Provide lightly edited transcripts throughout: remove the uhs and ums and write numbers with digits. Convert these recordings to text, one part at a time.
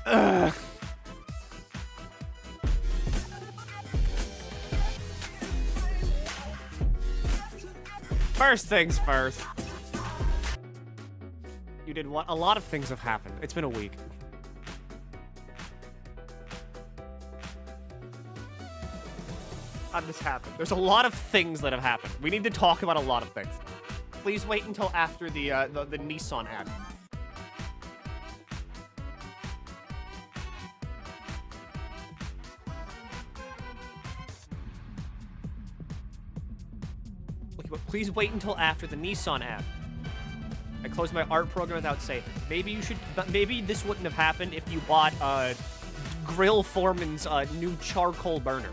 Ugh. First things first. You did what? A lot of things have happened. It's been a week. How did this happen? There's a lot of things that have happened. We need to talk about a lot of things. Please wait until after the Nissan ad. Please wait until after the Nissan ad. I closed my art program without saving. Maybe you should. Maybe this wouldn't have happened if you bought Grill Foreman's new charcoal burner.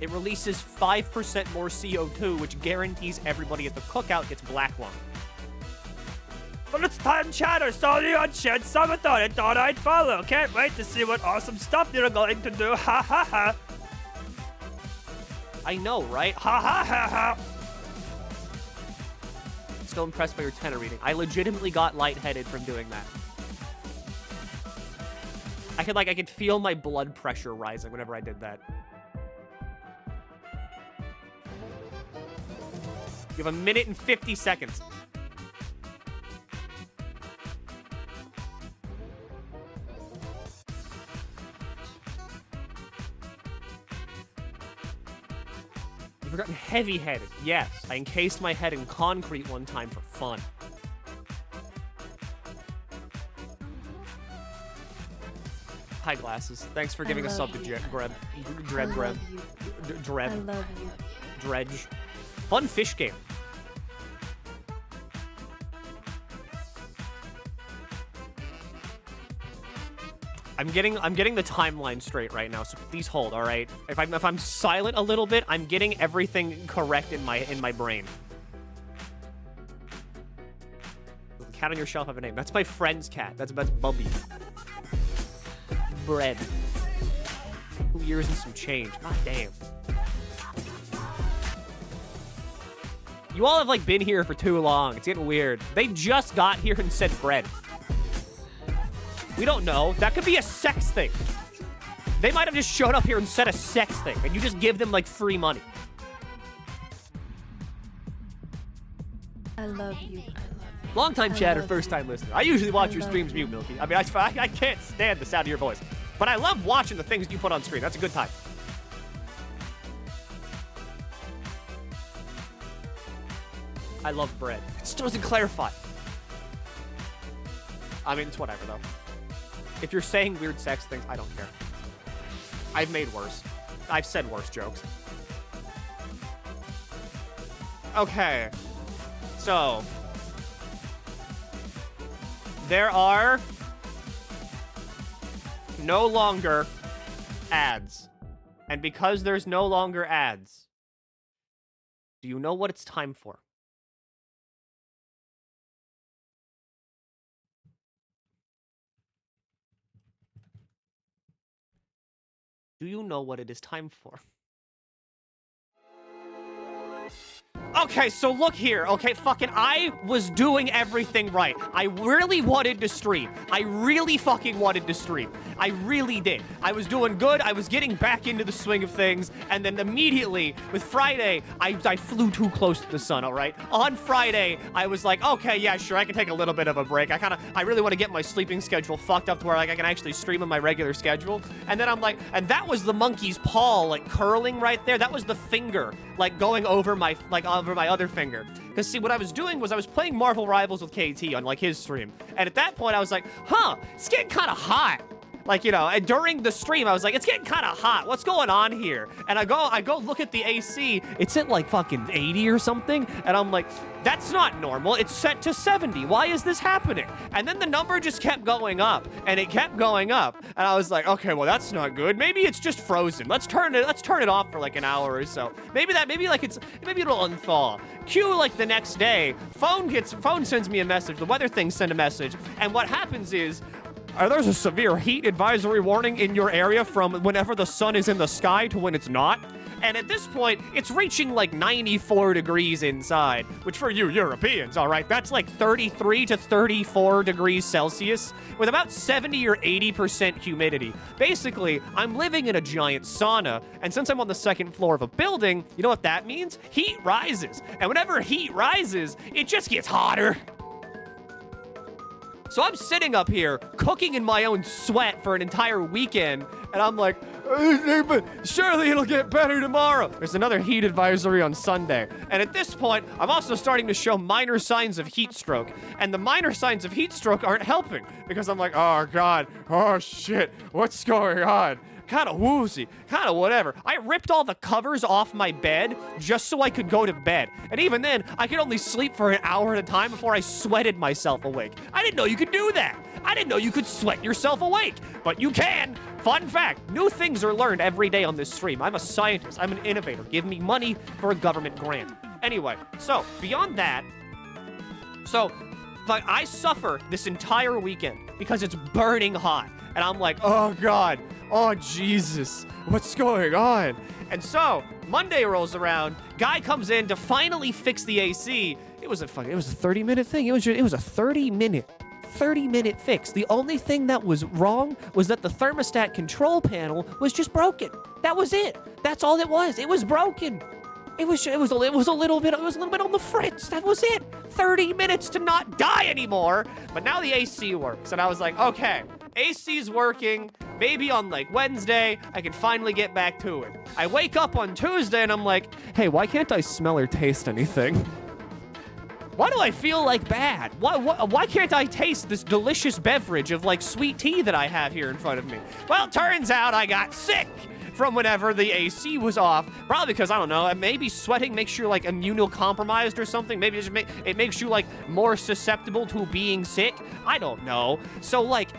It releases 5% more CO2, which guarantees everybody at the cookout gets black lung. But it's time chatter solely on Shed Summerthon. I thought I'd follow. Can't wait to see what awesome stuff you're going to do. Ha ha ha. I know, right? Ha ha ha ha. Still impressed by your tenor reading. I legitimately got lightheaded from doing that. I could feel my blood pressure rising whenever I did that. You have 1 minute and 50 seconds. You've gotten heavy-headed. Yes, I encased my head in concrete one time for fun. Hi, Glasses. Thanks for giving a sub to Dreb. I love you. Dredge. Fun fish game. I'm getting the timeline straight right now, so please hold, all right? If I'm silent a little bit, I'm getting everything correct in my brain. Does the cat on your shelf have a name? That's my friend's cat. That's Bubby. Bread. 2 years and some change. God damn. You all have been here for too long. It's getting weird. They just got here and said bread. We don't know. That could be a sex thing. They might have just showed up here and said a sex thing, and you just give them, free money. I love you. Long time chatter, first time listener. I usually watch your streams mute, Milky. I mean, I can't stand the sound of your voice. But I love watching the things you put on screen. That's a good time. I love bread. It still doesn't clarify. I mean, it's whatever, though. If you're saying weird sex things, I don't care. I've made worse. I've said worse jokes. Okay. So. There are no longer ads. And because there's no longer ads, do you know what it's time for? Do you know what it is time for? Okay, so look here. Okay, I was doing everything right. I really wanted to stream. I really fucking wanted to stream. I really did. I was doing good. I was getting back into the swing of things. And then immediately, with Friday, I flew too close to the sun, all right? On Friday, I was like, okay, yeah, sure, I can take a little bit of a break. I really want to get my sleeping schedule fucked up to where, I can actually stream on my regular schedule. And then I'm like, and that was the monkey's paw, curling right there. That was the finger, going over my, over my other finger. Because, see, what I was doing was I was playing Marvel Rivals with KT on, his stream. And at that point, I was like, huh, it's getting kind of hot. And during the stream, I was like, it's getting kind of hot. What's going on here? And I go look at the AC. It's at, fucking 80 or something. And I'm like, that's not normal. It's set to 70. Why is this happening? And then the number just kept going up. And it kept going up. And I was like, okay, well, that's not good. Maybe it's just frozen. Let's turn it off for, an hour or so. Maybe it'll unthaw. Cue, the next day, phone sends me a message. The weather thing send a message. And what happens is, there's a severe heat advisory warning in your area from whenever the sun is in the sky to when it's not. And at this point, it's reaching like 94 degrees inside, which for you Europeans, all right, that's like 33 to 34 degrees Celsius with about 70 or 80% humidity. Basically, I'm living in a giant sauna, and since I'm on the second floor of a building, you know what that means? Heat rises. And whenever heat rises, it just gets hotter. So I'm sitting up here cooking in my own sweat for an entire weekend, and I'm like, but surely it'll get better tomorrow. There's another heat advisory on Sunday. And at this point, I'm also starting to show minor signs of heat stroke. And the minor signs of heat stroke aren't helping because I'm like, oh God, oh shit, what's going on? Kind of woozy, kind of whatever. I ripped all the covers off my bed just so I could go to bed. And even then, I could only sleep for an hour at a time before I sweated myself awake. I didn't know you could do that. I didn't know you could sweat yourself awake, but you can. Fun fact, new things are learned every day on this stream. I'm a scientist, I'm an innovator. Give me money for a government grant. Anyway, so beyond that, like I suffer this entire weekend because it's burning hot. And I'm like, oh God, oh Jesus, what's going on? And so Monday rolls around, guy comes in to finally fix the AC. It was a 30-minute thing. It was a 30-minute fix. The only thing that was wrong was that the thermostat control panel was just broken. That was it. That's all it was. It was broken. It was a little bit on the fritz. That was it. 30 minutes to not die anymore. But now the AC works. And I was like, okay, AC's working. Maybe on like Wednesday, I can finally get back to it. I wake up on Tuesday and I'm like, hey, why can't I smell or taste anything? Why do I feel like bad? Why can't I taste this delicious beverage of like sweet tea that I have here in front of me? Well, turns out I got sick from whenever the AC was off. Probably because, I don't know, maybe sweating makes you like immunocompromised or something. Maybe it makes you like more susceptible to being sick. I don't know. So like,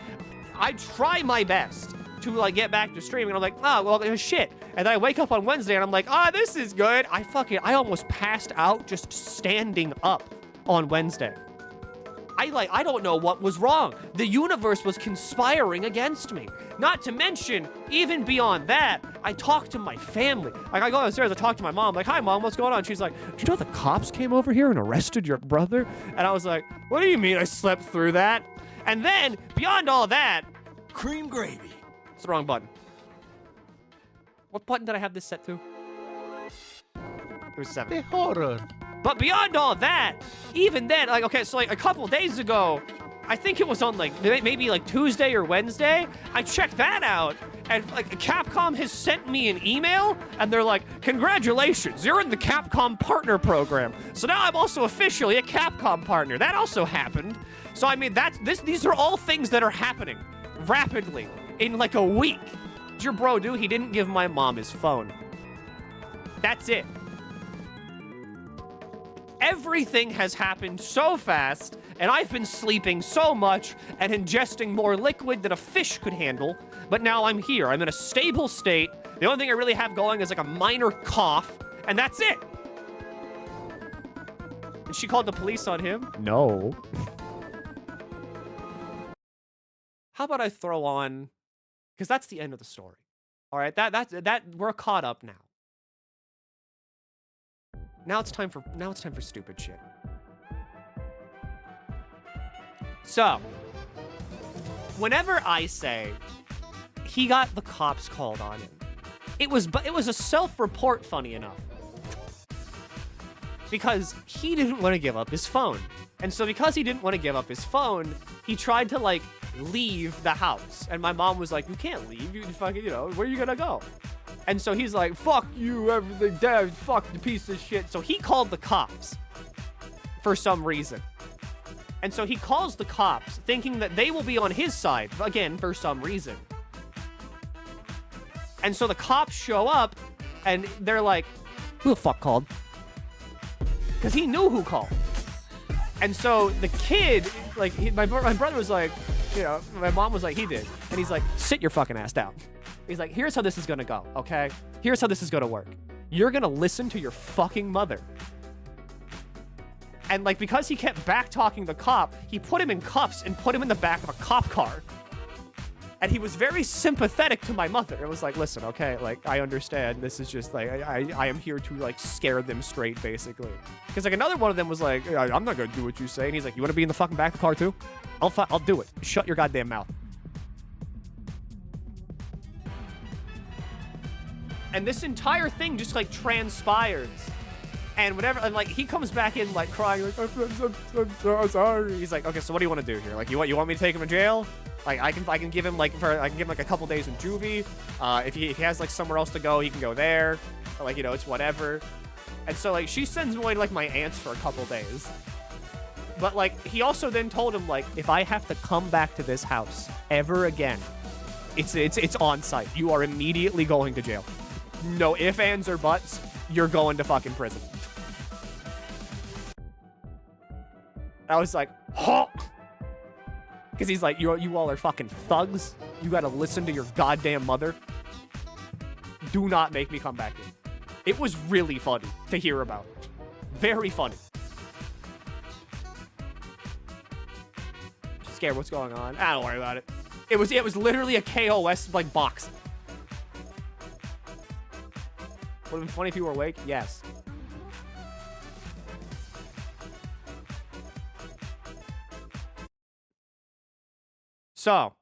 I try my best to like get back to streaming and I'm like, oh, well, shit. And then I wake up on Wednesday and I'm like, oh, this is good. I almost passed out just standing up on Wednesday. I don't know what was wrong. The universe was conspiring against me. Not to mention, even beyond that, I talked to my family. Like, I go downstairs, I talk to my mom, like, hi, Mom, what's going on? She's like, do you know the cops came over here and arrested your brother? And I was like, what do you mean I slept through that? And then, beyond all that, Cream gravy. it's the wrong button. What button did I have this set to? It was 7. The horror. But beyond all that, even then, like, okay, so like a couple days ago, I think it was on like maybe like Tuesday or Wednesday, I checked that out, and like Capcom has sent me an email, and they're like, congratulations, you're in the Capcom Partner Program. So now I'm also officially a Capcom partner. That also happened. So I mean, these are all things that are happening rapidly in like a week. What'd your bro do? He didn't give my mom his phone. That's it. Everything has happened so fast, and I've been sleeping so much and ingesting more liquid than a fish could handle, but now I'm here. I'm in a stable state. The only thing I really have going is like a minor cough, and that's it. And she called the police on him? No. How about I throw on, because that's the end of the story. All right, that we're caught up now. Now it's time for stupid shit. So, whenever I say he got the cops called on him, it was a self-report, funny enough, because he didn't want to give up his phone. And so because he didn't want to give up his phone, he tried to like leave the house. And my mom was like, you can't leave, you fucking, where are you gonna go? And so he's like, fuck you, everything, dad, fuck the piece of shit. So he called the cops for some reason. And so he calls the cops thinking that they will be on his side, again, for some reason. And so the cops show up and they're like, who the fuck called? Because he knew who called. And so the kid, like, my brother was like, my mom was like, he did. And he's like, sit your fucking ass down. He's like, here's how this is gonna go, okay? Here's how this is gonna work. You're gonna listen to your fucking mother. And like, because he kept back-talking the cop, he put him in cuffs and put him in the back of a cop car. And he was very sympathetic to my mother. It was like, listen, okay, like, I understand. This is just, like, I am here to, like, scare them straight, basically. Because, like, another one of them was like, I'm not going to do what you say. And he's like, you want to be in the fucking back of the car, too? I'll do it. Shut your goddamn mouth. And this entire thing just, like, transpires. And whatever, and, like, he comes back in, like, crying, like, I'm so sorry. He's like, okay, so what do you want to do here? Like, you want me to take him to jail? Like, I can give him, like, a couple days in juvie. If he has, like, somewhere else to go, he can go there. Or, like, you know, it's whatever. And so, like, she sends me away to, like, my aunt's for a couple days. But, like, he also then told him, like, if I have to come back to this house ever again, it's on site. You are immediately going to jail. No ifs, ands, or buts. You're going to fucking prison. I was like, huh? Because he's like, you all are fucking thugs. You gotta listen to your goddamn mother. Do not make me come back in. It was really funny to hear about. Very funny. Scared what's going on. Don't worry about it. It was literally a KOS like box. Would have been funny if you were awake? Yes. So,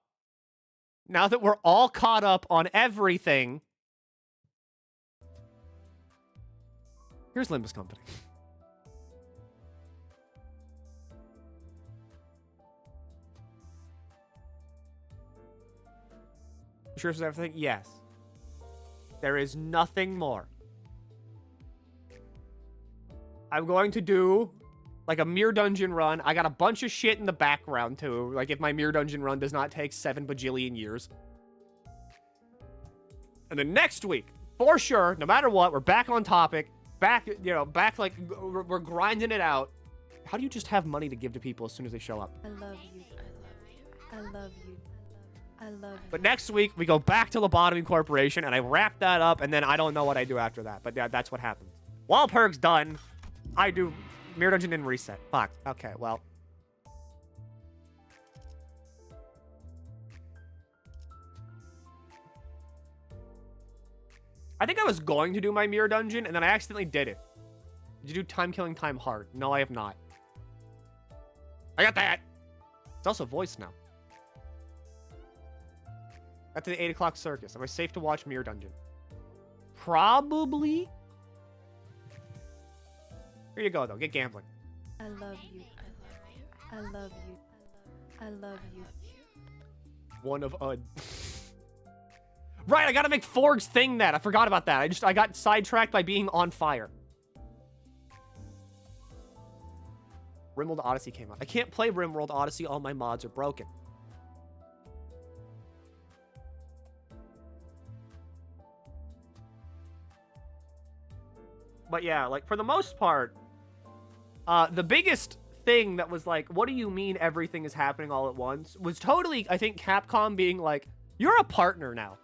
now that we're all caught up on everything, here's Limbus Company. Sure is everything? Yes. There is nothing more. I'm going to do like a Mirror Dungeon run. I got a bunch of shit in the background too. Like if my Mirror Dungeon run does not take 7 bajillion years. And then next week, for sure, no matter what, we're back on topic. Back like we're grinding it out. How do you just have money to give to people as soon as they show up? I love you. I love you. I love you. But next week, we go back to Lobotomy Corporation, and I wrap that up, and then I don't know what I do after that. But yeah, that's what happens. While Perk's done, I do Mirror Dungeon and reset. Fuck. Okay, well. I think I was going to do my Mirror Dungeon, and then I accidentally did it. Did you do Time Killing Time Hard? No, I have not. I got that. It's also voice now. Got to the 8 o'clock circus. Am I safe to watch Mirror Dungeon? Probably. Here you go, though. Get gambling. I love you. I love you. I love you. One of Right, I gotta make Forg's thing that. I forgot about that. I got sidetracked by being on fire. RimWorld Odyssey came out. I can't play RimWorld Odyssey. All my mods are broken. But yeah, like, for the most part, the biggest thing that was like, what do you mean everything is happening all at once? Was totally, I think, Capcom being like, you're a partner now.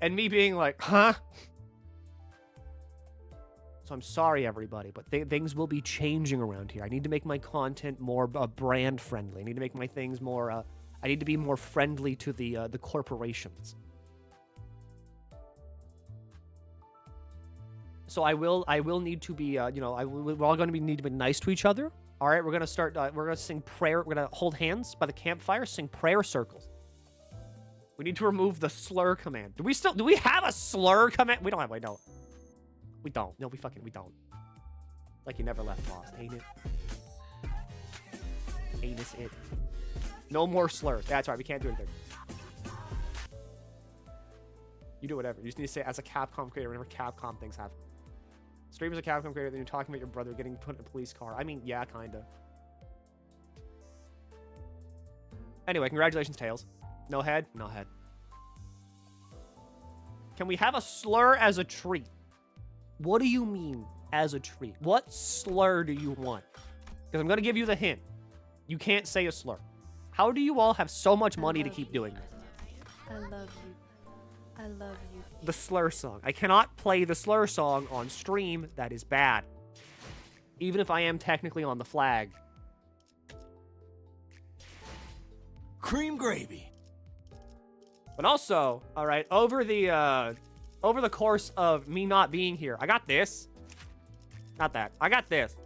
And me being like, huh? So I'm sorry, everybody, but things will be changing around here. I need to make my content more brand friendly. I need to make my things more, I need to be more friendly to the corporations. So I will need to be, we're all going to need to be nice to each other. All right, we're going to start, we're going to sing prayer. We're going to hold hands by the campfire, sing prayer circles. We need to remove the slur command. Do we have a slur command? We don't have, wait, no. We don't. No, we don't. Like you never left Lost, ain't it? Anus it. No more slurs. That's right, we can't do anything. You do whatever. You just need to say, as a Capcom creator, whenever Capcom things happen. Stream as a Capcom creator, then you're talking about your brother getting put in a police car. I mean, yeah, kinda. Anyway, congratulations, Tails. No head? No head. Can we have a slur as a treat? What do you mean, as a treat? What slur do you want? Because I'm going to give you the hint. You can't say a slur. How do you all have so much money to keep doing this? I love you. I love you. The slur song. I cannot play the slur song on stream. That is bad. Even if I am technically on the flag. Cream gravy. But also, all right, over the course of me not being here, I got this. Not that. I got this.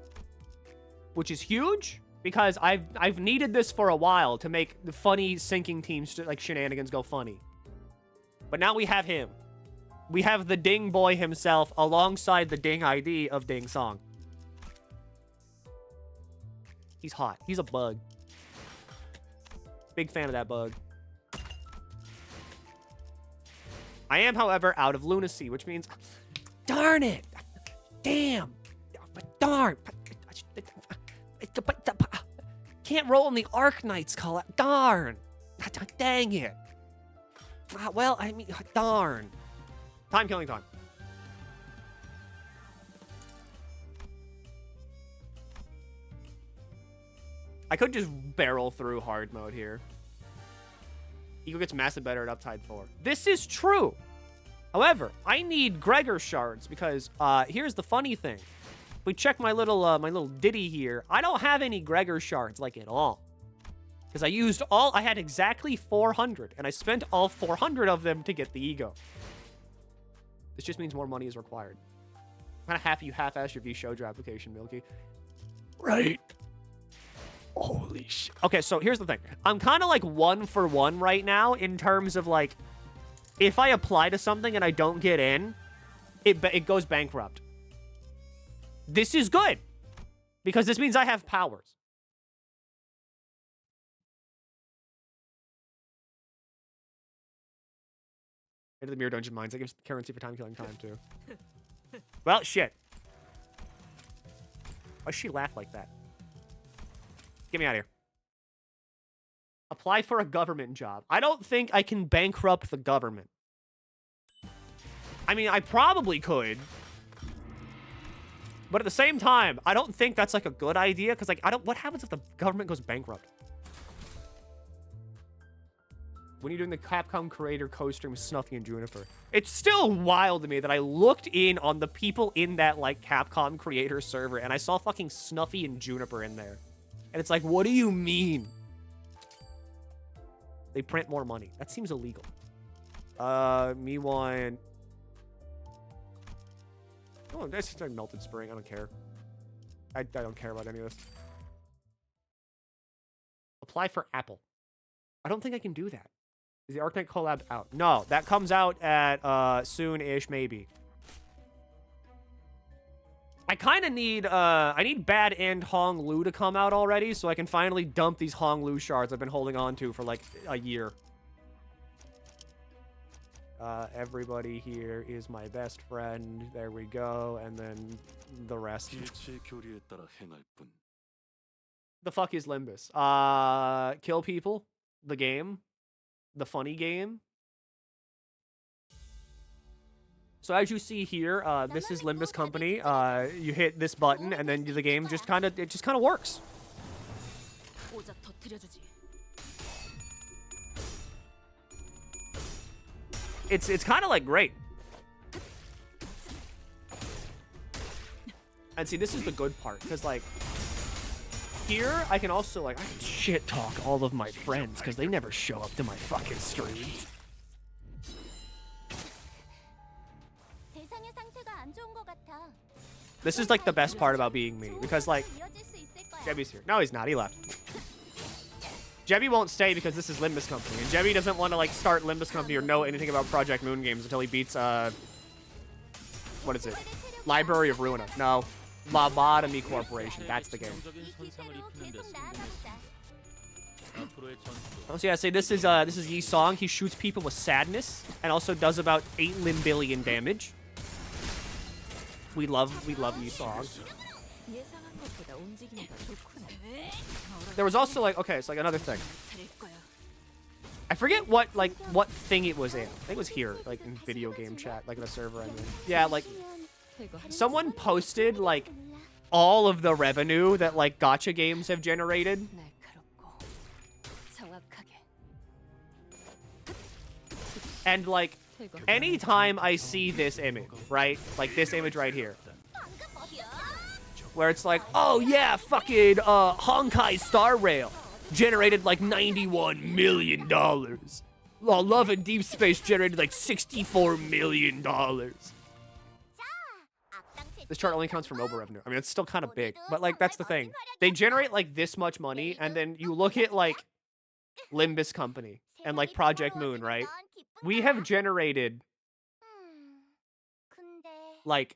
Which is huge because I've needed this for a while to make the funny sinking teams like shenanigans go funny. But now we have him. We have the Ding boy himself alongside the Ding ID of Ding Song. He's hot. He's a bug. Big fan of that bug. I am, however, out of lunacy, which means... Darn it! Damn! Darn! Can't roll in the Arknight's call. Darn! Dang it! Well, I mean, darn. Time killing time. I could just barrel through hard mode here. Ego gets massive better at Uptide 4. This is true. However, I need Gregor shards because here's the funny thing. If we check my little ditty here, I don't have any Gregor shards like at all. Because I used I had exactly 400, and I spent all 400 of them to get the ego. This just means more money is required. I'm kind of happy you half-assed your V-Shoujo application, Milky. Right. Holy shit. Okay, so here's the thing. I'm kind of like 1 for 1 right now in terms of like, if I apply to something and I don't get in, it goes bankrupt. This is good. Because this means I have powers. Into the Mirror Dungeon Mines. That gives currency for time killing time, too. Well, shit. Why does she laugh like that? Get me out of here. Apply for a government job. I don't think I can bankrupt the government. I mean, I probably could. But at the same time, I don't think that's like a good idea. Because like, what happens if the government goes bankrupt? When you're doing the Capcom creator co-stream with Snuffy and Juniper. It's still wild to me that I looked in on the people in that like Capcom creator server and I saw fucking Snuffy and Juniper in there. And it's like, what do you mean? They print more money. That seems illegal. Me want... Oh, that's just a Melted Spring. I don't care. I don't care about any of this. Apply for Apple. I don't think I can do that. Is the Arknight collab out? No, that comes out at soon-ish, maybe. I kind of need I need Bad End Hong Lu to come out already so I can finally dump these Hong Lu shards I've been holding on to for like a year. Everybody here is my best friend. There we go, and then the rest. The fuck is Limbus? Kill people. The game. The funny game. So as you see here, this is Limbus Company. You hit this button, and then the game just kind of works. It's kind of like great. And see, this is the good part, because like here I can also like I can shit talk all of my friends because they never show up to my fucking streams. This is like the best part about being me, because like Jebby's here. No, he's not. He left. Jebby won't stay because this is Limbus Company, and Jebby doesn't want to like start Limbus Company or know anything about Project Moon games until he beats what is it? Library of Ruina. No, Lobotomy Corporation. That's the game. Oh, so yeah, say this is Yi Song. He shoots people with sadness and also does about 8 limbillion damage. We love Yi Song. There was also like, okay, it's like another thing. I forget what thing it was in. I think it was here, like in video game chat, like in a server I mean. Yeah, like someone posted like all of the revenue that like gacha games have generated. And like anytime I see this image, right? Like this image right here. Where it's like, oh yeah, fucking Honkai Star Rail generated like $91 million. Love in Deep Space generated like $64 million. This chart only counts for mobile revenue. I mean, it's still kind of big, but like that's the thing. They generate like this much money, and then you look at like Limbus Company and like Project Moon, right? We have generated like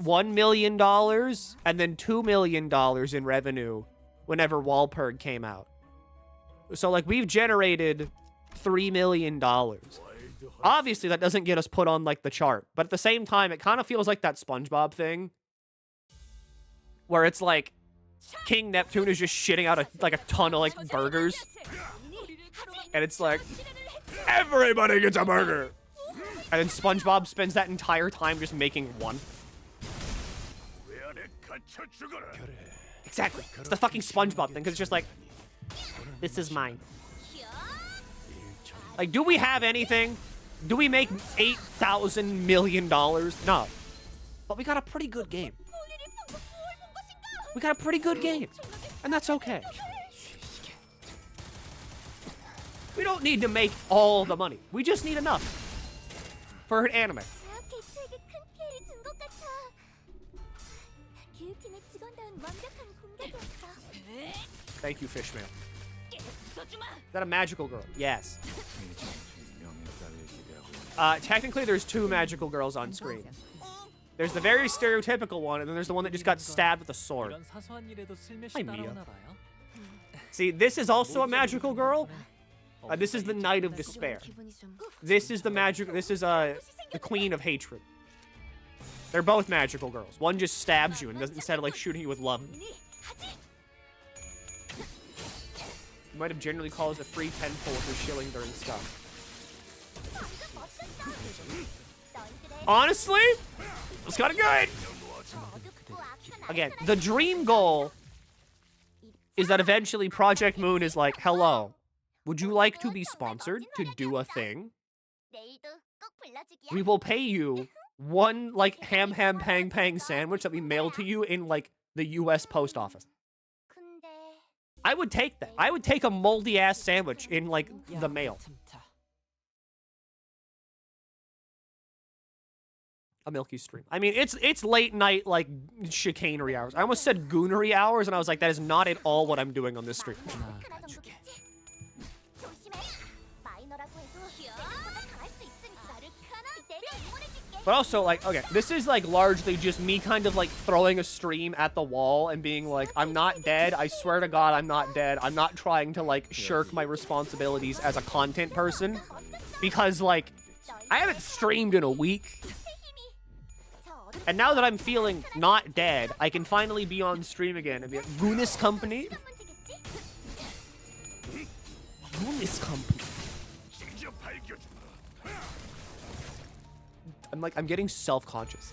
$1 million and then $2 million in revenue whenever Walpurg came out. So like we've generated $3 million. Obviously that doesn't get us put on like the chart, but at the same time it kind of feels like that SpongeBob thing where it's like King Neptune is just shitting out like a ton of like burgers, and it's like everybody gets a burger, and then SpongeBob spends that entire time just making one. Exactly, it's the fucking SpongeBob thing, because it's just like, this is mine. Like, do we have anything? Do we make $8,000 million? No. But we got a pretty good game. We got a pretty good game. And that's okay. We don't need to make all the money. We just need enough for an anime. Thank you, Fishman. Is that a magical girl? Yes. Technically, there's two magical girls on screen. There's the very stereotypical one, and then there's the one that just got stabbed with a sword. Hi, Mia. See, this is also a magical girl. This is the Knight of Despair. This is the the Queen of Hatred. They're both magical girls. One just stabs you and doesn't, instead of like shooting you with love. You might have generally called us a free 10-pull for shilling during stuff. Honestly, it's kind of good. Again, the dream goal is that eventually Project Moon is like, hello, would you like to be sponsored to do a thing? We will pay you one like ham pang pang sandwich that we mail to you in like the US post office. I would take that. I would take a moldy ass sandwich in like the mail. A Milky stream. I mean, it's late night like chicanery hours. I almost said goonery hours, and I was like, that is not at all what I'm doing on this stream. But also, like, okay, this is like largely just me kind of like throwing a stream at the wall and being like, I'm not dead. I swear to God, I'm not dead. I'm not trying to like shirk my responsibilities as a content person, because like I haven't streamed in a week. And now that I'm feeling not dead, I can finally be on stream again and be like, Goonies Company? Goonies Company. I'm getting self-conscious.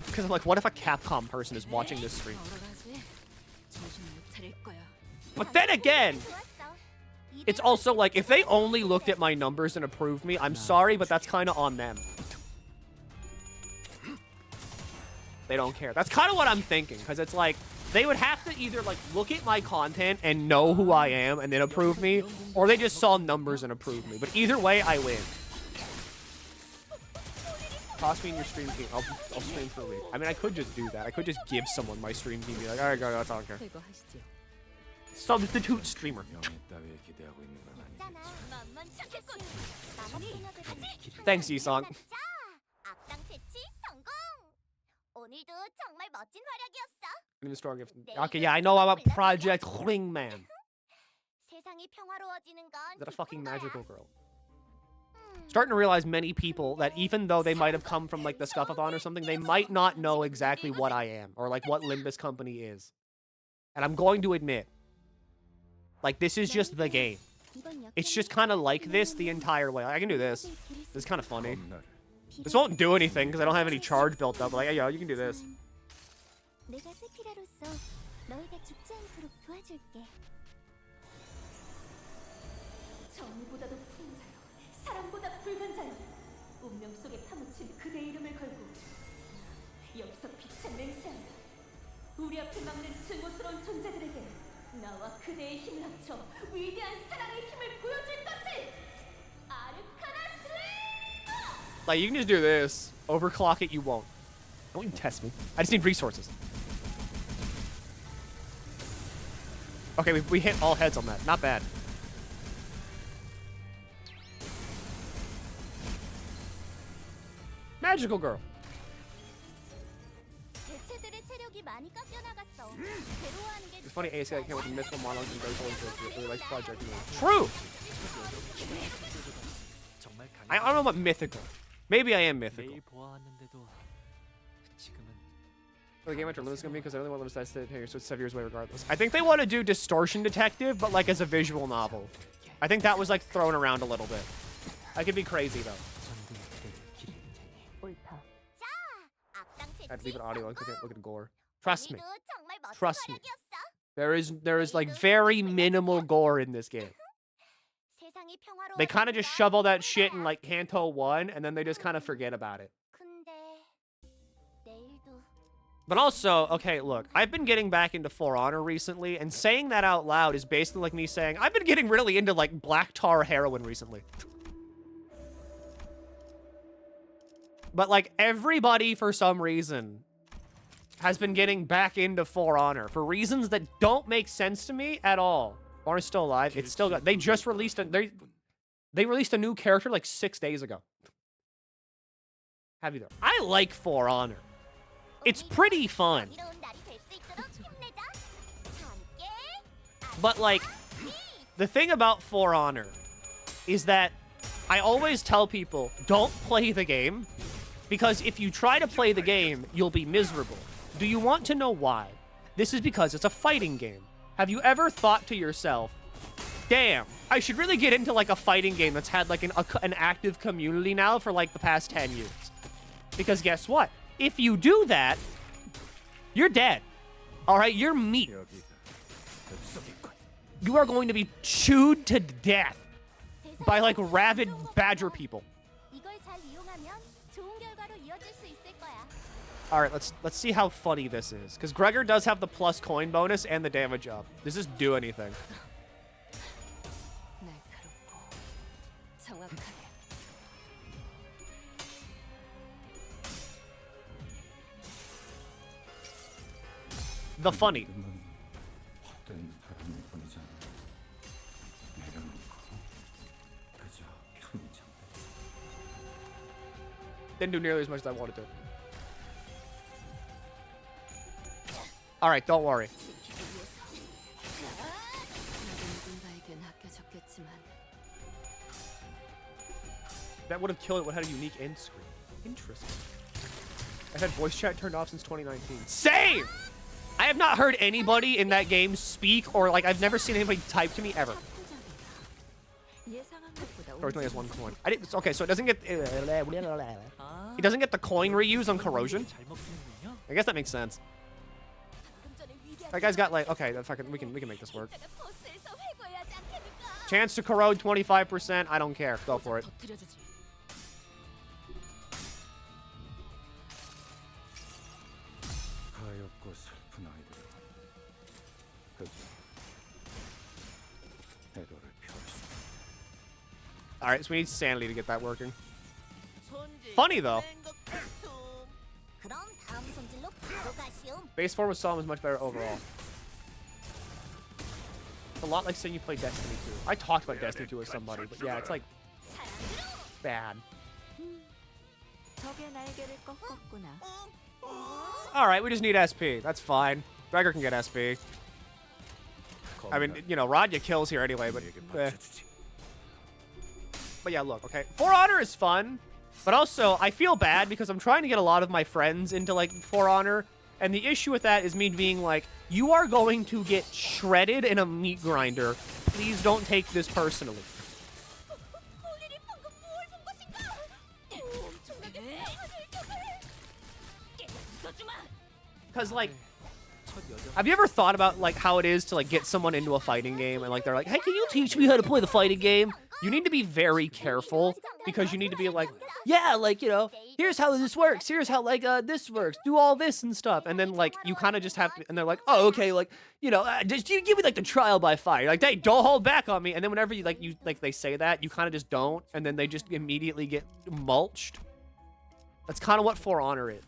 Because I'm like, what if a Capcom person is watching this stream? But then again, it's also like, if they only looked at my numbers and approved me, I'm sorry, but that's kind of on them. They don't care. That's kind of what I'm thinking, because it's like, they would have to either like look at my content and know who I am and then approve me, or they just saw numbers and approved me. But either way, I win. Toss me in your stream team. I'll stream for a week. I mean, I could just do that. I could just give someone my stream team and be like, alright, go, that's all I care. Substitute streamer. Thanks, Yisong. Okay, yeah, I know about Project Wingman. Is that a fucking magical girl? Starting to realize many people that even though they might have come from like the Scuffle-a-thon or something, they might not know exactly what I am or like what Limbus Company is. And I'm going to admit, like, this is just the game. It's just kind of like this the entire way. I can do this. This is kind of funny. This won't do anything because I don't have any charge built up. But like, hey, yo, you can do this. 나와 그대의 힘을 합쳐 위대한 사랑의 힘을 보여줄 것을. 아르카나 슬레이머! Like, you can just do this. Overclock it, you won't. Don't even test me. I just need resources. Okay, we hit all heads on that. Not bad. Magical girl. 개체들의 체력이 많이 깎여 나갔어. 괴로워하는 게 It's funny, ASC I can't with the mythical monologues and very really likes Project. True! I don't know about mythical. Maybe I am mythical. For the game after Limbus because I really want Limbus to stay here, so it's 7 years away regardless. I think they want to do Distortion Detective, but like as a visual novel. I think that was like thrown around a little bit. I could be crazy though. I have to leave an audio. Look at gore. Trust me. Trust me. There is like very minimal gore in this game. They kind of just shove all that shit in like Kanto 1 and then they just kind of forget about it. But also, okay, look, I've been getting back into For Honor recently, and saying that out loud is basically like me saying, I've been getting really into like black tar heroin recently. But like everybody, for some reason, has been getting back into For Honor for reasons that don't make sense to me at all. For Honor's still alive. It's still got. They just released they released a new character like 6 days ago. Have you though? I like For Honor. It's pretty fun. But like, the thing about For Honor is that I always tell people, don't play the game. Because if you try to play the game, you'll be miserable. Do you want to know why? This is because it's a fighting game. Have you ever thought to yourself, damn, I should really get into like a fighting game that's had like an active community now for like the past 10 years? Because guess what? If you do that, you're dead. All right, you're meat. You are going to be chewed to death by like rabid badger people. All right, let's see how funny this is. Because Gregor does have the plus coin bonus and the damage up. Does this do anything? The funny. Didn't do nearly as much as I wanted to. All right, don't worry. That would have killed it. Would have had a unique end screen. Interesting. I've had voice chat turned off since 2019. Same! I have not heard anybody in that game speak or like I've never seen anybody type to me ever. Originally has 1 coin. I didn't. Okay, so it doesn't get. It doesn't get the coin reuse on corrosion. I guess that makes sense. That guy's got like. Okay, fucking. We can make this work. Chance to corrode 25%. I don't care. Go for it. Alright, so we need sanity to get that working. Funny, though. Base form with Psalm is much better overall. It's a lot like saying you play Destiny 2. I talked about Destiny 2 with somebody, but yeah, it's like... bad. Alright, we just need SP. That's fine. Gregor can get SP. I mean, you know, Radya kills here anyway, but... But yeah, look, okay. For Honor is fun, but also I feel bad because I'm trying to get a lot of my friends into like For Honor, and the issue with that is me being like, you are going to get shredded in a meat grinder. Please don't take this personally. Because like, have you ever thought about like how it is to like get someone into a fighting game and like they're like, hey, can you teach me how to play the fighting game? You need to be very careful because you need to be like, yeah, like, you know, here's how this works. Here's how, like, this works. Do all this and stuff. And then, like, you kind of just have to, and they're like, oh, okay, like, you know, just you give me, like, the trial by fire. Like, hey, don't hold back on me. And then whenever you, like, they say that, you kind of just don't. And then they just immediately get mulched. That's kind of what For Honor is.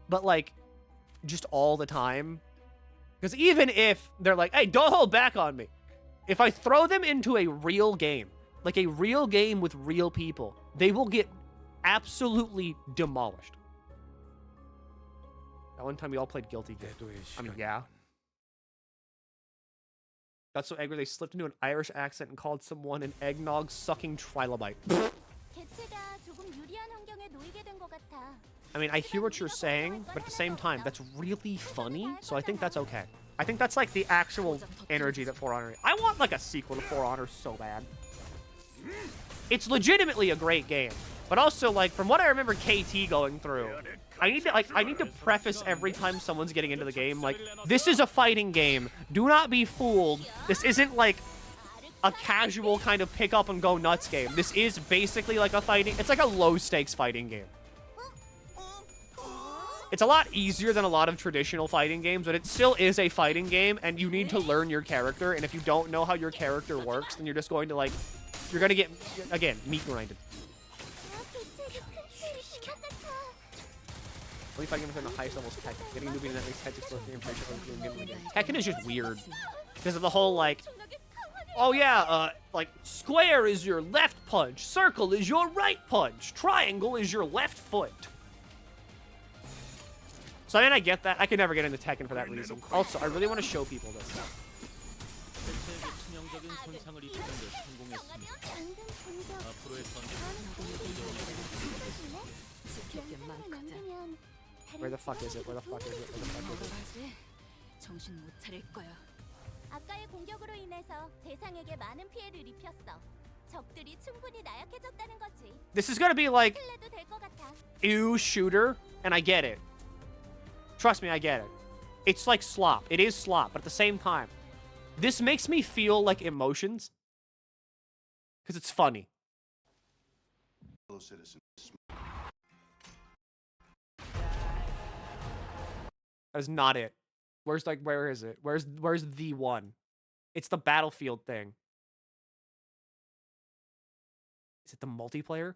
But, like, just all the time. Because even if they're like, hey, don't hold back on me. If I throw them into a real game, like a real game with real people, they will get absolutely demolished. That one time we all played Guilty Gear. I mean, yeah. Got so angry they slipped into an Irish accent and called someone an eggnog-sucking trilobite. I mean, I hear what you're saying, but at the same time, that's really funny, so I think that's okay. I think that's, like, the actual energy that For Honor... I want, like, a sequel to For Honor so bad. It's legitimately a great game, but also, like, from what I remember KT going through, I need to preface every time someone's getting into the game, like, this is a fighting game. Do not be fooled. This isn't, like, a casual kind of pick up and go nuts game. This is basically like a fighting... It's like a low-stakes fighting game. It's a lot easier than a lot of traditional fighting games, but it still is a fighting game, and you need to learn your character, and if you don't know how your character works, then you're just going to, like... You're gonna get, again, meat grinded. Only fighting games in the highest levels Tekken. Getting a newbie in that makes Tekken still game. Tekken is just weird. Because of the whole, like... Oh yeah, like, square is your left punch, circle is your right punch, triangle is your left foot. So I mean, I get that. I could never get into Tekken for that reason. Also, I really want to show people this. Where the fuck is it? Where the fuck is it? Where the fuck is it? 아까의 공격으로 인해서 대상에게 많은 피해를 입혔어. 적들이 충분히 나약해졌다는 거지. This is gonna be like, 클레도 될 것 같아. ew, shooter, and I get it. Trust me, I get it. It's like slop. It is slop, but at the same time, this makes me feel like emotions. Because it's funny. That's not it. Where's, like, where is it? Where's the one? It's the Battlefield thing. Is it the multiplayer?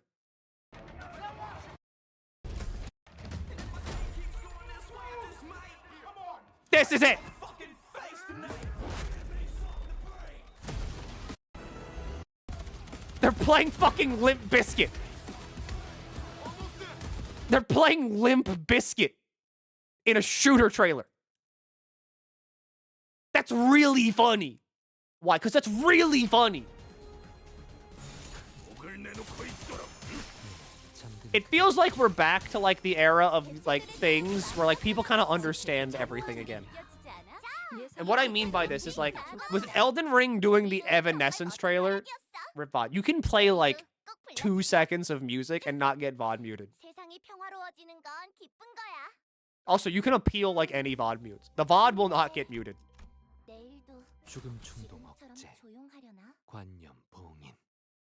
This is it! They're playing fucking Limp Bizkit. They're playing Limp Bizkit in a shooter trailer. That's really funny. Why? Because that's really funny. It feels like we're back to, like, the era of, like, things where, like, people kind of understand everything again. And what I mean by this is, like, with Elden Ring doing the Evanescence trailer, rip VOD, you can play, like, 2 seconds of music and not get VOD muted. Also, you can appeal, like, any VOD mutes. The VOD will not get muted.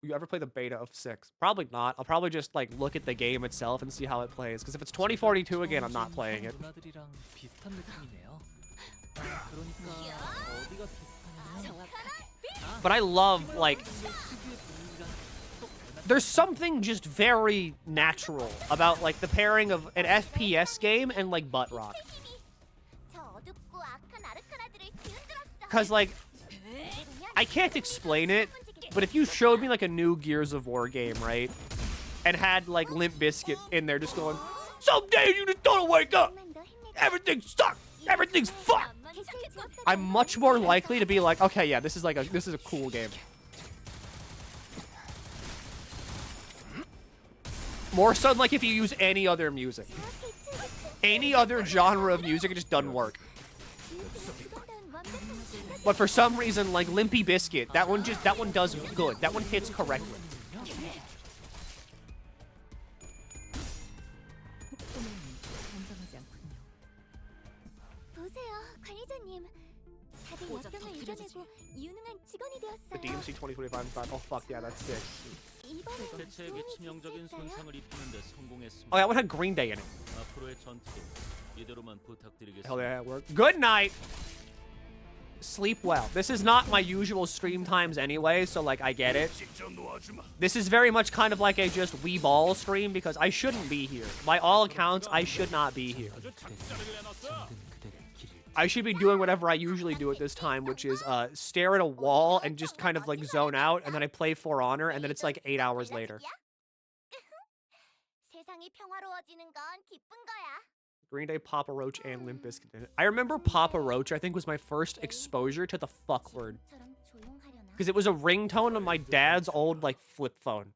You ever play the beta of 6? Probably not. I'll probably just, like, look at the game itself and see how it plays. Because if it's 2042 again, I'm not playing it. But I love, like... There's something just very natural about, like, the pairing of an FPS game and, like, butt rock. Because, like... I can't explain it, but if you showed me, like, a new Gears of War game, right? And had, like, Limp Bizkit in there just going, some days you just don't wake up! Everything sucks! Everything's fucked! I'm much more likely to be like, okay, yeah, this is a cool game. More so than, like, if you use any other music. Any other genre of music, it just doesn't work. But for some reason, like Limpy Bizkit, that one does good. That one hits correctly. The DMC 2025 thought, oh fuck yeah, that's sick. 대체에게 치명적인 손상을 입히는데 성공했습니다. Oh, that one had Green Day in it. 앞으로의 전투도 이대로만 Hell 부탁드리겠습니다. yeah, it worked. Good night. Sleep well. This is not my usual stream times anyway, so like I get it. This is very much kind of like a just wee ball stream because I shouldn't be here. By all accounts, I should not be here. I should be doing whatever I usually do at this time, which is stare at a wall and just kind of like zone out, and then I play For Honor, and then it's like 8 hours later. 세상이 평화로워지는 건 기쁜 거야. Green Day, Papa Roach, and Limp Bizkit in it. I remember Papa Roach, I think, was my first exposure to the fuck word. Because it was a ringtone on my dad's old, like, flip phone.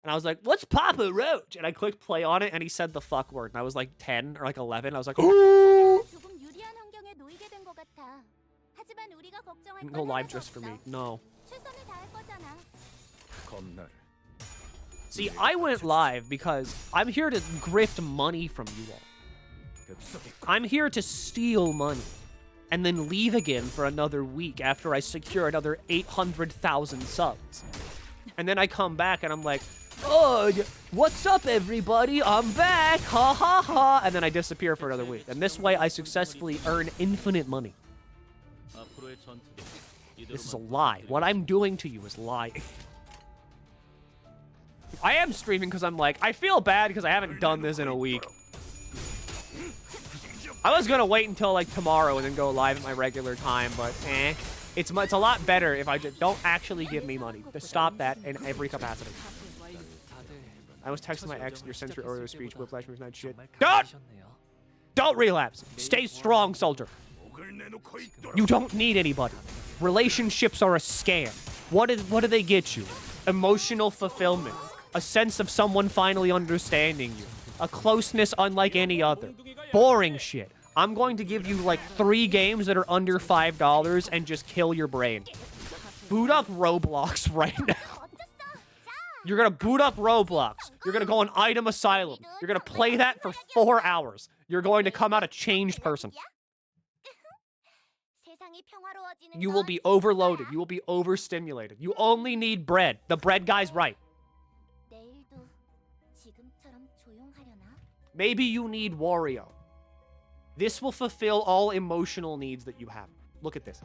And I was like, what's Papa Roach? And I clicked play on it, and he said the fuck word. And I was like 10 or like 11. I was like, ooh! 조금 유리한 환경에 놓이게 된 것 같아. 하지만 우리가 걱정할 You can 건 go live 하나도 just for me. 없어. No. 최선을 다할 거잖아. 겁나를. See, I went live because I'm here to grift money from you all. I'm here to steal money and then leave again for another week after I secure another 800,000 subs. And then I come back and I'm like, oh, what's up, everybody? I'm back. Ha ha ha. And then I disappear for another week. And this way I successfully earn infinite money. 앞으로의 전투도 This is a 이대로만 lie. What I'm doing to you is lying. I am streaming because I'm like, I feel bad because I haven't done this in a week. I was gonna wait until like tomorrow and then go live at my regular time, but it's a lot better if I just don't actually give me money. To stop that in every capacity. I was texting my ex in your sensory order of speech, whiplash, night shit. Don't relapse. Stay strong, soldier. You don't need anybody. Relationships are a scam. What do they get you? Emotional fulfillment. A sense of someone finally understanding you. A closeness unlike any other. Boring shit. I'm going to give you like 3 games that are under $5 and just kill your brain. Boot up Roblox right now. You're gonna boot up Roblox. You're gonna go on Item Asylum. You're gonna play that for 4 hours. You're going to come out a changed person. You will be overloaded. You will be overstimulated. You only need bread. The bread guy's right. 내일도 지금처럼 조용하려나? Maybe you need Wario. This will fulfill all emotional needs that you have. Look at this.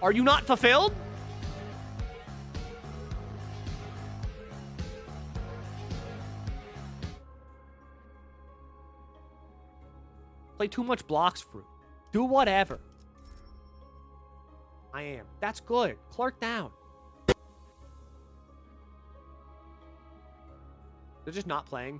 Are you not fulfilled? Play too much blocks fruit. Do whatever. I am. That's good. Clark down. They're just not playing.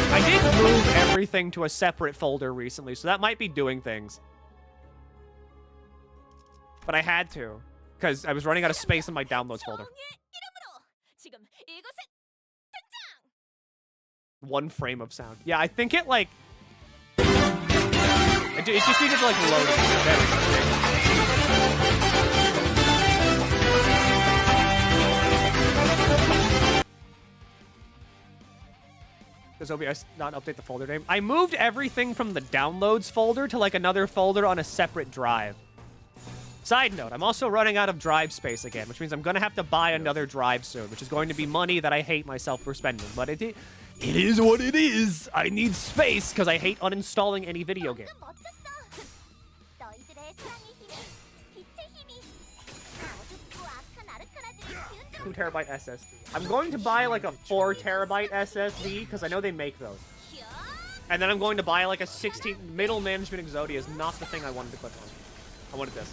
I did move everything to a separate folder recently, so that might be doing things. But I had to, because I was running out of space in my downloads folder. 지금 이곳에 1 frame of sound. Yeah, I think it, like... It just needed to, like, load it. There we go. Does OBS not update the folder name? I moved everything from the downloads folder to, like, another folder on a separate drive. Side note, I'm also running out of drive space again, which means I'm gonna have to buy another drive soon, which is going to be money that I hate myself for spending. But it is what it is. I need space because I hate uninstalling any video game. 너희들의 사랑의 힘이, 빛의 힘이 어둡고 악한 아르카나들을 기운다. 2 terabyte SSD. I'm going to buy like a 4 terabyte SSD because I know they make those. And then I'm going to buy like a 16 middle management Exodia is not the thing I wanted to click on. I wanted this.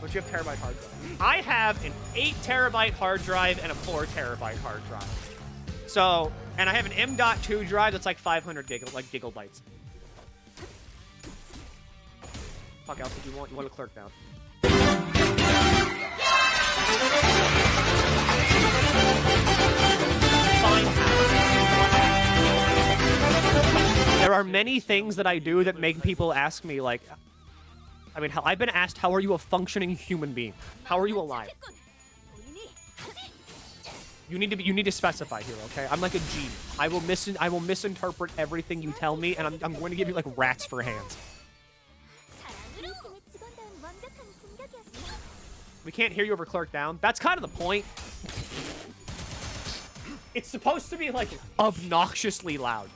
Don't you have terabyte hard drive? I have an 8 terabyte hard drive and a 4 terabyte hard drive. So, and I have an M.2 drive that's like 500 gigabytes. Fuck else did you want? You want to clerk down. Fine house. There are many things that I do that make people ask me, like, I mean, I've been asked, how are you a functioning human being? How are you alive? You need to specify here, okay? I'm like a genie. I will misinterpret everything you tell me, and I'm going to give you like rats for hands. We can't hear you over clerk down. That's kind of the point. It's supposed to be, like, obnoxiously loud.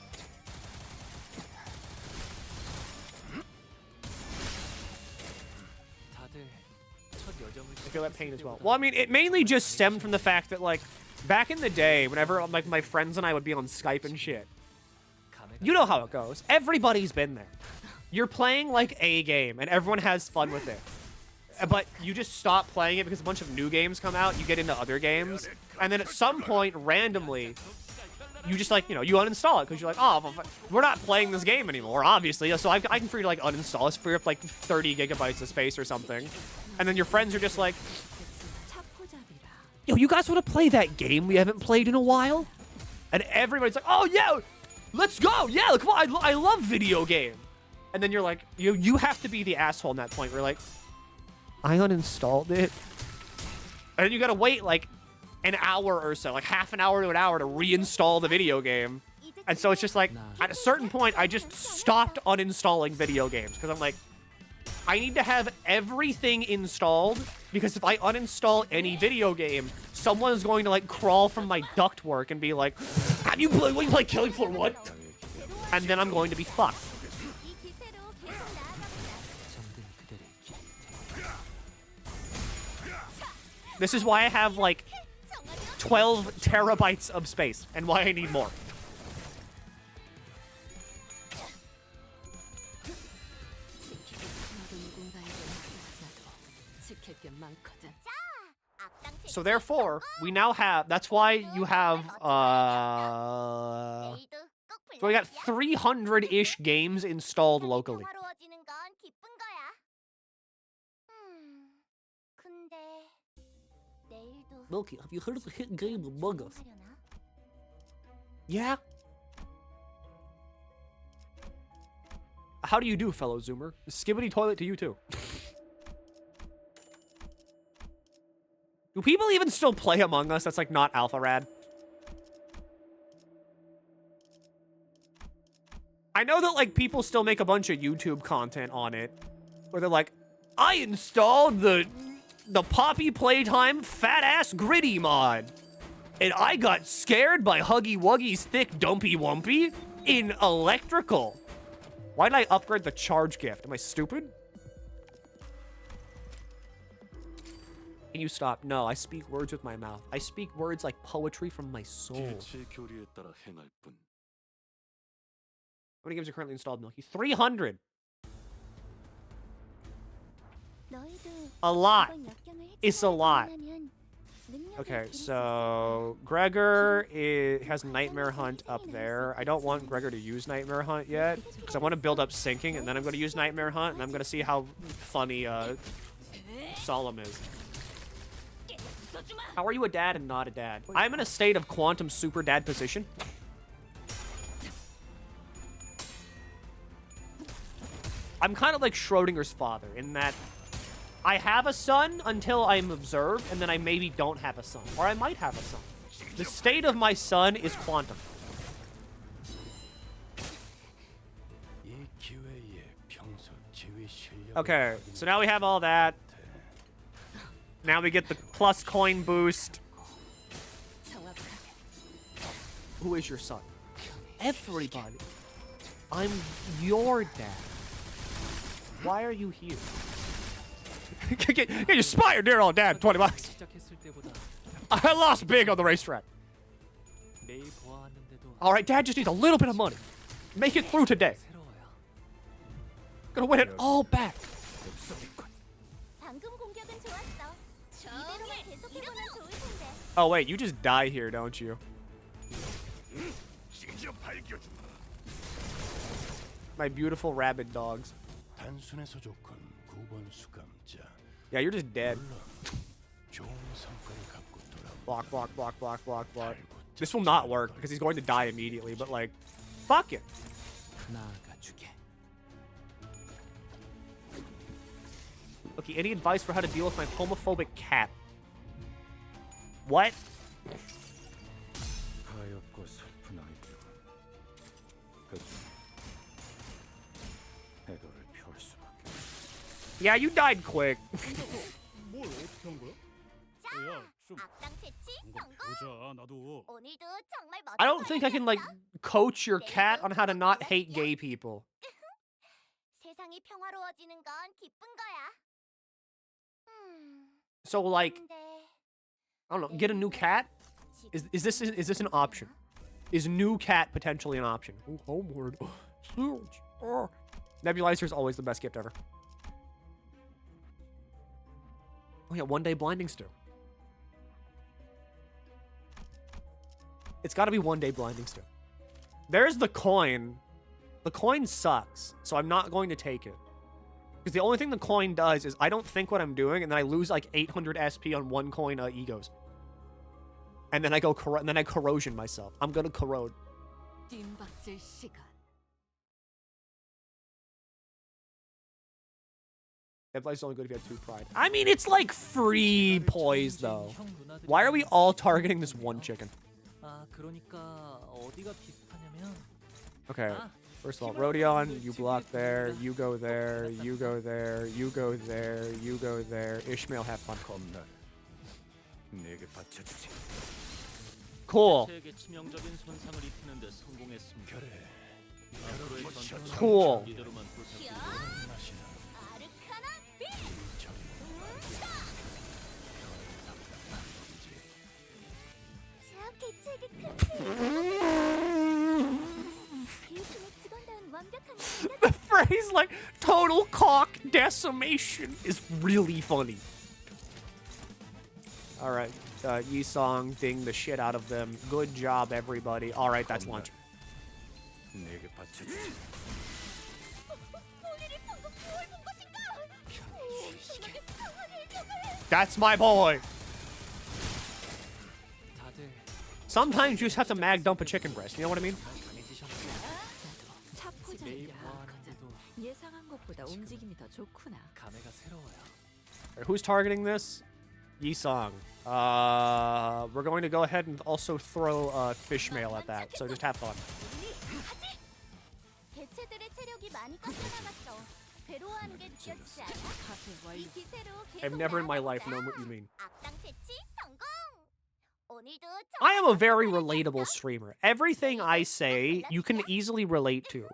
I feel that pain as well. Well, I mean, it mainly just stemmed from the fact that, like, back in the day, whenever, like, my friends and I would be on Skype and shit, you know how it goes. Everybody's been there. You're playing, like, a game, and everyone has fun with it. But you just stop playing it because a bunch of new games come out, you get into other games, and then at some point, randomly, you just, like, you know, you uninstall it because you're like, oh, well, we're not playing this game anymore, obviously, so I can free to, like, uninstall it, free up, like, 30 gigabytes of space or something. And then your friends are just like, yo, you guys want to play that game we haven't played in a while? And everybody's like, oh, yeah, let's go. Yeah, come on, I love video game. And then you're like, you have to be the asshole in that point. We're like, I uninstalled it. And then you got to wait, like, an hour or so, like half an hour to an hour to reinstall the video game. And so it's just like, at a certain point, I just stopped uninstalling video games because I'm like, I need to have everything installed because if I uninstall any video game, someone is going to, like, crawl from my ductwork and be like, have you played Killing Floor 1? And then I'm going to be fucked. This is why I have, like, 12 terabytes of space and why I need more. So therefore, we now have, that's why you have, so we got 300-ish games installed locally. Milky, have you heard of the hit game Among Us? Yeah? How do you do, fellow Zoomer? Skibbity toilet to you too. Do people even still play Among Us? That's, like, not alpha rad. I know that, like, people still make a bunch of YouTube content on it, where they're like, I installed the Poppy Playtime Fat Ass Gritty mod, and I got scared by Huggy Wuggy's thick dumpy wumpy in electrical. Why did I upgrade the charge gift? Am I stupid? Can you stop? No, I speak words with my mouth. I speak words like poetry from my soul. How many games are currently installed, Milky? 300! A lot. It's a lot. Okay, so Gregor has Nightmare Hunt up there. I don't want Gregor to use Nightmare Hunt yet, because I want to build up Sinking, and then I'm going to use Nightmare Hunt, and I'm going to see how funny Solemn is. How are you a dad and not a dad? I'm in a state of quantum super dad position. I'm kind of like Schrodinger's father in that I have a son until I'm observed, and then I maybe don't have a son. Or I might have a son. The state of my son is quantum. Okay, so now we have all that. Now we get the plus coin boost. Who is your son? Everybody. I'm your dad. Why are you here? Get your spire dear old dad, 20 bucks. I lost big on the racetrack. Alright, dad just needs a little bit of money. Make it through today. Gonna win it all back. Oh wait, you just die here, don't you? My beautiful rabid dogs. Yeah, you're just dead. Block, block, block, block, block, block. This will not work because he's going to die immediately, but like, fuck it. Okay, any advice for how to deal with my homophobic cat? What? Yeah, you died quick. 악당 퇴치 성공. 오늘도 정말 멋진 I don't think I can like 거였어. coach your cat on how to not hate gay people. 세상이 평화로워지는 건 기쁜 거야. So like, 근데 I don't know, get a new cat? Is this an option? Is new cat potentially an option? Oh, homeward. Huge. Oh. Nebulizer is always the best gift ever. Oh yeah, one day blinding stew. It's got to be one day blinding stew. There's the coin. The coin sucks, so I'm not going to take it. Because the only thing the coin does is I don't think what I'm doing, and then I lose like 800 SP on one coin egos. And then I go and then I corrosion myself. I'm gonna corrode. 뒷박질 시간. That place is only good if you have 2 pride. I mean, it's like free poise though. Why are we all targeting this one chicken? 아, 그러니까 어디가 비슷하냐면 Okay. First of all, Rodion, you block there, you go there, you go there, you go there, you go there. Ishmael, have fun. Cool. 세계 치명적인 손상을 입히는데 성공했습니다. 앞으로의 전투는 Cool. 이대로만 부탁드립니다. 아르카나 비. 저 개체기 큰 직원다운 완벽한 The phrase like total cock decimation is really funny. All right, Yisong, ding the shit out of them. Good job, everybody. All right, that's lunch. 오늘이 방금 무얼 본 것인가? 엄청나게 강한 일격을. That's my boy. 다들 Sometimes you just have to mag dump a chicken breast. You know what I mean? 매일 보아하는데도 예상한 것보다 움직임이 더 좋구나. 감회가 새로워요. All right, who's targeting this? Yisong. We're going to go ahead and also throw fish mail at that. So just have fun. 개체들의 체력이 많이 깎여나갔어. 괴로워하는 게 느껴지지 않아? 이 기세로 I've never in my life known what you mean. 악당 퇴치 성공. 오늘도 I am a very relatable streamer. Everything I say, you can easily relate to.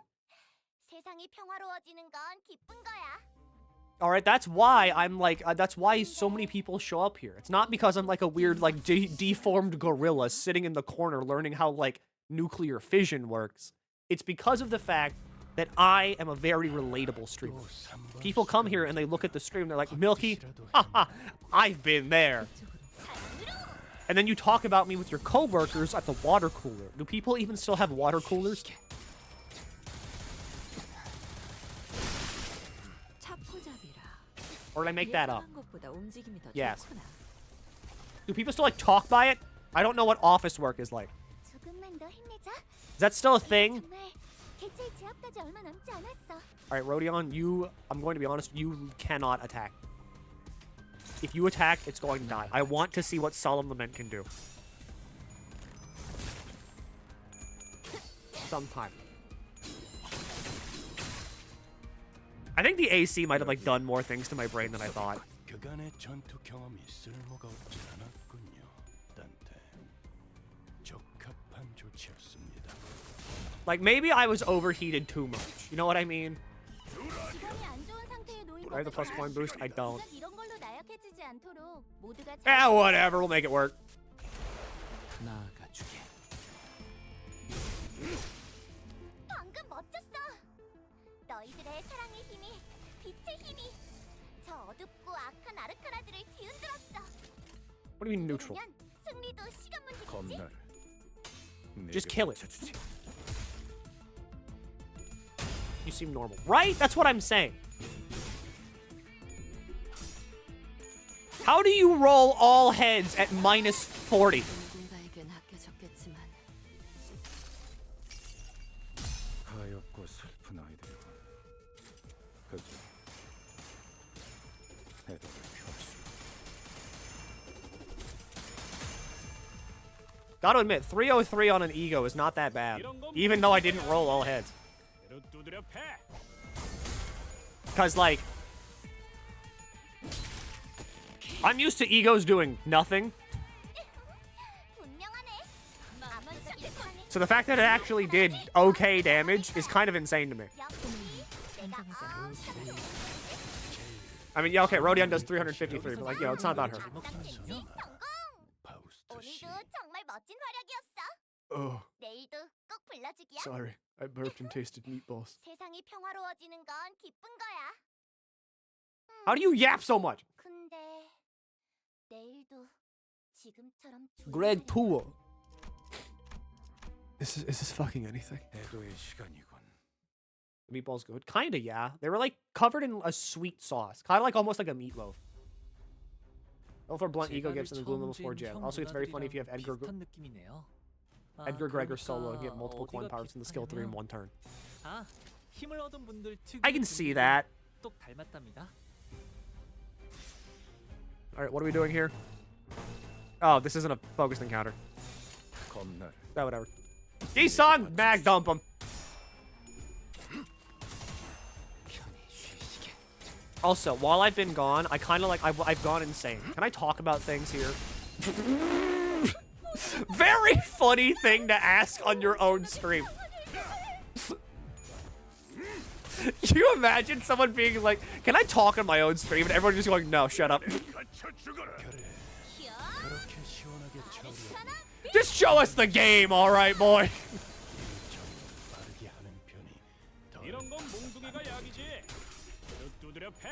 세상이 평화로워지는 건 기쁜 거야. All right, that's why I'm like, that's why so many people show up here. It's not because I'm like a weird, like, deformed gorilla sitting in the corner learning how, like, nuclear fission works. It's because of the fact that I am a very relatable streamer. People come here and they look at the stream, they're like, Milky, haha, I've been there. And then you talk about me with your coworkers at the water cooler. Do people even still have water coolers? Or did I make that up? Yes. Do people still like talk by it? I don't know what office work is like. 조금만 더 힘내자. Is that still a thing? 정말 개체의 제압까지 얼마 남지 않았어. Alright, Rodion, I'm going to be honest, you cannot attack. If you attack, it's going to die. I want to see what Solemn Lament can do. Sometime. I think the AC might have like done more things to my brain than I thought. 그간의 전투 경험이 쓸모가 없진 않았군요, 단테. 적합한 조치였습니다. Like maybe I was overheated too much. You know what I mean? 기분이 안 좋은 상태에 놓인 Do I have the plus coin boost? I don't. 고작 이런 걸로 나약해지지 않도록 모두가 Yeah, whatever. We'll make it work. 나아가주게. 방금 멋졌어. 너희들의 사랑의 힘이, 빛의 힘이 저 어둡고 악한 아르카나들을 뒤흔들었어. What do you mean neutral? 그러면 승리도 시간 문제겠지? 검날. Just kill it. You seem normal. Right? That's what I'm saying. How do you roll all heads at minus 40? 누군가에겐 아껴졌겠지만 가엾고 슬픈 아이들과 그저 해답을 펴주라. Gotta admit, 303 on an ego is not that bad. Even though I didn't roll all heads. Because, like, I'm used to egos doing nothing. So the fact that it actually did okay damage is kind of insane to me. I mean, yeah, okay, Rodion does 353, but like, you know, it's not about her. 파우스트 씨. 오늘도 정말 멋진 활약이었어. Oh, 내일도 꼭 불러주기야. sorry. I burped and tasted meatballs. 세상이 평화로워지는 건 기쁜 거야. How do you yap so much? 근데 내일도 지금처럼 Greg Poole. Is this fucking anything? 애도의 시간이군. The meatballs good? Kinda, yeah. They were like covered in a sweet sauce. Kinda like almost like a meatloaf. Oh, for blunt ego gifts and the Gloom Level 4 jam. Also, it's very funny if you have Edgar Gregor solo and get multiple coin powers from the skill 3 in one turn. I can see that. Alright, what are we doing here? Oh, this isn't a focused encounter. 겁날. Oh, whatever. G-Song! Mag dump him. Also, while I've been gone, I kind of like, I've gone insane. Can I talk about things here? Very funny thing to ask on your own stream. Can you imagine someone being like, can I talk on my own stream? And everyone just going, no, shut up. Just show us the game, alright, boy. 빠르게 하는 편이 더 이런 건 몽둥이가 약이지. 두드려 패.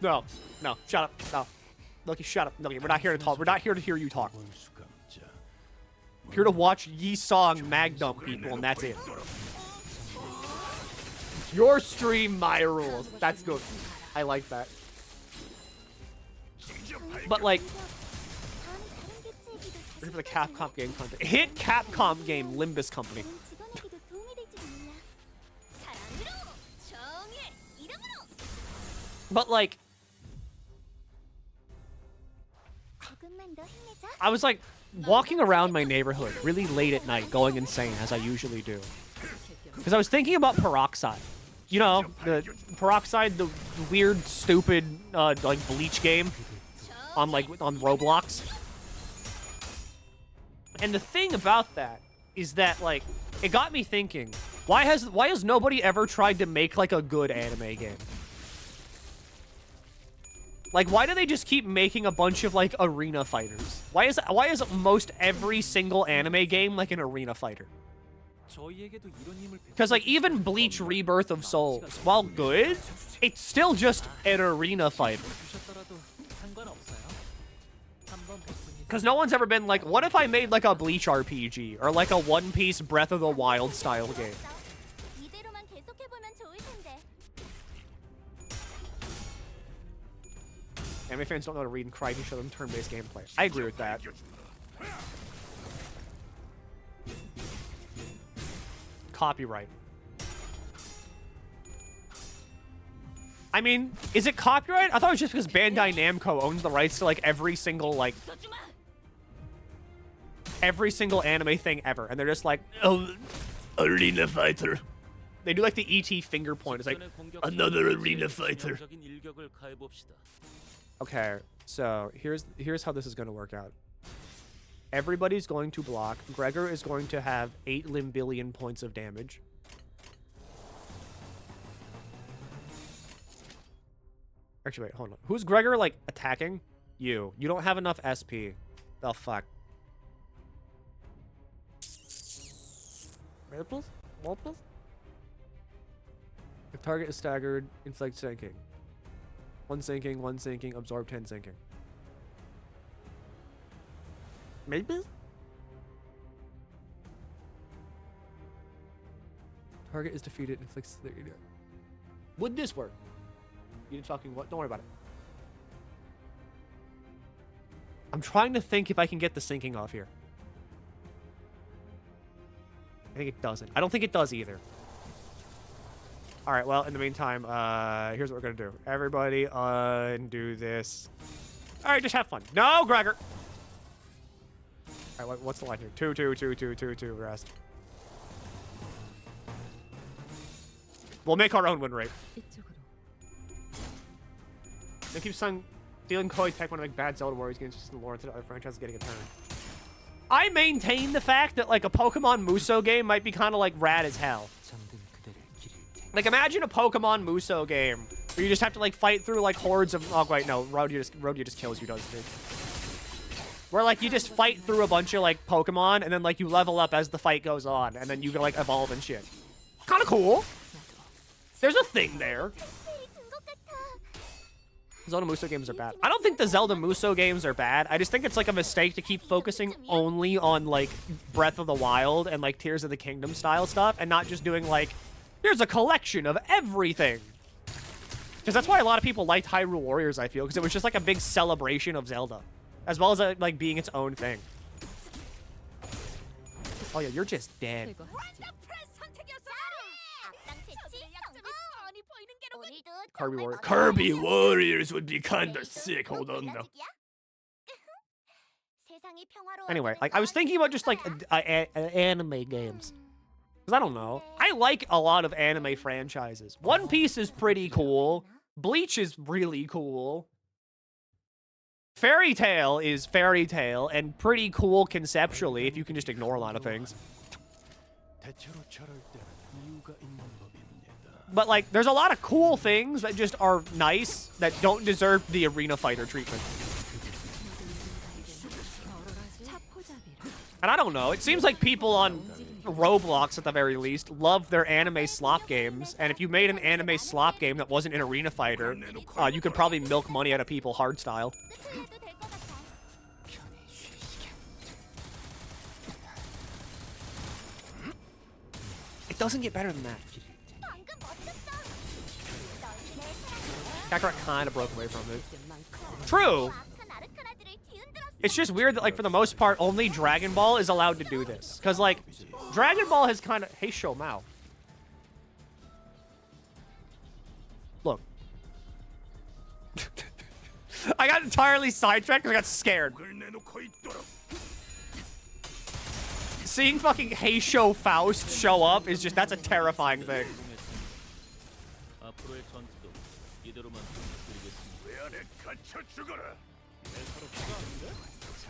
No, no, shut up, no. Milky, shut up. Milky, we're not here to talk. We're not here to hear you talk. 원수감자. We're here to watch Yi Song mag dump people, and that's it. Your stream, my rules. That's good. I like that. But like, for the Capcom game content. Hit Capcom game Limbus Company. But like, I was like walking around my neighborhood really late at night, going insane as I usually do, because I was thinking about Peroxide. You know, the Peroxide, the weird, stupid, like Bleach game on Roblox. And the thing about that is that like it got me thinking, why has nobody ever tried to make like a good anime game? Like, why do they just keep making a bunch of like arena fighters? Why is most every single anime game like an arena fighter? Because like even Bleach Rebirth of Souls, while good, it's still just an arena fighter. Because no one's ever been like, what if I made like a Bleach RPG or like a One Piece Breath of the Wild style game? 이대로만 계속해보면 좋을 텐데. Anime fans don't know how to read and cry to show them turn-based gameplay. I agree with that. Copyright. I mean, is it copyright? I thought it was just because Bandai Namco owns the rights to like every single anime thing ever, and they're just like, oh, arena fighter. They do like the ET finger point. It's like another arena fighter. Okay, so here's how this is going to work out. Everybody's going to block. Gregor is going to have 8 limbillion points of damage. Actually, wait, hold on. Who's Gregor, like, attacking? You. You don't have enough SP. The fuck. Multiples? Multiples? The target is staggered, inflict sinking. 1 sinking, absorb 10 sinking. Maybe? Target is defeated, inflicts 30. Would this work? You talking what? Don't worry about it. I'm trying to think if I can get the sinking off here. I think it doesn't. I don't think it does either. Alright, well, in the meantime, here's what we're gonna do. Everybody undo this. Alright, just have fun. No, Gregor! Alright, what's the line here? 2, 2, 2, 2, 2, 2, rest. We'll make our own win rate. They keep saying, stealing Koi Tech one of like bad Zelda Warriors games just in the lore until other franchises getting a turn. I maintain the fact that like a Pokemon Muso game might be kind of like rad as hell. Like imagine a Pokemon Muso game where you just have to like fight through like hordes of. Oh wait, no, Rodeo just kills you, doesn't it? Where like you just fight through a bunch of like Pokemon and then like you level up as the fight goes on and then you can like evolve and shit. Kind of cool. There's a thing there. Zelda Muso games are bad. I don't think the Zelda Muso games are bad. I just think it's like a mistake to keep focusing only on like Breath of the Wild and like Tears of the Kingdom style stuff and not just doing like, here's a collection of everything. Because that's why a lot of people liked Hyrule Warriors, I feel, because it was just like a big celebration of Zelda, as well as like being its own thing. Oh yeah, you're just dead. Kirby Warriors would be kinda sick. Hold on though. Anyway, like I was thinking about just like anime games. Because I don't know. I like a lot of anime franchises. One Piece is pretty cool. Bleach is really cool. Fairy Tail is Fairy Tail and pretty cool conceptually if you can just ignore a lot of things. But like, there's a lot of cool things that just are nice that don't deserve the arena fighter treatment. And I don't know, it seems like people on Roblox, at the very least, love their anime slop games. And if you made an anime slop game that wasn't an arena fighter, you could probably milk money out of people hard style. It doesn't get better than that. Kakarot kind of broke away from it. True. It's just weird that, like, for the most part, only Dragon Ball is allowed to do this. Because, like, Dragon Ball has kind of... Hey, Shou Mao. Look. I got entirely sidetracked because I got scared. Seeing fucking Heisho Faust show up is just... That's a terrifying thing.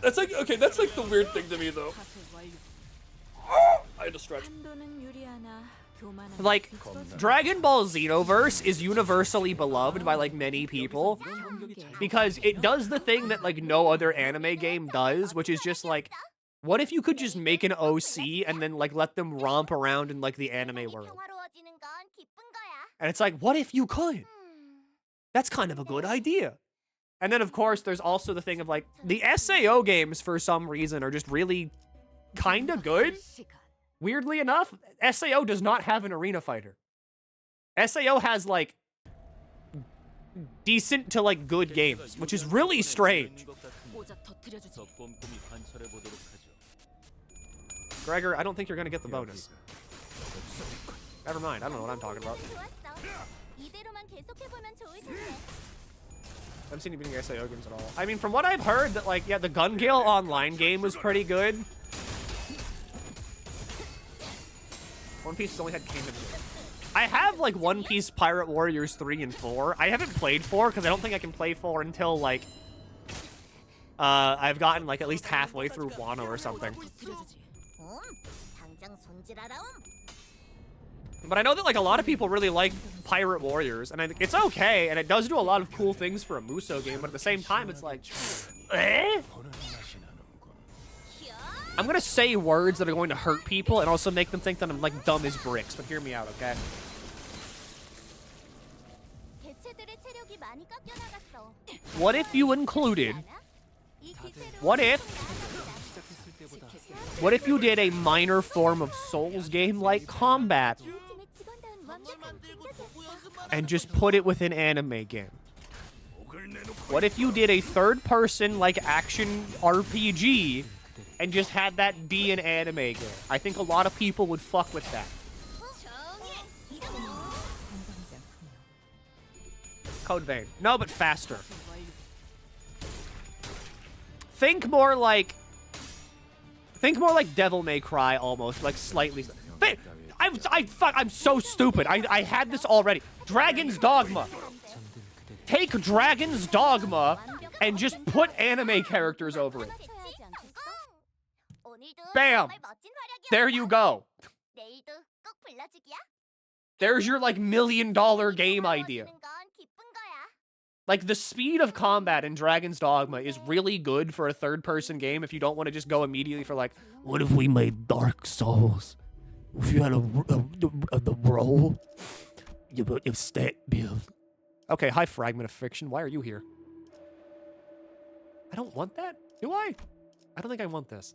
That's like, okay, that's like the weird thing to me, though. I had to stretch. Like, Dragon Ball Xenoverse is universally beloved by, like, many people. Because it does the thing that, like, no other anime game does, which is just, like, what if you could just make an OC and then, like, let them romp around in, like, the anime world? And it's like, what if you could? That's kind of a good idea. And then, of course, there's also the thing of, like, the SAO games, for some reason, are just really kind of good. Weirdly enough, SAO does not have an arena fighter. SAO has, like, decent to, like, good games, which is really strange. Gregor, I don't think you're going to get the bonus. Never mind, I don't know what I'm talking about. I haven't seen you beating SAO games at all. I mean, from what I've heard, that, like, yeah, the Gun Gale online game was pretty good. One Piece has only had Kingdom. I have, like, One Piece Pirate Warriors 3 and 4. I haven't played 4 because I don't think I can play 4 until, like, I've gotten, like, at least halfway through Wano or something. But I know that, like, a lot of people really like Pirate Warriors, and I think it's okay, and it does do a lot of cool things for a Muso game, but at the same time, it's like, eh? I'm gonna say words that are going to hurt people and also make them think that I'm, like, dumb as bricks, but hear me out, okay? What if you included... What if you did a minor form of Souls game-like combat and just put it with an anime game? What if you did a third-person, like, action RPG and just had that be an anime game? I think a lot of people would fuck with that. Code Vein. No, but faster. Think more like Devil May Cry almost, like slightly. I'm so stupid. I had this already. Dragon's Dogma. Take Dragon's Dogma and just put anime characters over it. Bam! There you go. There's your like $1 million game idea. Like the speed of combat in Dragon's Dogma is really good for a third-person game if you don't want to just go immediately for like, what if we made Dark Souls? If you had the roll, you stat build. Okay, hi Fragment of Fiction. Why are you here? I don't want that. Do I? I don't think I want this.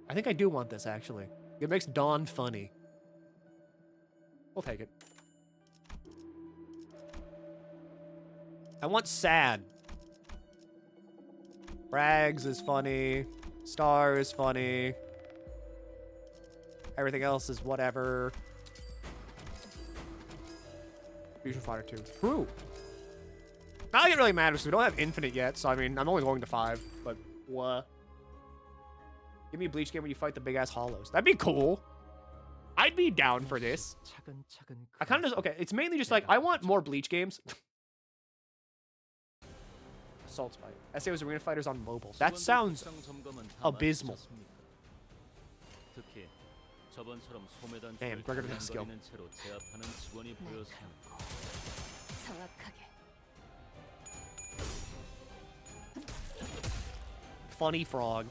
I think I do want this actually. It makes Dawn funny. We'll take it. I want sad. Rags is funny. Star is funny. Everything else is whatever. Fusion Fighter 2. True. Not like it really matters. We don't have infinite yet, so I mean, I'm only going to 5. But what? Give me a Bleach game where you fight the big ass hollows. That'd be cool. I'd be down for this. I kind of just okay. It's mainly just like I want more Bleach games. Assault Fight. SAO's Arena Fighters on mobile. That sounds abysmal. Damn, Gregor didn't skill. Funny frog.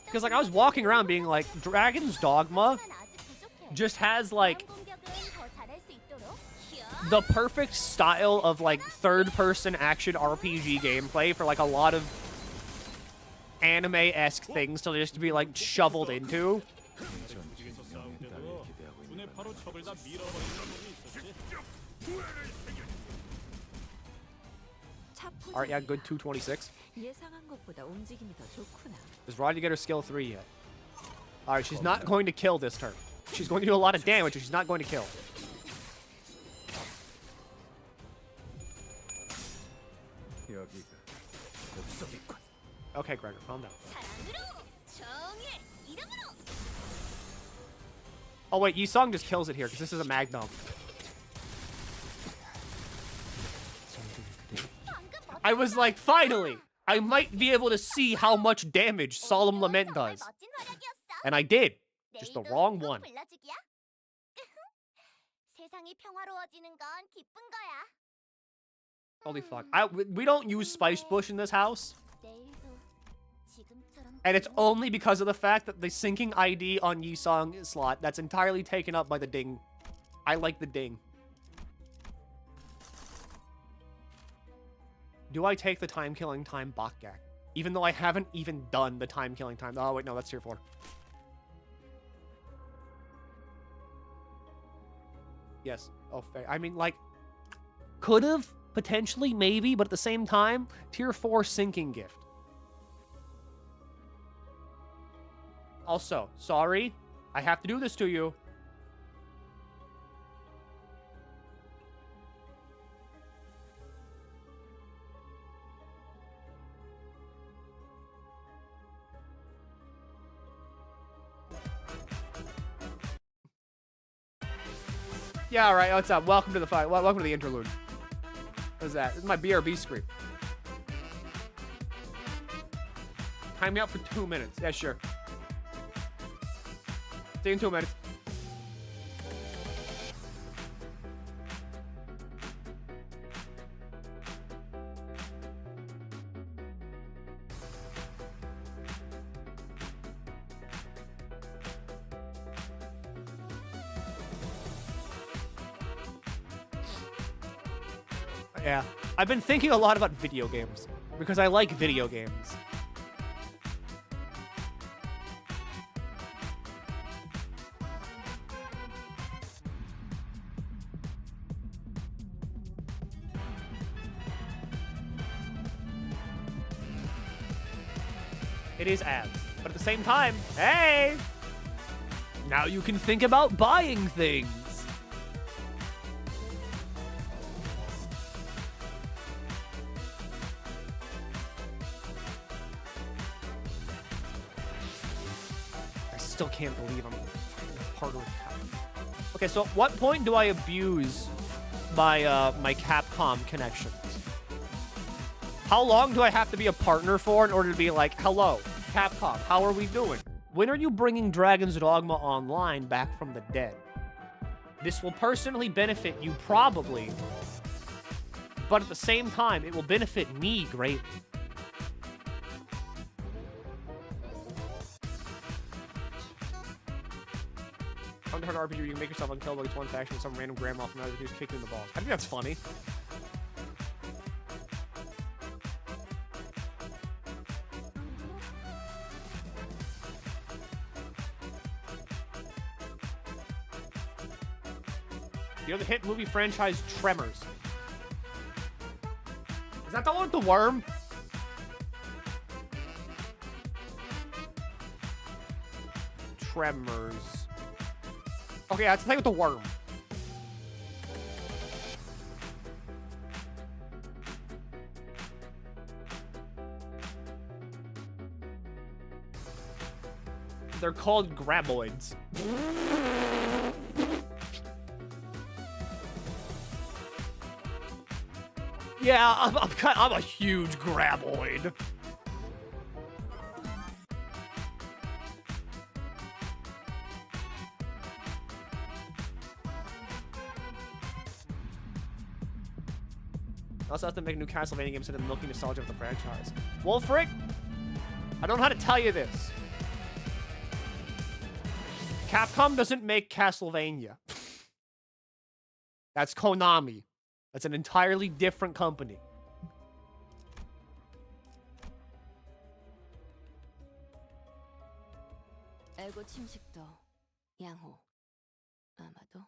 Because like I was walking around being like, Dragon's Dogma just has like the perfect style of like third-person action RPG gameplay for like a lot of anime-esque things to just be like shoveled into. Alright, yeah, good 226. Does Roddy get her skill 3 yet? Alright, she's not going to kill this turn. She's going to do a lot of damage, but she's not going to kill. Okay, Gregor, calm down. Oh wait, Yisung just kills it here, because this is a Magnum. I was like, finally! I might be able to see how much damage Solemn Lament does. And I did. Just the wrong one. Holy fuck. We don't use Spice Bush in this house. And it's only because of the fact that the syncing ID on Yisung slot that's entirely taken up by the ding. I like the ding. Do I take the time-killing time Bakgak? Even though I haven't even done the time-killing time. Oh, wait, no, that's tier 4. Yes. Oh, fair. I mean, like, could've, potentially, maybe, but at the same time, tier 4 sinking gift. Also, sorry, I have to do this to you. Yeah, all right, what's up? Welcome to the fight. Welcome to the interlude. What's that? This is my BRB screen. Time me out for 2 minutes. Yeah, sure. See you in 2 minutes. Yeah, I've been thinking a lot about video games because I like video games. It is ads, but at the same time, hey, now you can think about buying things. I still can't believe I'm part of the Okay, so at what point do I abuse my my Capcom connections? How long do I have to be a partner for in order to be like, hello, Capcom, how are we doing? When are you bringing Dragon's Dogma Online back from the dead? This will personally benefit you, probably, but at the same time, it will benefit me greatly. Under hard RPG, you can make yourself unkillable against one faction with some random grandma from another who's kicking the balls. I think that's funny. You know the hit movie franchise Tremors? Is that the one with the worm? Tremors. Okay, that's the thing with the worm. They're called graboids. Yeah, I'm a huge graboid. I also have to make a new Castlevania game instead of milking nostalgia of the franchise. Wolfric, I don't know how to tell you this. Capcom doesn't make Castlevania. That's Konami. That's an entirely different company. 알고 침식도 양호 아마도.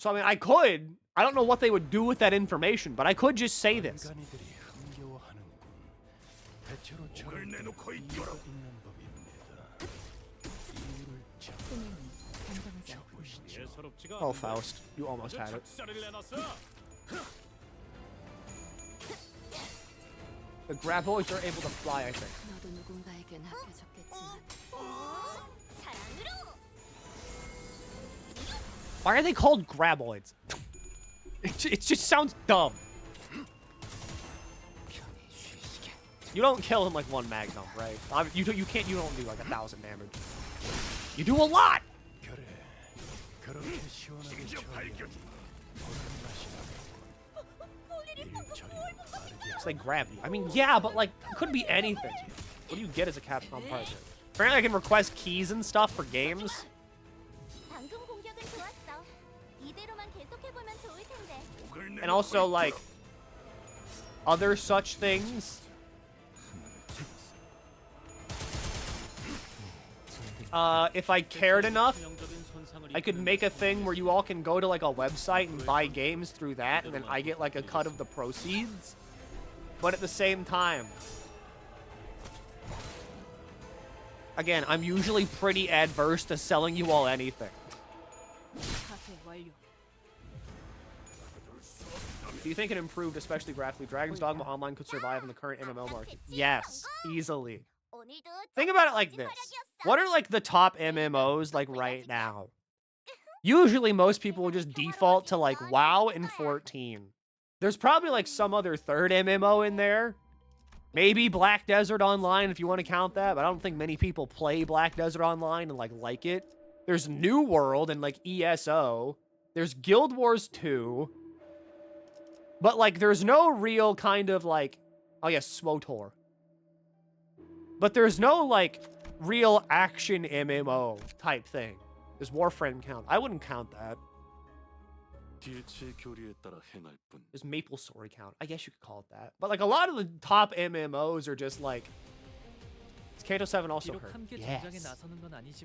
So, I mean, I could. I don't know what they would do with that information, but I could just say this. 인간이들이 흥겨워하는군. 대체로 저를 내놓고 있도록 있는 법입니다. 이유를 잡으시죠. Oh, Faust. You almost had it. The graboids are able to fly, I think. 너도 누군가에겐 합해졌겠지만. Why are they called graboids? It just sounds dumb. You don't kill him like one magnum, right? You don't do like 1,000 damage. You do a lot. 그래, 그렇게 시원하게 처리하니 보는 맛이 나겠군. 일처리는 빠르게 It's like grab you. I mean, yeah, but like, it could be anything. What do you get as a Capcom partner? Apparently, I can request keys and stuff for games. 방금 공격은 좋았어. 이대로만 계속해보면 좋을 텐데. And also, like, other such things. If I cared enough, I could make a thing where you all can go to, like, a website and buy games through that, and then I get, like, a cut of the proceeds. But at the same time, again, I'm usually pretty adverse to selling you all anything. 파쇄 완료. Do you think it improved, especially graphically? Dragon's Dogma Online could survive in the current MMO market? Yes, easily. 오늘도 Think about it like this. What are, like, the top MMOs, like, right now? Usually, most people will just default to, like, WoW and 14. There's probably, like, some other third MMO in there. Maybe Black Desert Online, if you want to count that, but I don't think many people play Black Desert Online and, like it. There's New World and, like, ESO. There's Guild Wars 2. But, like, there's no real kind of, like... Oh, yes, SWOTOR. But there's no, like, real action MMO type thing. Does Warframe count? I wouldn't count that. DH의 교리에 따라 행할 뿐. Does MapleStory count? I guess you could call it that. But, like, a lot of the top MMOs are just, like... Is Kato 7 also hurt? Yes.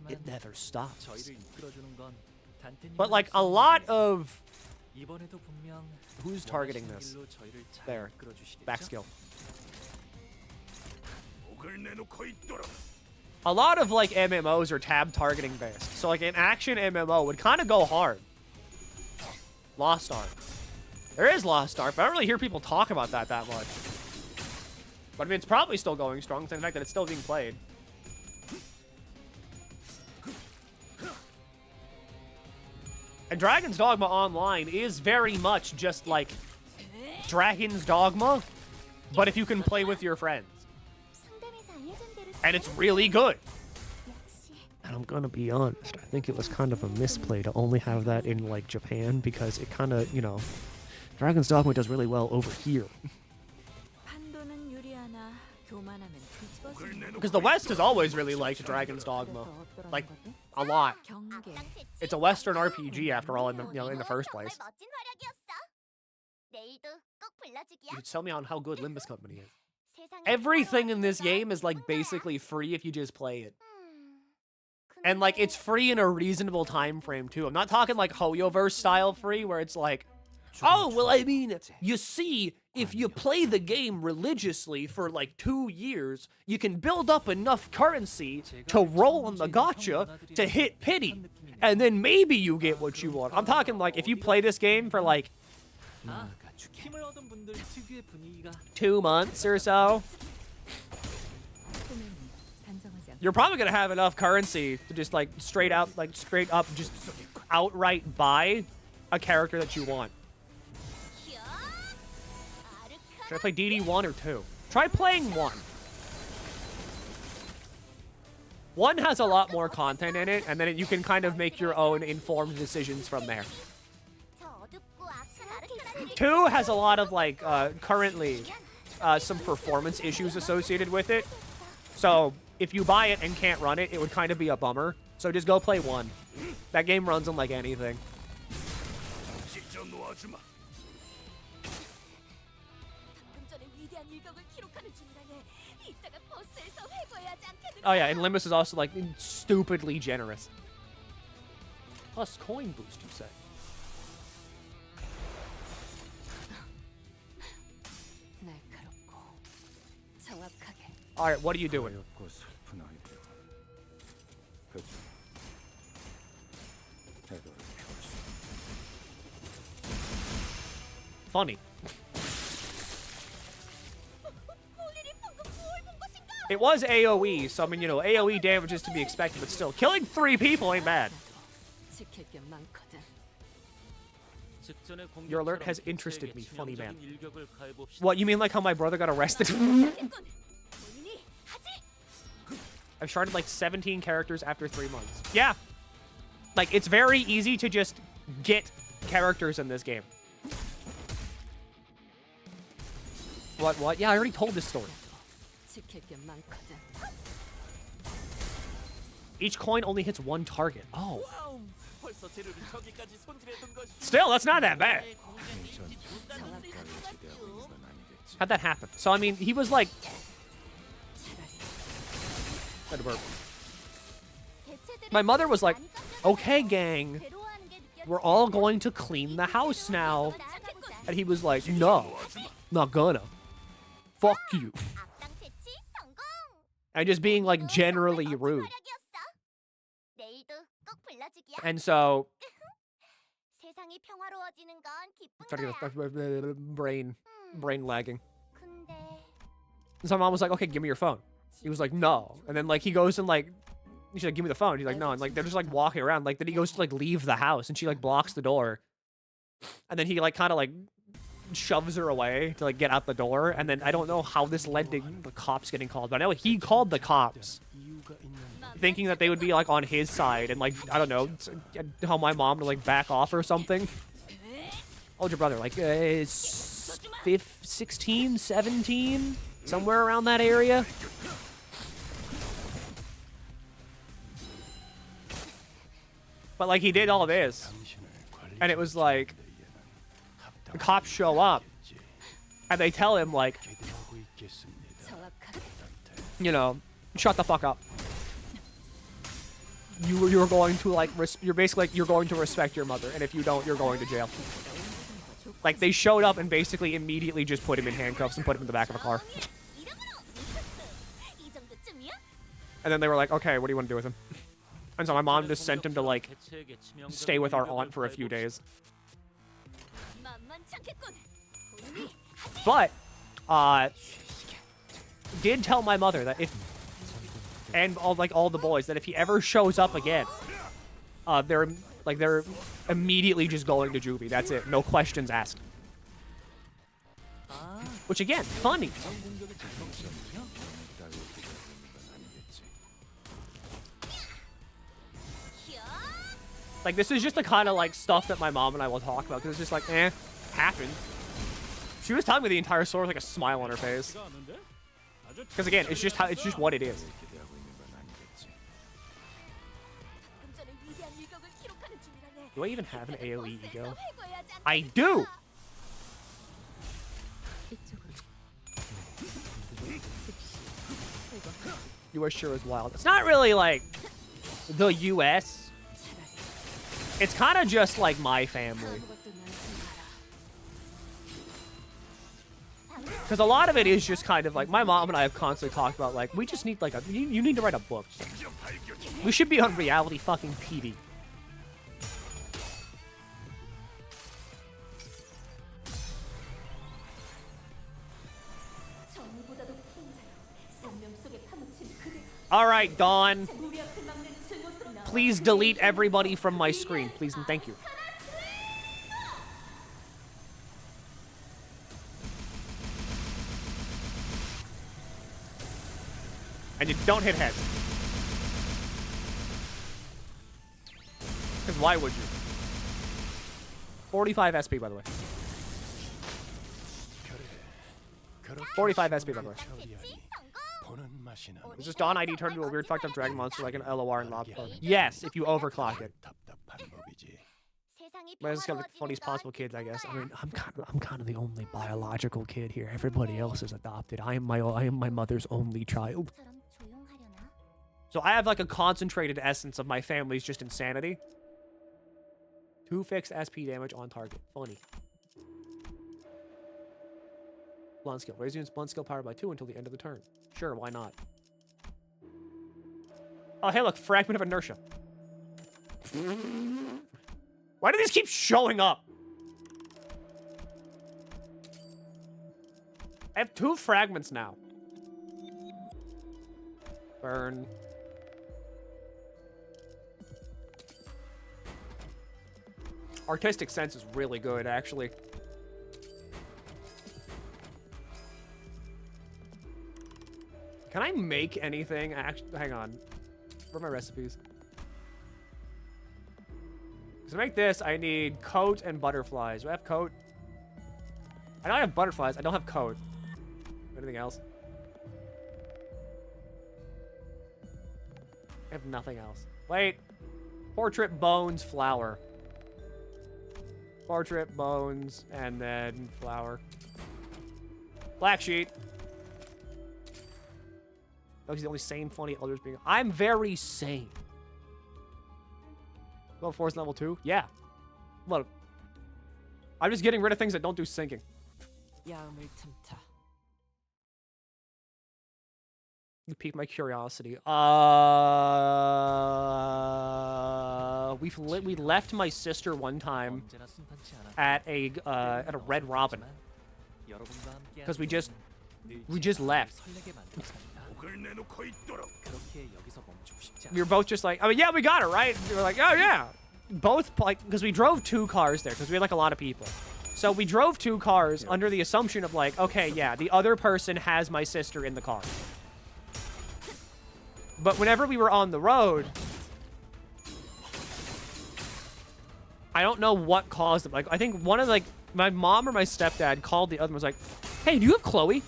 It never stops. But, like, a lot of... Who's targeting this? There. Back skill. A lot of, like, MMOs are tab targeting based. So, like, an action MMO would kind of go hard. Lost Ark. There is Lost Ark, but I don't really hear people talk about that much. But, I mean, it's probably still going strong, the fact that it's still being played. And Dragon's Dogma Online is very much just like Dragon's Dogma, but if you can play with your friends. And it's really good. And I'm gonna be honest, I think it was kind of a misplay to only have that in like Japan, because it kind of, you know, Dragon's Dogma does really well over here. Because the West has always really liked Dragon's Dogma, like a lot. It's a Western RPG after all, in the, you know, in the first place. You tell me on how good Limbus Company is. Everything in this game is like basically free if you just play it. And like it's free in a reasonable time frame too. I'm not talking like Hoyoverse style free where it's like, oh, well, I mean, you see, if you play the game religiously for like 2 years, you can build up enough currency to roll on the gacha to hit pity. And then maybe you get what you want. I'm talking like if you play this game for like 2 months or so, you're probably gonna have enough currency to just like straight up just outright buy a character that you want. Should I play DD1 or 2? Try playing 1. 1 has a lot more content in it, and then you can kind of make your own informed decisions from there. 2 has a lot of like currently some performance issues associated with it. So if you buy it and can't run it, it would kind of be a bummer. So just go play 1. That game runs on like anything. Oh yeah, and Limbus is also like stupidly generous. Plus coin boost, you say? Alright, what are you doing? Funny. It was AoE, so I mean, you know, AoE damage is to be expected, but still, killing 3 people ain't bad. Your alert has interested me, funny man. What, you mean like how my brother got arrested? I've sharded like 17 characters after 3 months. Yeah. Like, it's very easy to just get characters in this game. What? Yeah, I already told this story. Each coin only hits 1 target. Oh. Still, that's not that bad. How'd that happen? So, I mean, he was like... My mother was like, okay, gang, we're all going to clean the house now. And he was like, no, not gonna. Fuck you. And just being like generally rude. And so brain lagging. And so my mom was like, okay, give me your phone. He was like, no. And then like he goes and like, she's like, give me the phone. He's like, no. And like they're just like walking around. Like then he goes to like leave the house and she like blocks the door. And then he like kind of like shoves her away to like get out the door. And then I don't know how this led to the cops getting called, but I know he called the cops thinking that they would be like on his side and like, I don't know, tell my mom to like back off or something. How old's your brother? Like 16, 17, somewhere around that area. But like he did all this and it was like the cops show up and they tell him like, you know, shut the fuck up. You're going to like you're basically like you're going to respect your mother, and if you don't, you're going to jail. Like they showed up and basically immediately just put him in handcuffs and put him in the back of a car. And then they were like, okay, what do you want to do with him? And so my mom just sent him to like stay with our aunt for a few days. But did tell my mother that if, and all the boys, that if he ever shows up again, they're Like, they're immediately just going to juvie. That's it. No questions asked. Which, again, funny. Like, this is just the kind of, like, stuff that my mom and I will talk about. Because it's just like, happened. She was telling me the entire story with, like, a smile on her face. Because, again, it's just what it is. Do I even have an AoE ego? I do! You are sure is wild. It's not really, like, the US. It's kind of just, like, my family. Because a lot of it is just kind of, like, my mom and I have constantly talked about, like, we just need, like, you need to write a book. We should be on reality fucking TV. All right, Dawn. Please delete everybody from my screen, please and thank you. And you don't hit heads. Because why would you? 45 SP, by the way. 45 SP, by the way. Is this Dawn ID turned into a weird fucked up dragon monster like an LOR and Lob? Yes, if you overclock it. Might as well get the funniest possible kids, I guess. I mean, I'm kind of the only biological kid here. Everybody else is adopted. I am my mother's only child. So I have like a concentrated essence of my family's just insanity. 2 fixed SP damage on target. Funny. Blunt skill. Raise unit's blunt skill power by 2 until the end of the turn. Sure, why not? Oh, hey, look, fragment of inertia. Why do these keep showing up? I have 2 fragments now. Burn. Artistic sense is really good, actually. Can I make anything? Actually, hang on. Where are my recipes? To make this, I need coat and butterflies. Do I have coat? I know I have butterflies. I don't have coat. Anything else? I have nothing else. Wait. Portrait, bones, flour. Portrait, bones, and then flour. Black sheet. No, he's the only sane, funny, others being... I'm very sane. Level 4 is level 2? Yeah. Look. I'm just getting rid of things that don't do sinking. You piqued my curiosity. We left my sister one time at a Red Robin. Because we just left. We were both just like, I mean, yeah, we got it, right? We were like, oh, yeah. Both, like, because we drove 2 cars there, because we had, like, a lot of people. So we drove 2 cars under the assumption of, like, okay, yeah, the other person has my sister in the car. But whenever we were on the road, I don't know what caused it. Like, I think one of, like, my mom or my stepdad called the other one, was like, hey, do you have Chloe?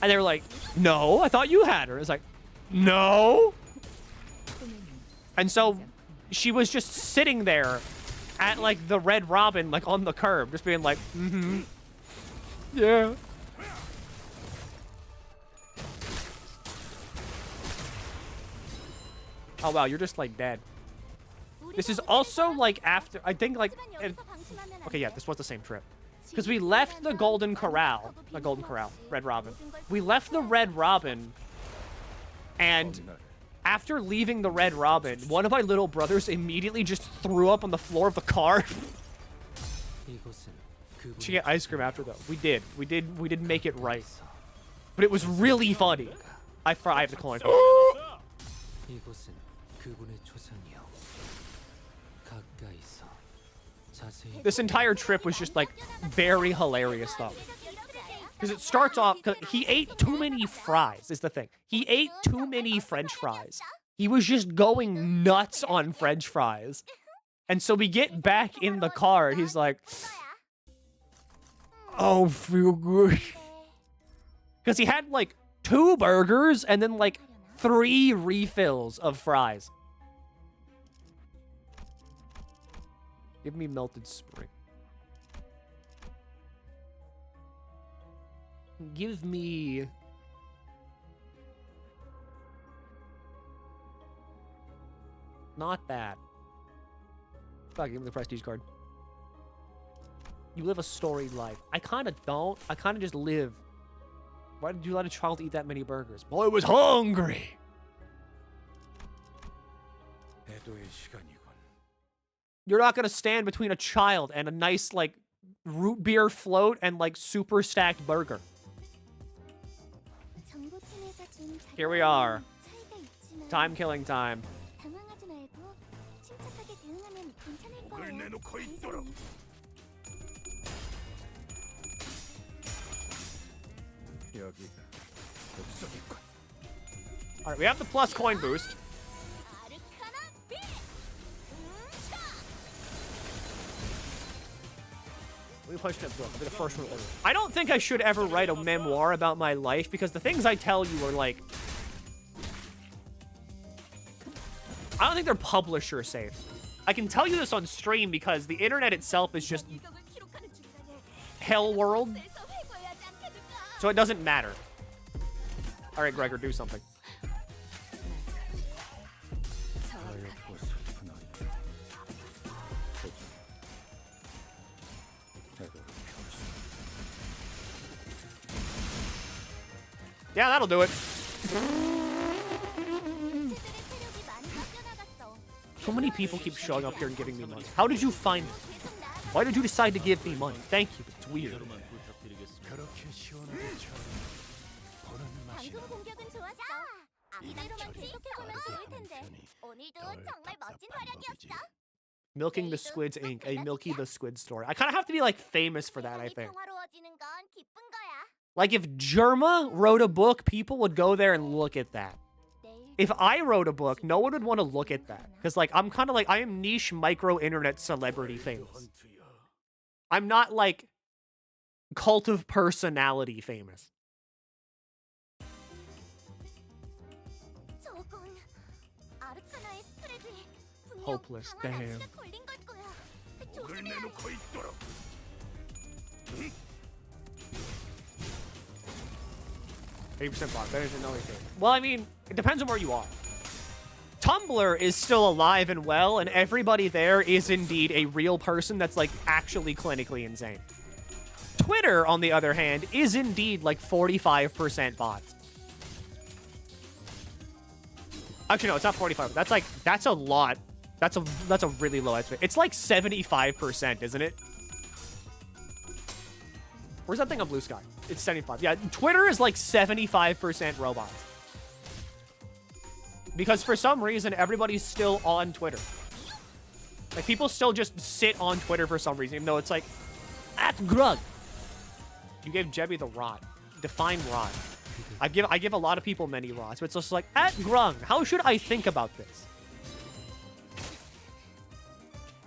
And they were like, no, I thought you had her. It's like, no. And so she was just sitting there at, like, the Red Robin, like, on the curb, just being like, mm-hmm. Yeah. Oh, wow, you're just, like, dead. This is also, like, after, I think, like, okay, yeah, this was the same trip. Because we left the Golden Corral, Red Robin. We left the Red Robin, and after leaving the Red Robin, one of my little brothers immediately just threw up on the floor of the car. She get ice cream after, though. We did make it right. But it was really funny. I have the coin. 가까이서 자세히 This entire trip was just like very hilarious though. Because it starts off, cause he ate too many fries is the thing. He ate too many French fries. He was just going nuts on French fries. And so we get back in the car. He's like, oh, feel good. Because he had like 2 burgers and then like 3 refills of fries. Give me melted spring. Give me... Not that. Fuck, give me the prestige card. You live a storied life. I kind of don't. I kind of just live. Why did you let a child eat that many burgers? Boy was hungry. 애도의 시간이군. You're not gonna stand between a child and a nice, like, root beer float and, like, super stacked burger. Here we are. Time killing time. 을 내놓고 있도록. 여기가 옥석이군. Alright, we have the plus coin boost. Let me push that book. I'll be the first one to order. I don't think I should ever write a memoir about my life because the things I tell you are like... I don't think they're publisher safe. I can tell you this on stream because the internet itself is just hell world. So it doesn't matter. Alright, Gregor, do something. 하얗고 슬픈 아이. 애도를 펴주고. Yeah, that'll do it. So many people keep showing up here and giving me money. How did you find me? Why did you decide to give me money? Thank you. It's weird. 대로만 부탁드리겠습니다. 그렇게 시원하게 처리. 보는 맛이 방금 공격은 좋았어. 앞뒤로만 계속해보면 좋을 텐데. 오늘도 정말 멋진 활약이었어. Milking the Squids Inc. A Milky the Squid story. I kind of have to be like famous for that, I think. 평화로워지는 건 기쁜 거야. Like if Germa wrote a book, people would go there and look at that. If I wrote a book, no one would want to look at that. Because like I'm kind of like I am niche micro internet celebrity famous. 헌트야. I'm not like cult of personality famous. 저건 아르카나의 스프레드에 분명 Hopeless, 강한 damn. 악취가 걸린 걸 거야. 을 조심해야 해. 내놓고 있도록. 80% bot, better than another thing. Well, I mean, it depends on where you are. Tumblr is still alive and well, and everybody there is indeed a real person that's, like, actually clinically insane. Twitter, on the other hand, is indeed, like, 45% bots. Actually, no, it's not 45. That's, like, that's a lot. That's a really low estimate. It's, like, 75%, isn't it? Where's that thing on Blue Sky? It's 75. Yeah, Twitter is like 75% robots. Because for some reason, everybody's still on Twitter. Like, people still just sit on Twitter for some reason, even though it's like, at Grug. You gave Jebby the rot. Define rot. I give a lot of people many rots, but it's just like, at Grung, how should I think about this?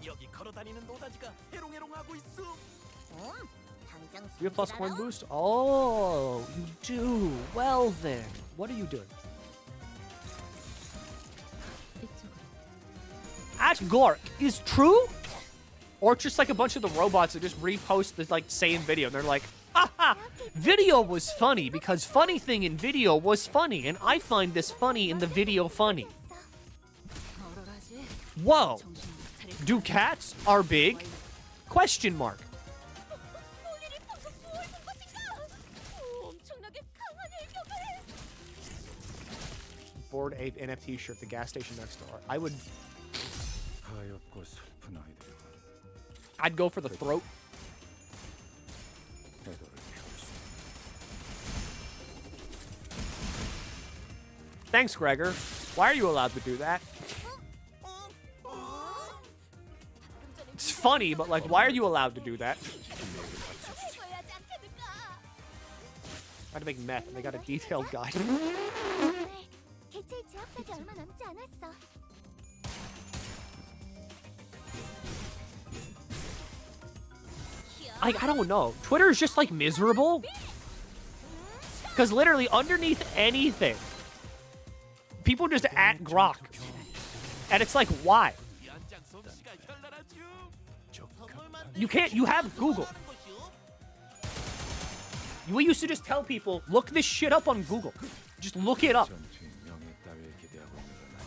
여기 걸어다니는 노다지가 해롱해롱하고 있어. You have plus coin boost? Oh, you do. Well then. What are you doing? At Gork is true? Or it's just like a bunch of the robots that just repost the like same video. And they're like, haha, video was funny because funny thing in video was funny. And I find this funny in the video funny. Whoa. Do cats are big? Question mark. Board Ape NFT shirt, the gas station next door. I would... 하얗고 슬픈 아이들. I'd go for the throat. 애도를 펴주고. Thanks, Gregor. Why are you allowed to do that? funny, but like, why are you allowed to do that? 보여야지 않겠는가? How to make meth, and they got a detailed guide. 개체에 제압되지 얼마 남지 않았어. I don't know. Twitter's just like miserable. Because literally underneath anything, people just at Grok. And it's like, why? You can't, you have Google. We used to just tell people, look this shit up on Google. Just look it up.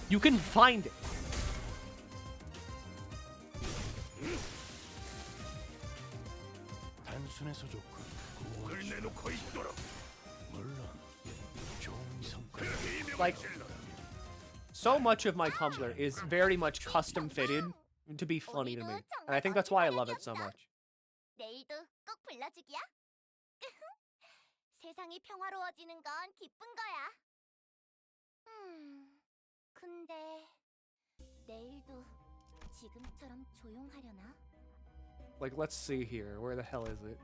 You can find it. 단순해서 좋고 그걸 내놓고 있도록 물론 좋은 성과 Like, so much of my Tumblr is very much custom fitted to be funny to me. And I think that's why I love it so much. 내일도 꼭 불러주기야. 세상이 평화로워지는 건 기쁜 거야. 근데 내일도 지금처럼 조용하려나? Like, let's see here. Where the hell is it?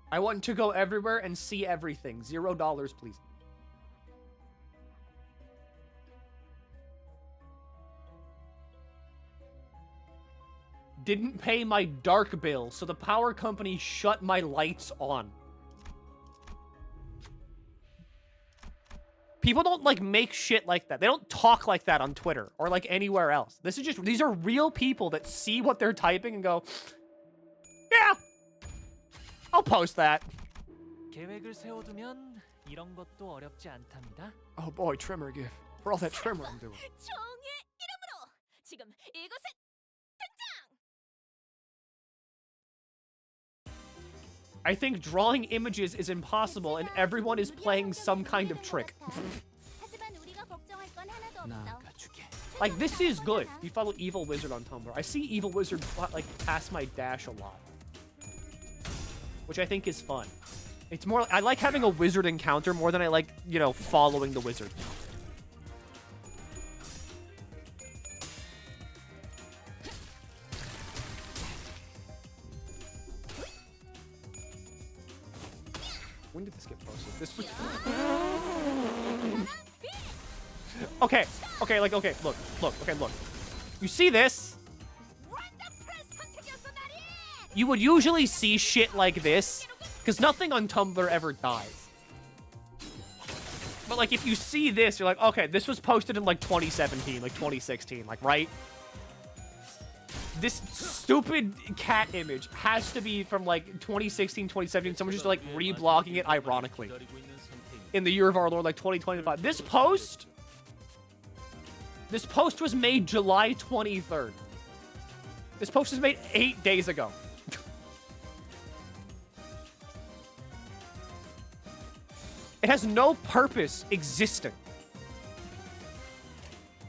I want to go everywhere and see everything. $0, please. Didn't pay my dark bill, so the power company shut my lights on. People don't, like, make shit like that. They don't talk like that on Twitter or, like, anywhere else. This is just, these are real people that see what they're typing and go, yeah, I'll post that. 계획을 세워두면 이런 것도 어렵지 않답니다. Oh boy, trimmer gift. For all that trimmer I'm doing. 총의 이름으로 지금 이곳에 I think drawing images is impossible and everyone is playing some kind of trick. 하지만 우리가 걱정할 건 하나도 없어. 나가주게. Like, this is good. You follow Evil Wizard on Tumblr. I see Evil Wizard, like, pass my dash a lot. Which I think is fun. It's more, I like having a wizard encounter more than I like, you know, following the wizard. When did this get posted? This was... Okay, look, okay, look. You see this? You would usually see shit like this, because nothing on Tumblr ever dies. But, like, if you see this, you're like, okay, this was posted in, like, 2017, like, 2016, like, right? This stupid cat image has to be from, like, 2016, 2017. Someone's just, like, reblogging it ironically. In the year of our Lord, like, 2025. This post was made July 23rd. This post was made 8 days ago. It has no purpose existing.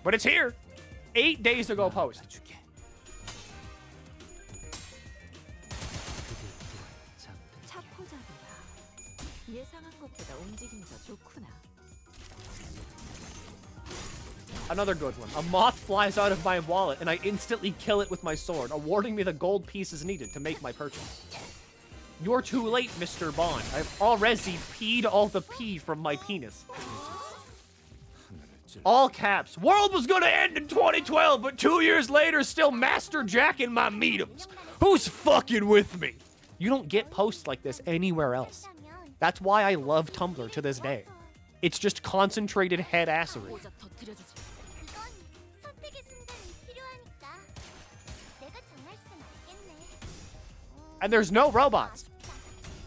But it's here. 8 days ago post. 예상한 것보다 움직임이 더 좋구나. Another good one. A moth flies out of my wallet and I instantly kill it with my sword, awarding me the gold pieces needed to make my purchase. You're too late, Mr. Bond. I've already peed all the pee from my penis. All caps. World was gonna end in 2012, but 2 years later, still Master Jacking my meetums. Who's fucking with me? You don't get posts like this anywhere else. That's why I love Tumblr to this day. It's just concentrated head-assery. 이건 선택의 순간이 필요하니까 내가 정할 순 없겠네. And there's no robots.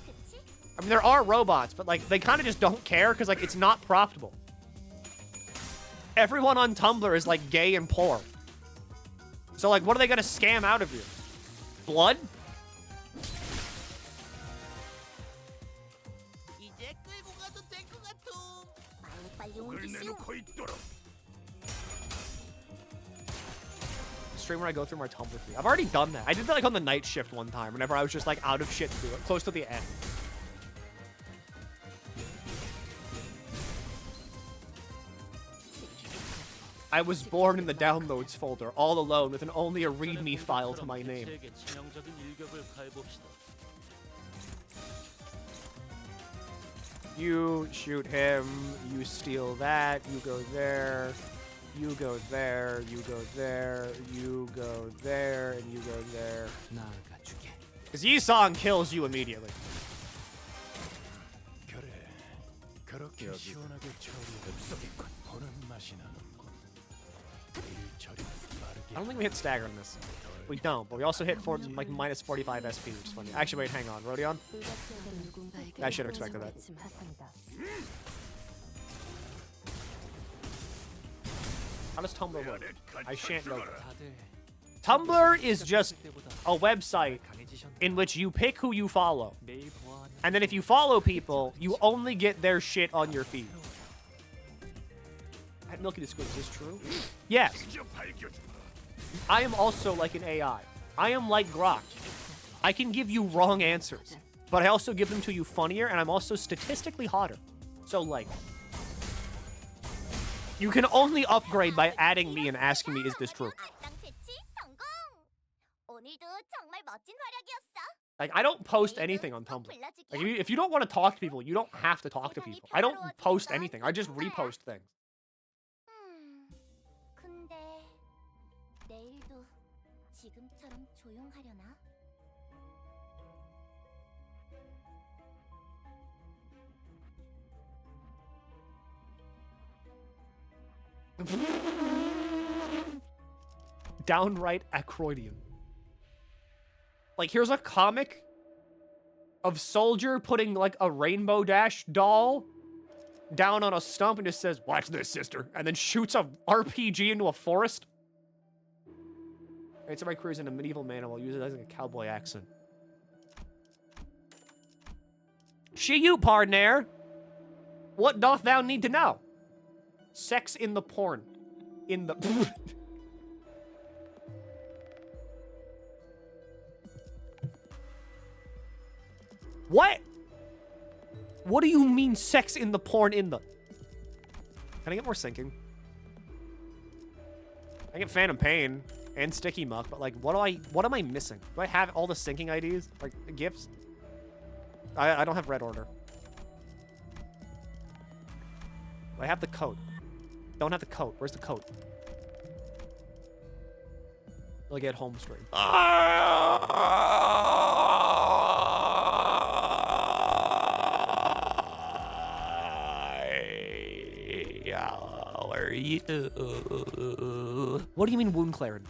그치? I mean, there are robots, but, like, they kind of just don't care because, like, it's not profitable. Everyone on Tumblr is, like, gay and poor. So, like, what are they gonna scam out of you? Blood? 이제 끌고 가도 될 것 같음. 빨리빨리 옮기시오. 내놓고 있도록 Stream where I go through my Tumblr feed. I've already done that. I did that, like, on the night shift one time, whenever I was just, like, out of shit to do it, close to the end. I was born in the downloads folder, all alone, with only a README file to my name. 대체에게 치명적인 일격을 가해봅시다. You shoot him, you steal that, you go there, you go there, you go there, you go there, and you go there. Because Yi-Song kills you immediately. 그래. 그렇게 시원하게 처리해 보는 맛이 나는군. 일 처리 빠르게. I don't think we hit stagger on this. We don't, but we also hit like minus 45 SP, which is funny. Actually, wait, hang on. Rodion? I should have expected that. How does Tumblr work? I shan't know that. Tumblr is just a website in which you pick who you follow. And then if you follow people, you only get their shit on your feed. At MilkyTheSquid, is this true? Yes. I am also like an AI. I am like Grok. I can give you wrong answers, but I also give them to you funnier, and I'm also statistically hotter. So, like, you can only upgrade by adding me and asking me, is this true? Like, I don't post anything on Tumblr. Like, if you don't want to talk to people, you don't have to talk to people. I don't post anything. I just repost things. 내일도 지금처럼 조용하려나? Downright Acroidian. Like, here's a comic of Soldier putting, like, a Rainbow Dash doll down on a stump and just says, "Watch this, sister," and then shoots a RPG into a forest. Answer my queries in a medieval manner while utilizing a cowboy accent. She you, partner. What doth thou need to know? Sex in the porn. In the... What? What do you mean sex in the porn in the... Can I get more syncing? I get Phantom Pain and Sticky Muck, but like, what am I missing? Do I have all the syncing IDs? Like, gifts? I don't have red order. I have the code. Don't have the code. Where's the code? I'll get home stream. How are you? What do you mean wound cleared?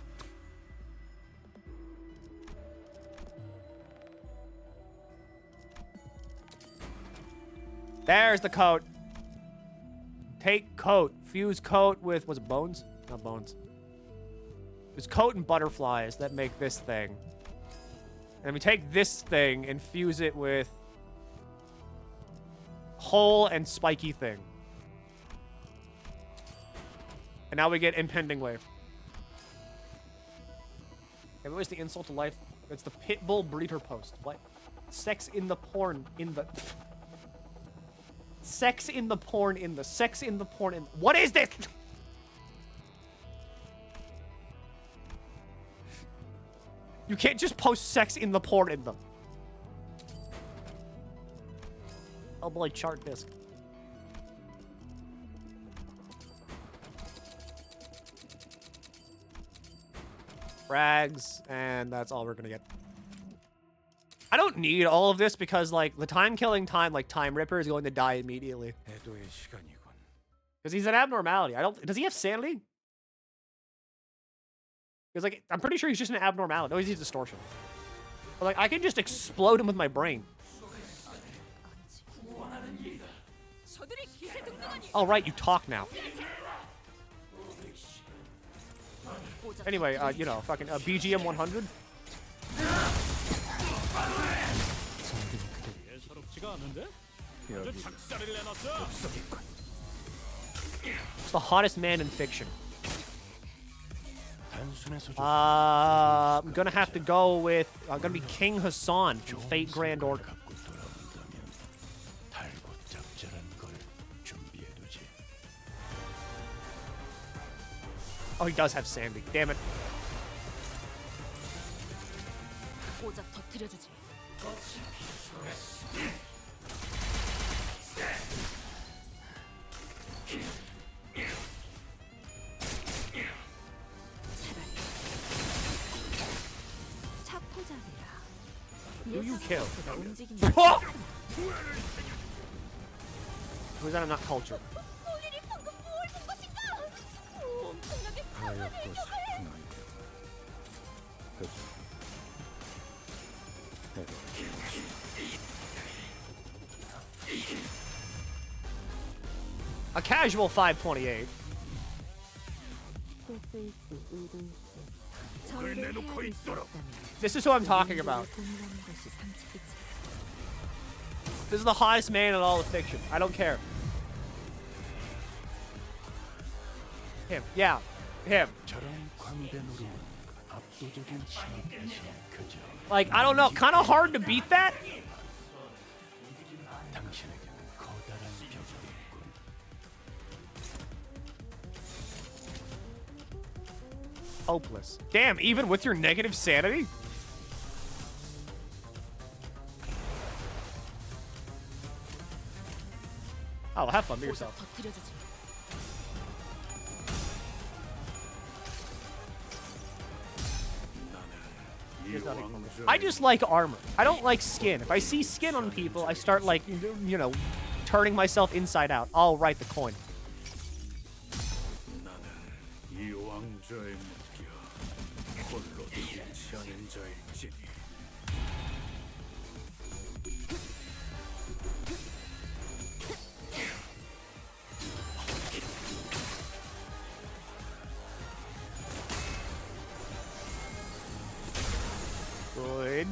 There's the coat. Take coat. Fuse coat with, was it bones? Not bones. There's coat and butterflies that make this thing. And we take this thing and fuse it with hole and spiky thing. And now we get impending wave. And what is the insult to life? It's the pitbull breeder post. What? Sex in the porn in the... Sex in the porn in the... Sex in the porn in... What is this? You can't just post sex in the porn in them. Oh boy, chart disc. Frags, and that's all we're gonna get. I don't need all of this because, like, the time-killing time, like, Time Ripper is going to die immediately. 애도의 시간이군. Because he's an abnormality. Does he have sanity? Because, like, I'm pretty sure he's just an abnormality. No, he's distortion. But, like, I can just explode him with my brain. Oh, right, you talk now. Anyway, you know, fucking BGM 100. It's the hottest man in fiction. I'm gonna have to go with... I'm gonna be King Hassan from Fate Grand Order. Oh, he does have Sandy. Damn it. 오작 터뜨려주지. Who you kill? 움직인다. Oh! Who's that? I'm not cultured. 폴린이 방금 뭘 본 것인가? 엄청나게 강하네요. A casual 528. This is who I'm talking about. This is the hottest man in all of fiction. I don't care. Him. Yeah. Him. 저런 광대노름은 압도적인 힘이 그저 Like, I don't know. Kind of hard to beat that. 당신에겐 커다란 벽이 있군. Hopeless. Damn, even with your negative sanity? Oh, have fun. Be yourself. 터뜨려주지. I just like armor. I don't like skin. If I see skin on people, I start, like, you know, turning myself inside out. I'll write the coin. 나는 이 왕좌의 물결 홀로 두지 않은 자일지니. Good.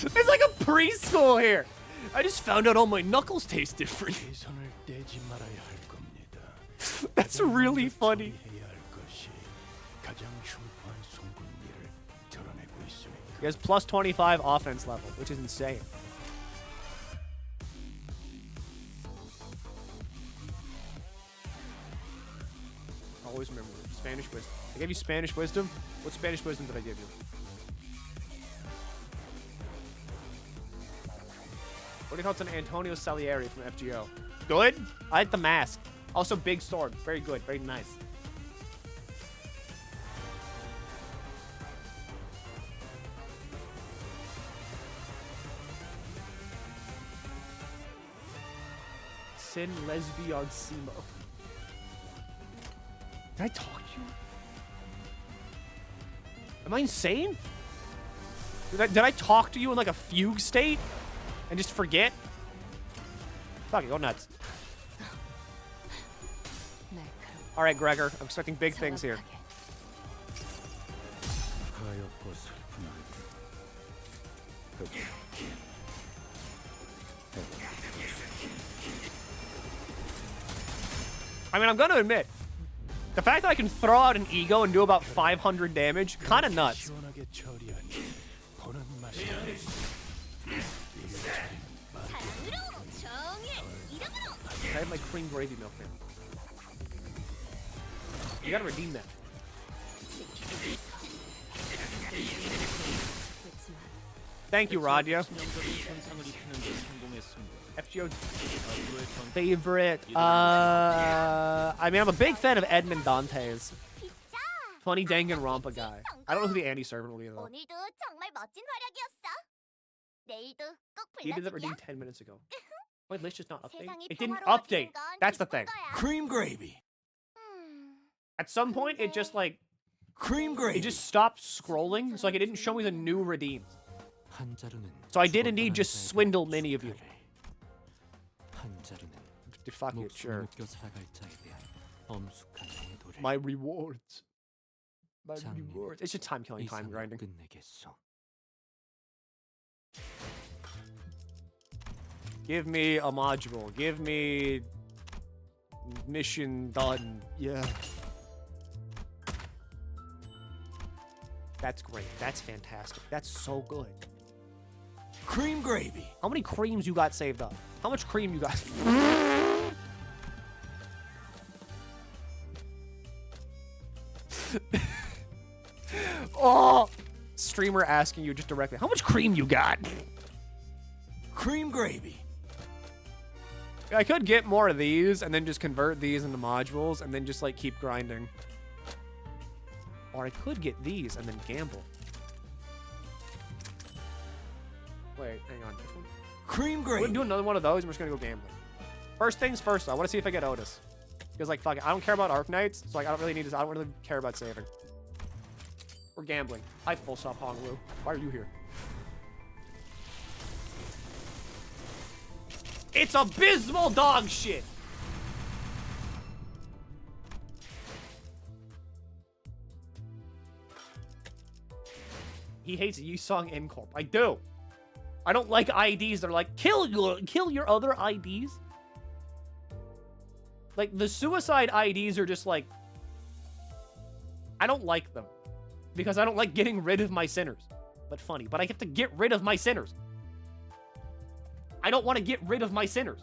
It's like a preschool here. I just found out all my knuckles taste different. 이 손을 떼지 말아야 할 겁니다. That's really funny. 처리해야 할 것이 가장 흉포한 송곳니를 드러내고 있으니까. He has plus 25 offense level, which is insane. Always remember Spanish wisdom. I gave you Spanish wisdom. What Spanish wisdom did I give you? What are your thoughts on Antonio Salieri from FGO? Good. I like the mask. Also, big sword. Very good. Very nice. Sin Lesbiansimo. Did I talk to you? Am I insane? Did I talk to you in like a fugue state? And just forget? Fuck it, go nuts. Alright, Gregor. I'm expecting big things here. 하얗고 슬픈 얼굴. I mean, I'm gonna admit, the fact that I can throw out an ego and do about 500 damage, kinda nuts. 시원하게 처리하니 보는 맛이 사랑으로 정의 이름으로. I have my cream gravy milk now. You gotta redeem that. Thank you, Radia. FGO favorite. I mean, I'm a big fan of Edmund Dantes. Funny Danganronpa guy. I don't know who the anti-servant will be though. 오늘도 정말 멋진 활약이었어. 내일도 꼭 He did that 불러줄게. redeem 10 minutes ago. Wait, let's just not update. 세상이 It didn't 평화로워지는 update. 건 That's the 기쁜 thing. 거야. cream gravy. At some point, it just like cream gravy. it just stopped scrolling, so like it didn't show me the new redeems. 한 자루는 So I did indeed just swindle many of you. 한 자루는 Fuck it, sure. 묶여 살아갈 자에 대한 엄숙한 애도를 My rewards. My 장미는 rewards. It's just time killing, time 이상으로 grinding. 끝내겠소. Give me a module. Give me mission done. Yeah. That's great. That's fantastic. That's so good. Cream gravy. How many creams you got saved up? How much cream you got? Oh! Streamer asking you just directly, how much cream you got? Cream gravy. I could get more of these and then just convert these into modules and then just like keep grinding. Or I could get these and then gamble. Wait, hang on. Which one? Cream We're gravy. gonna do another one of those and we're just gonna go gambling. First things first, though, I want to see if I get Otis. Because like fuck it, I don't care about Arc Knights, so like I don't really need to. I don't really care about saving. We're gambling. Hi, full stop Honglu. Why are you here? It's abysmal dog shit. He hates you song Incorp. I do. I don't like IDs that are like kill your other IDs. Like the suicide IDs are just like I don't like them because I don't like getting rid of my sinners. But funny, but I have to get rid of my sinners. I don't want to get rid of my sinners.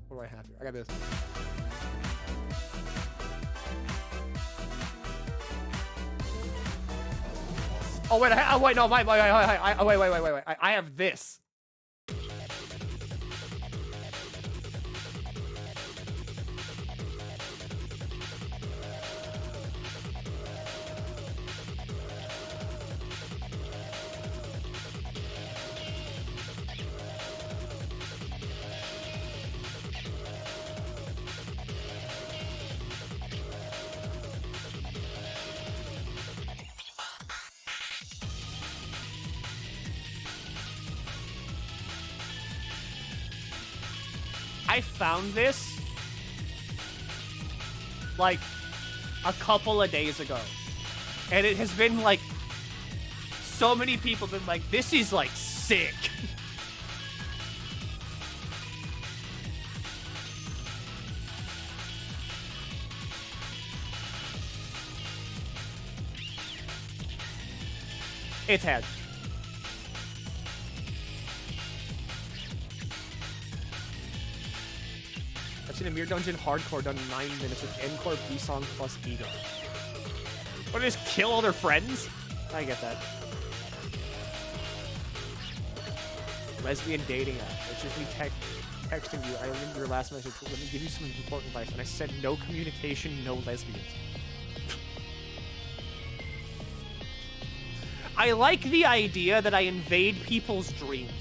What do I have here? I got this. Oh wait, wait, no, wait, I have this. I found this like a couple of days ago, and it has been like so many people have been like, this is like sick. It's had. I've seen a Mirror Dungeon hardcore done in 9 minutes with Encore B-Song plus Ego. What, just kill all their friends? I get that. Lesbian dating app. It's just me texting you. I remember your last message. Let me give you some important advice. And I said no communication, no lesbians. I like the idea that I invade people's dreams.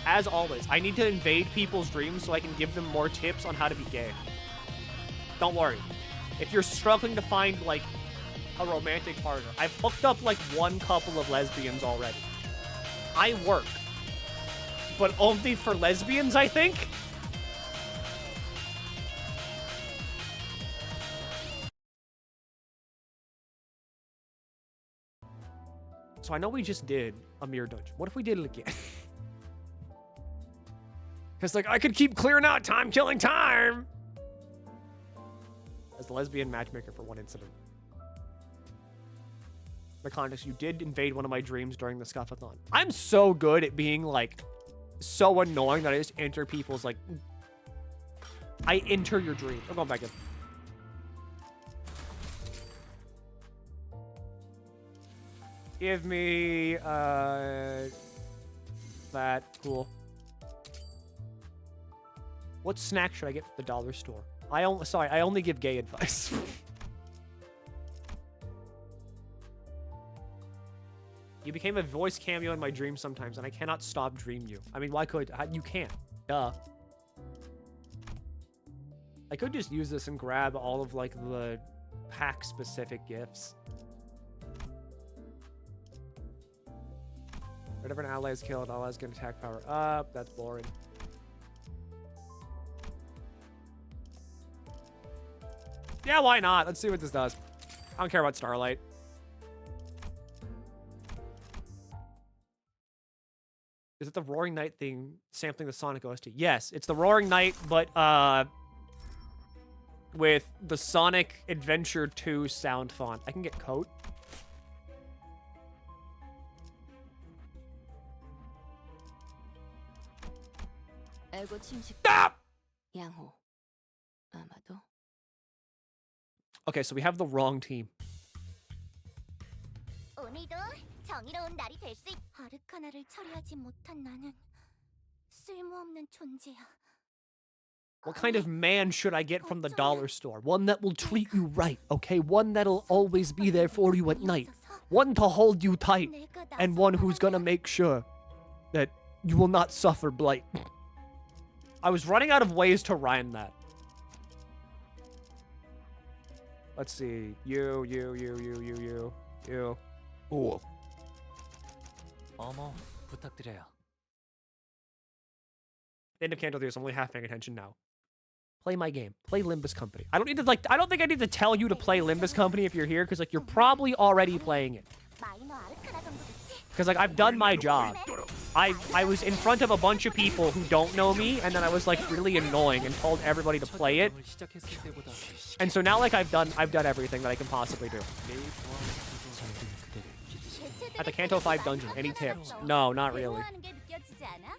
As always, I need to invade people's dreams so I can give them more tips on how to be gay. Don't worry. If you're struggling to find, like, a romantic partner, I've hooked up, like, one couple of lesbians already. I work. But only for lesbians, I think? So I know we just did a Mirror Dungeon. What if we did it again? Because, like, I could keep clearing out time, killing time! As the lesbian matchmaker for one incident. The context, you did invade one of my dreams during the scuffle-a-thon. I'm so good at being, like, so annoying that I just enter people's, like... I enter your dream. I'm going back in. Give me, that. Cool. What snack should I get from the dollar store? I only give gay advice. You became a voice cameo in my dreams sometimes, and I cannot stop dream you. I mean, why could... You can't. Duh. I could just use this and grab all of, like, the pack-specific gifts. Whenever an ally is killed, allies get attack power up. That's boring. Yeah, why not? Let's see what this does. I don't care about Starlight. Is it the Roaring Knight thing sampling the Sonic OST? Yes, it's the Roaring Knight, but with the Sonic Adventure 2 sound font. I can get coat. Stop! Okay, so we have the wrong team. 오늘도 정의로운 날이 될 수 있. 아르카나를 처리하지 못한 나는 쓸모없는 존재야. What kind of man should I get from the dollar store? One that will treat you right, okay? One that'll always be there for you at night. One to hold you tight. And one who's gonna make sure that you will not suffer blight. I was running out of ways to rhyme that. Let's see. You. Ooh. 어머, 부탁드려요. End of Canto 3, so I'm only half paying attention now. Play my game. Play Limbus Company. I don't need to, like, I don't think I need to tell you to play Limbus Company if you're here, because, like, you're probably already playing it. Because, like, I've done my job. I was in front of a bunch of people who don't know me, and then I was, like, really annoying and told everybody to play it. And so now, like, I've done everything that I can possibly do. At the Canto 5 dungeon, any tips? No, not really.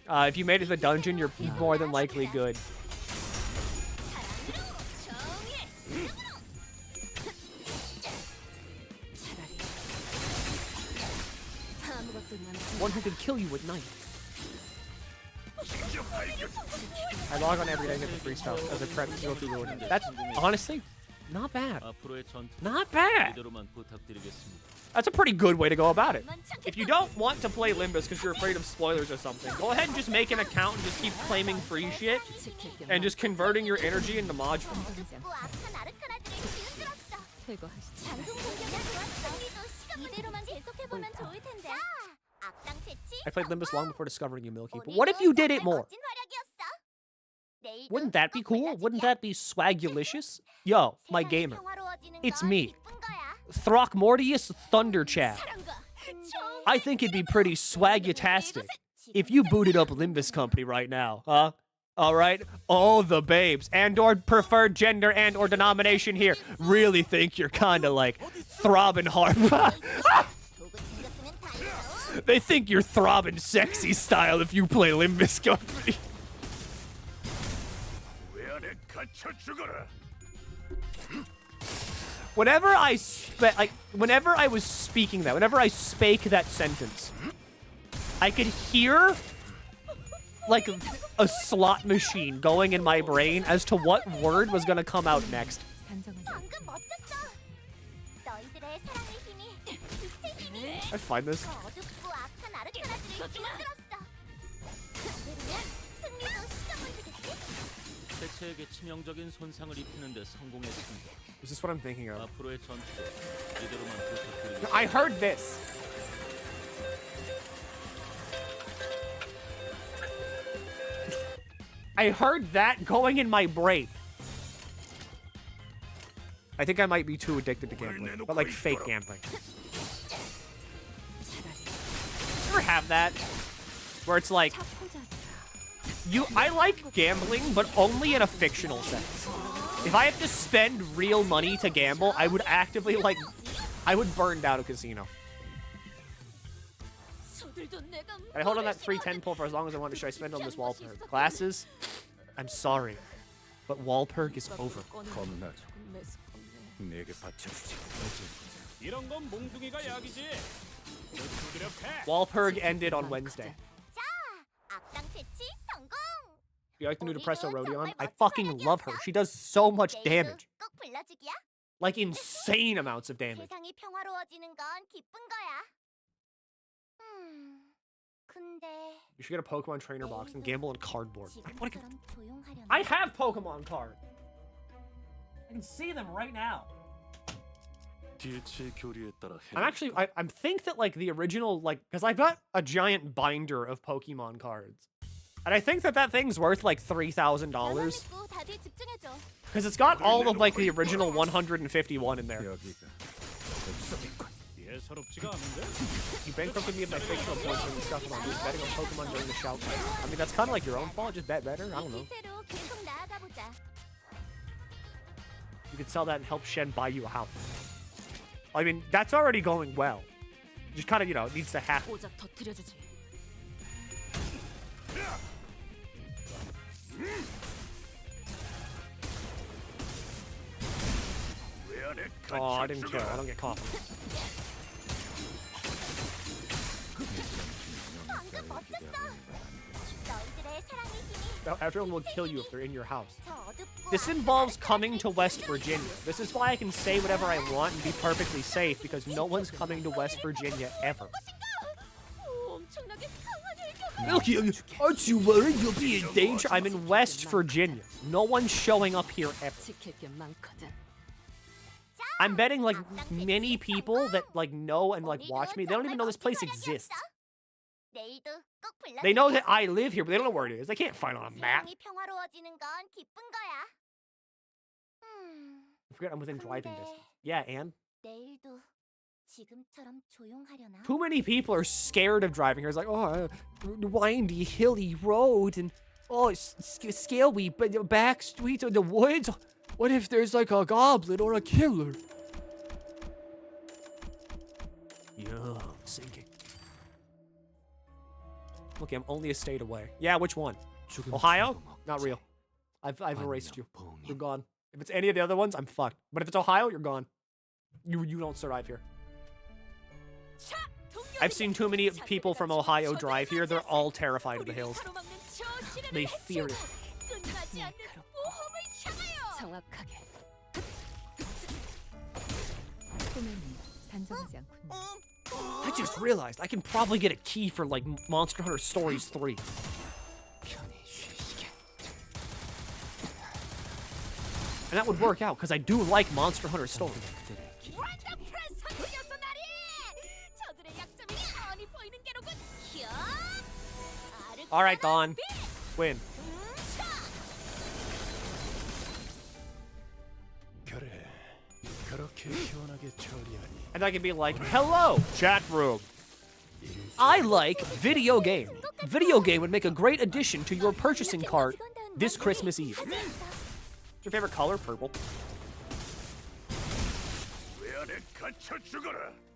If you made it to the dungeon, you're more than likely good. One who could kill you at night. I log on every day to get the free stuff as a prep to go through ruin. That's honestly not bad. Not bad. That's a pretty good way to go about it. If you don't want to play Limbus because you're afraid of spoilers or something, go ahead and just make an account and just keep claiming free shit and just converting your energy into modules. I played Limbus long before discovering you, Milky. But what if you did it more? Wouldn't that be cool? Wouldn't that be swagulicious? Yo, my gamer. It's me. Throckmortius Thunderchat. I think it'd be pretty swagutastic if you booted up Limbus Company right now, huh? Alright? Oh, the babes. And/or preferred gender and/or denomination here really think you're kinda like throbbing hard. They think you're throbbing sexy style if you play Limbus Company. Whenever I was speaking that, whenever I spake that sentence, I could hear like a slot machine going in my brain as to what word was gonna come out next. I find this. 대체에게 치명적인 손상을 입히는데 성공했습니다. Is this what I'm thinking of? 앞으로의 전투도 이대로만 부탁드리겠습니다. I heard this. I heard that going in my brain. I think I might be too addicted to gambling, but like fake gambling. You ever have that? Where it's like, I like gambling, but only in a fictional sense. If I have to spend real money to gamble, I would actively, like, I would burn down a casino. I hold on that 310 pull for as long as I want. Should I spend on this wall perk? Glasses? I'm sorry, but wall perk is over. Wall perk ended on Wednesday. You like the new Depresso Rodion? I fucking love her. She does so much damage. Like insane amounts of damage. You should get a Pokemon trainer box and gamble on cardboard. I have Pokemon cards. I can see them right now. I'm think that like the original, like, because I've got a giant binder of Pokemon cards. And I think that that thing's worth like $3,000. Because it's got all of like the original 151 in there. 예사롭지가 않은데? You bankrupted me of my fictional points when we discussed about betting on Pokemon during the shout fight. I mean, that's kind of like your own fault. Just bet better. I don't know. 기세로 계속 나아가 보자. You could sell that and help Shen buy you a house. I mean, that's already going well. Just kind of, you know, needs to happen. 고작 터뜨려주지. Oh, I didn't kill. I don't get caught. 방금 멋졌어. 너희들의 사랑의 힘이 Now, everyone will kill you if they're in your house. 저 어둡고 This involves coming to West Virginia. This is why I can say whatever I want and be perfectly safe, because no one's coming to West Virginia ever. 엄청나게 강한 일격을. Milky, aren't you worried you'll be in danger? I'm in West Virginia. No one's showing up here ever. 지킬 게 많거든. I'm betting like many people that like know and like watch me, they don't even know this place exists. 내일도 꼭 불러. They know that I live here, but they don't know where it is. They can't find it on a map. 세상이 평화로워지는 건 기쁜 거야. I forget I'm within driving distance. Yeah, and 내일도 지금처럼 조용하려나? too many people are scared of driving here. It's like, oh, windy, hilly road, and oh, it's scary, but the back streets of the woods. What if there's like a goblin or a killer? Yeah, I'm sinking. Okay, I'm only a state away. Yeah, which one? Ohio? Not real. I've erased you. You're gone. If it's any of the other ones, I'm fucked. But if it's Ohio, you're gone. You don't survive here. I've seen too many people from Ohio drive here. They're all terrified of the hills. They fear it. 정확하게. 꿈에는 단정하지 않군요. I just realized I can probably get a key for like Monster Hunter Stories 3. And that would work out because I do like Monster Hunter Stories. All right, Dawn. Win. And I can be like, hello, chat room. I like video game. Video game would make a great addition to your purchasing cart this Christmas Eve. What's your favorite color? Purple.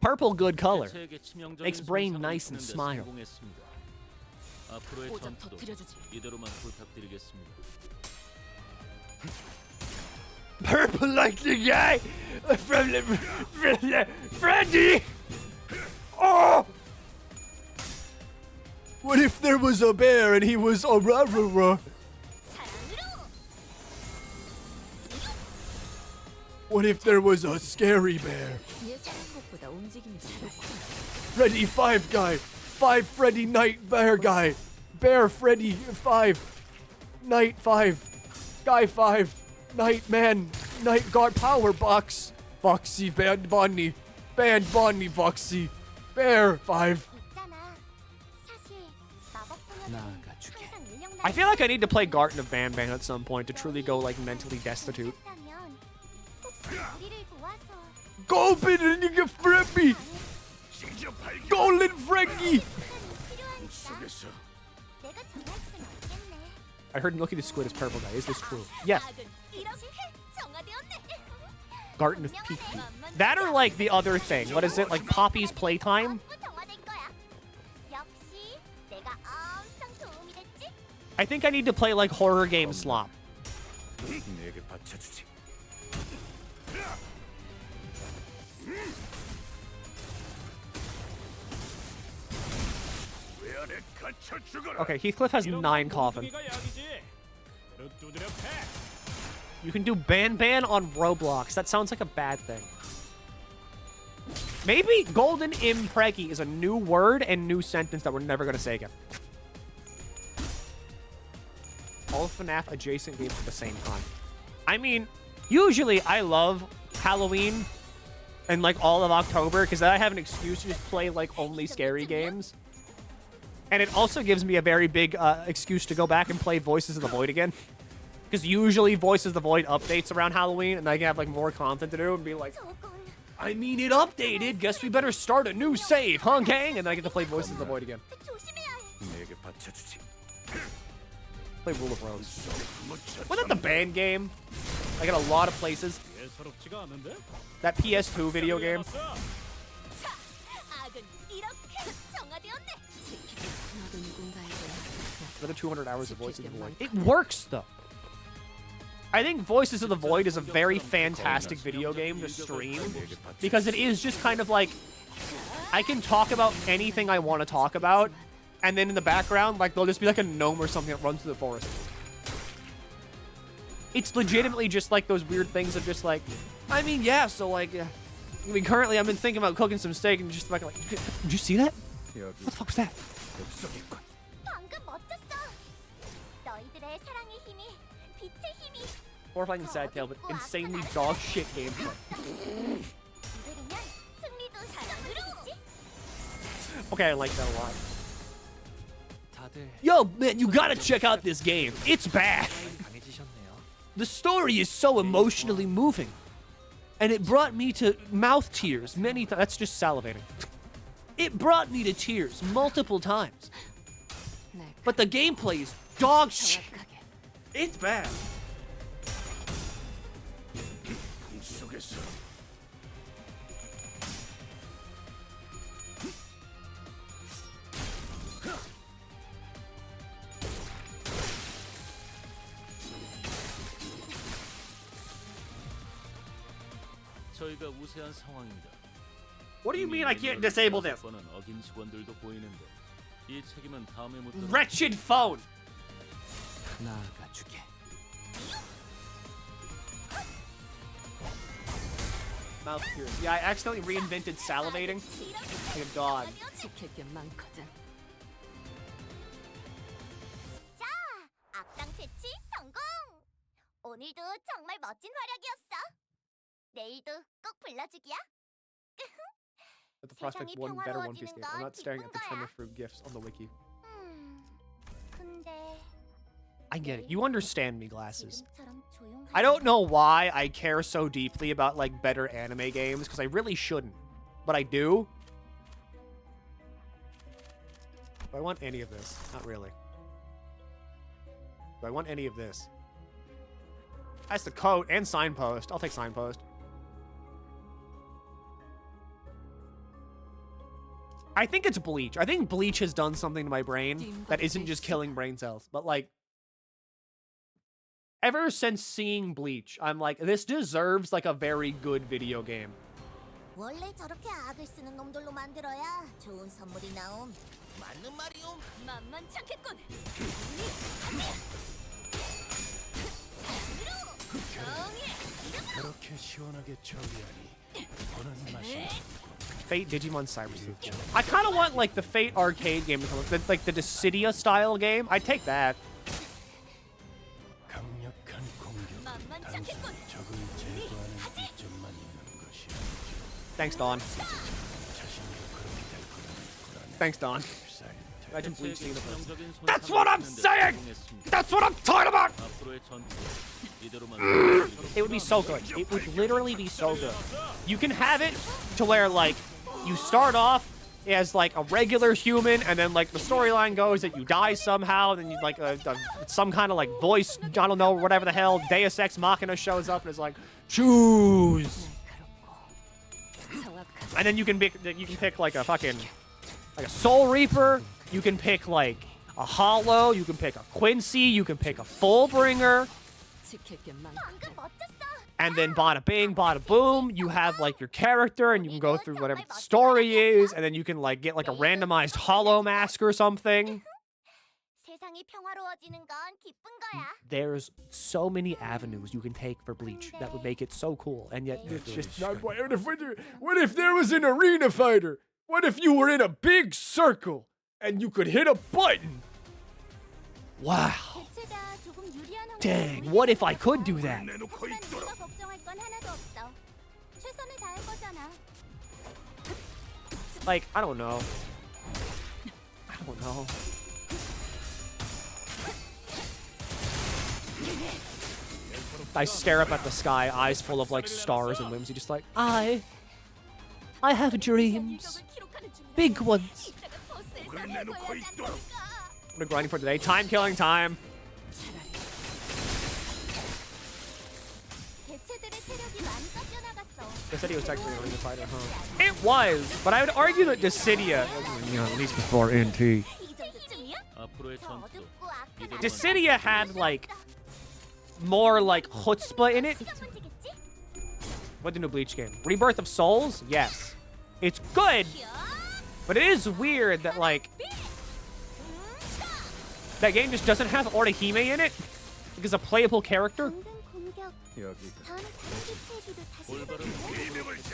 Purple, good color. Makes brain nice and smile. 앞으로의 전투도 이대로만 부탁드리겠습니다. Purple like the guy from Freddy. Oh! What if there was a bear and he was a rah-rah-rah? What if there was a scary bear? Freddy 5 guy. 5 Freddy Night Bear guy. Bear Freddy 5. Night 5. Guy 5. Night Man. Night Guard Power Box. Foxy Band Bonnie. Band Bonnie Foxy. Bear 5. I feel like I need to play Garten of Ban Ban at some point to truly go like mentally destitute. Golden nigga Frebby! Golden Frankie! I heard MilkyTheSquid is purple guy. Is this true? Yes. Garten of Peak. That or like the other thing. What is it? Like Poppy's Playtime? I think I need to play like horror game slop. Okay, Heathcliff has 9 coffin. You can do Ban Ban on Roblox. That sounds like a bad thing. Maybe Golden Impreggy is a new word and new sentence that we're never going to say again. All FNAF adjacent games at the same time. I mean, usually I love Halloween and like all of October because then I have an excuse to just play like only scary games. And it also gives me a very big excuse to go back and play Voices of the Void again. Because usually Voices of the Void updates around Halloween and I can have like more content to do and be like, I mean, it updated. Guess we better start a new save, huh, gang? And then I get to play Voices of the Void again. 조심해야 해. 내게 바쳐주지. Play Rule of Rose. Wasn't that the band game? I got a lot of places. 예사롭지가 않은데? That PS2 video game. 자, 악은 이렇게 정화되었네. Another 200 hours of Voices of the Void. It works, though. I think Voices of the Void is a very fantastic video game to stream because it is just kind of like I can talk about anything I want to talk about, and then in the background, like there'll just be like a gnome or something that runs through the forest. It's legitimately just like those weird things of just like, I mean, yeah. So like, I mean, currently I've been thinking about cooking some steak and just like, did you see that? What the fuck was that? 방금 멋졌어. 너희들의 사랑의 힘이 빛의 힘이. Horrifying and sad tale, but insanely dog shit gameplay. 이대로면 승리도 사랑으로. Okay, I like that a lot. 다들 Yo, man, you gotta check out this game. It's bad. 강해지셨네요. The story is so emotionally moving. And it brought me to mouth tears many times. That's just salivating. It brought me to tears multiple times. But the gameplay is dog shit. It's bad. 속에서 저희가 우세한 상황입니다. What do you mean I can't disable this? 번은 어긴 직원들도 보이는데 이 책임은 다음에 묻도록. Wretched phone. 나가주게. Mouth tears. Yeah, I accidentally reinvented salivating. Like a dog. 지킬 게 많거든. 자, 악당 퇴치 성공. 오늘도 정말 멋진 활약이었어. 내일도 꼭 불러주기야. At the prospect of one better One Piece game. I'm not staring at the tremor fruit gifts on the wiki. 근데 I get it. You understand me, glasses. 지금처럼 조용한 I don't know why I care so deeply about like better anime games because I really shouldn't, but I do. Do I want any of this? Not really. Do I want any of this? That's the coat and signpost. I'll take signpost. I think it's Bleach. I think Bleach has done something to my brain that isn't just killing brain cells, but like ever since seeing Bleach, I'm like, this deserves like a very good video game. 원래 저렇게 악을 쓰는 놈들로 만들어야 좋은 선물이 나옴. 맞는 말이옴. 만만찮겠군. 그렇게 시원하게 처리하니 이거는 맛이 Fate Digimon Cyber Sleuth. I kind of want like the Fate arcade game to come up, like the Dissidia style game. I'd take that. 강력한 공격 단순히 적을 제거하는 이점만 있는 것이 Thanks, Dawn. 자신도 그렇게 될 거라는 불안에 Thanks, Dawn. 휩싸일 테 Imagine Bleach seeing the person. 치명적인 손상을 That's what I'm 입히는데 saying! 성공했습니다. That's what I'm talking about! 앞으로의 전투 이대로만 It would be so good. It would literally be so good. You can have it to where like you start off as like a regular human, and then like the storyline goes that you die somehow, and then you like some kind of like voice, I don't know, whatever the hell, Deus Ex Machina shows up and is like, choose. And then you can pick like a fucking like a Soul Reaper. You can pick like a Hollow. You can pick a Quincy. You can pick a Fullbringer. 방금 멋졌어. And then bada bing, bada boom, you have like your character and you can go through whatever the story is, and then you can like get like a randomized Hollow Mask or something. 세상이 평화로워지는 건 기쁜 거야. There's so many avenues you can take for Bleach that would make it so cool, and yet it's just not. What if there was an arena fighter? What if you were in a big circle and you could hit a button? Wow. 대체가 조금 유리한 환경이 Dang, what if I could do that? 하지만 네가 걱정할 건 하나도 없어. 최선을 다할 거잖아. Like, I don't know. I don't know. I stare up at the sky, eyes full of like stars and whimsy, just like, I I have dreams. Big ones. We're grinding for today. Time killing time. Dissidia was technically an arena fighter, huh? It was, but I would argue that Dissidia, at least before NT, 앞으로의 전투도 이대로만 Dissidia had like more like chutzpah in it. What the new Bleach game? Rebirth of Souls? Yes. It's good, but it is weird that like that game just doesn't have Orihime in it because a playable character,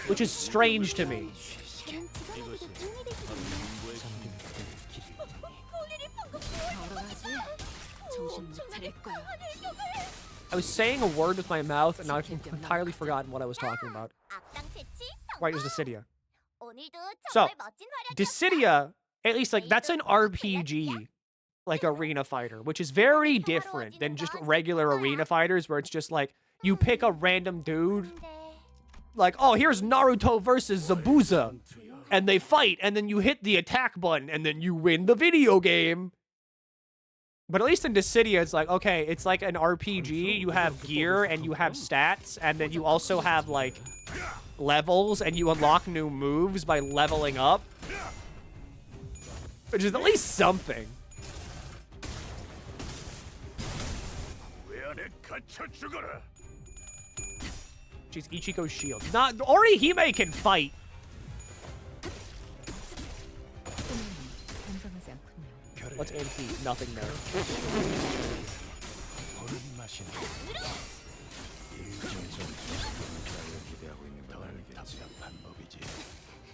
which is strange to me. I was saying a word with my mouth and now I've entirely forgotten what I was talking about. Right, it was Dissidia. So, Dissidia, at least like that's an RPG, like arena fighter, which is very different than just regular arena fighters where it's just like you pick a random dude, like, oh, here's Naruto versus Zabuza, and they fight, and then you hit the attack button, and then you win the video game. But at least in Dissidia, it's like, okay, it's like an RPG. You have gear, and you have stats, and then you also have, like, levels, and you unlock new moves by leveling up. Which is at least something. She's Ichiko's shield. Not Orihime can fight. What's NP? Nothing there.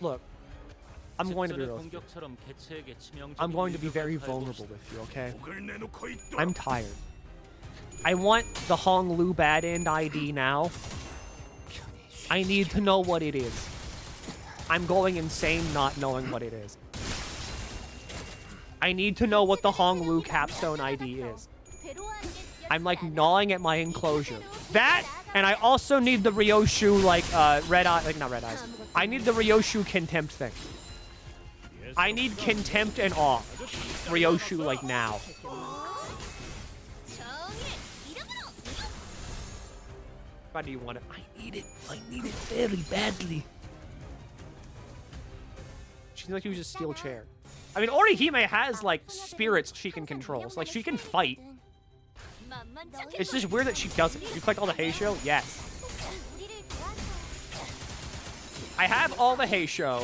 Look, I'm going to be real. 공격처럼 개체에게 치명적인 I'm going to be very vulnerable with you, okay? I'm tired. I want the Hong Lu bad end ID now. I need to know what it is. I'm going insane not knowing what it is. I need to know what the Hong Lu capstone ID is. I'm like gnawing at my enclosure. That, and I also need the Ryoshu like red eye, like not red eyes. I need the Ryoshu contempt thing. I need contempt and awe. Ryoshu like now. Why do you want it? I need it. I need it very badly. She seems like you just steal chair. I mean, Orihime has like spirits she can control. So like she can fight. It's just weird that she doesn't. You collect all the Heisho? Yes. I have all the Heisho.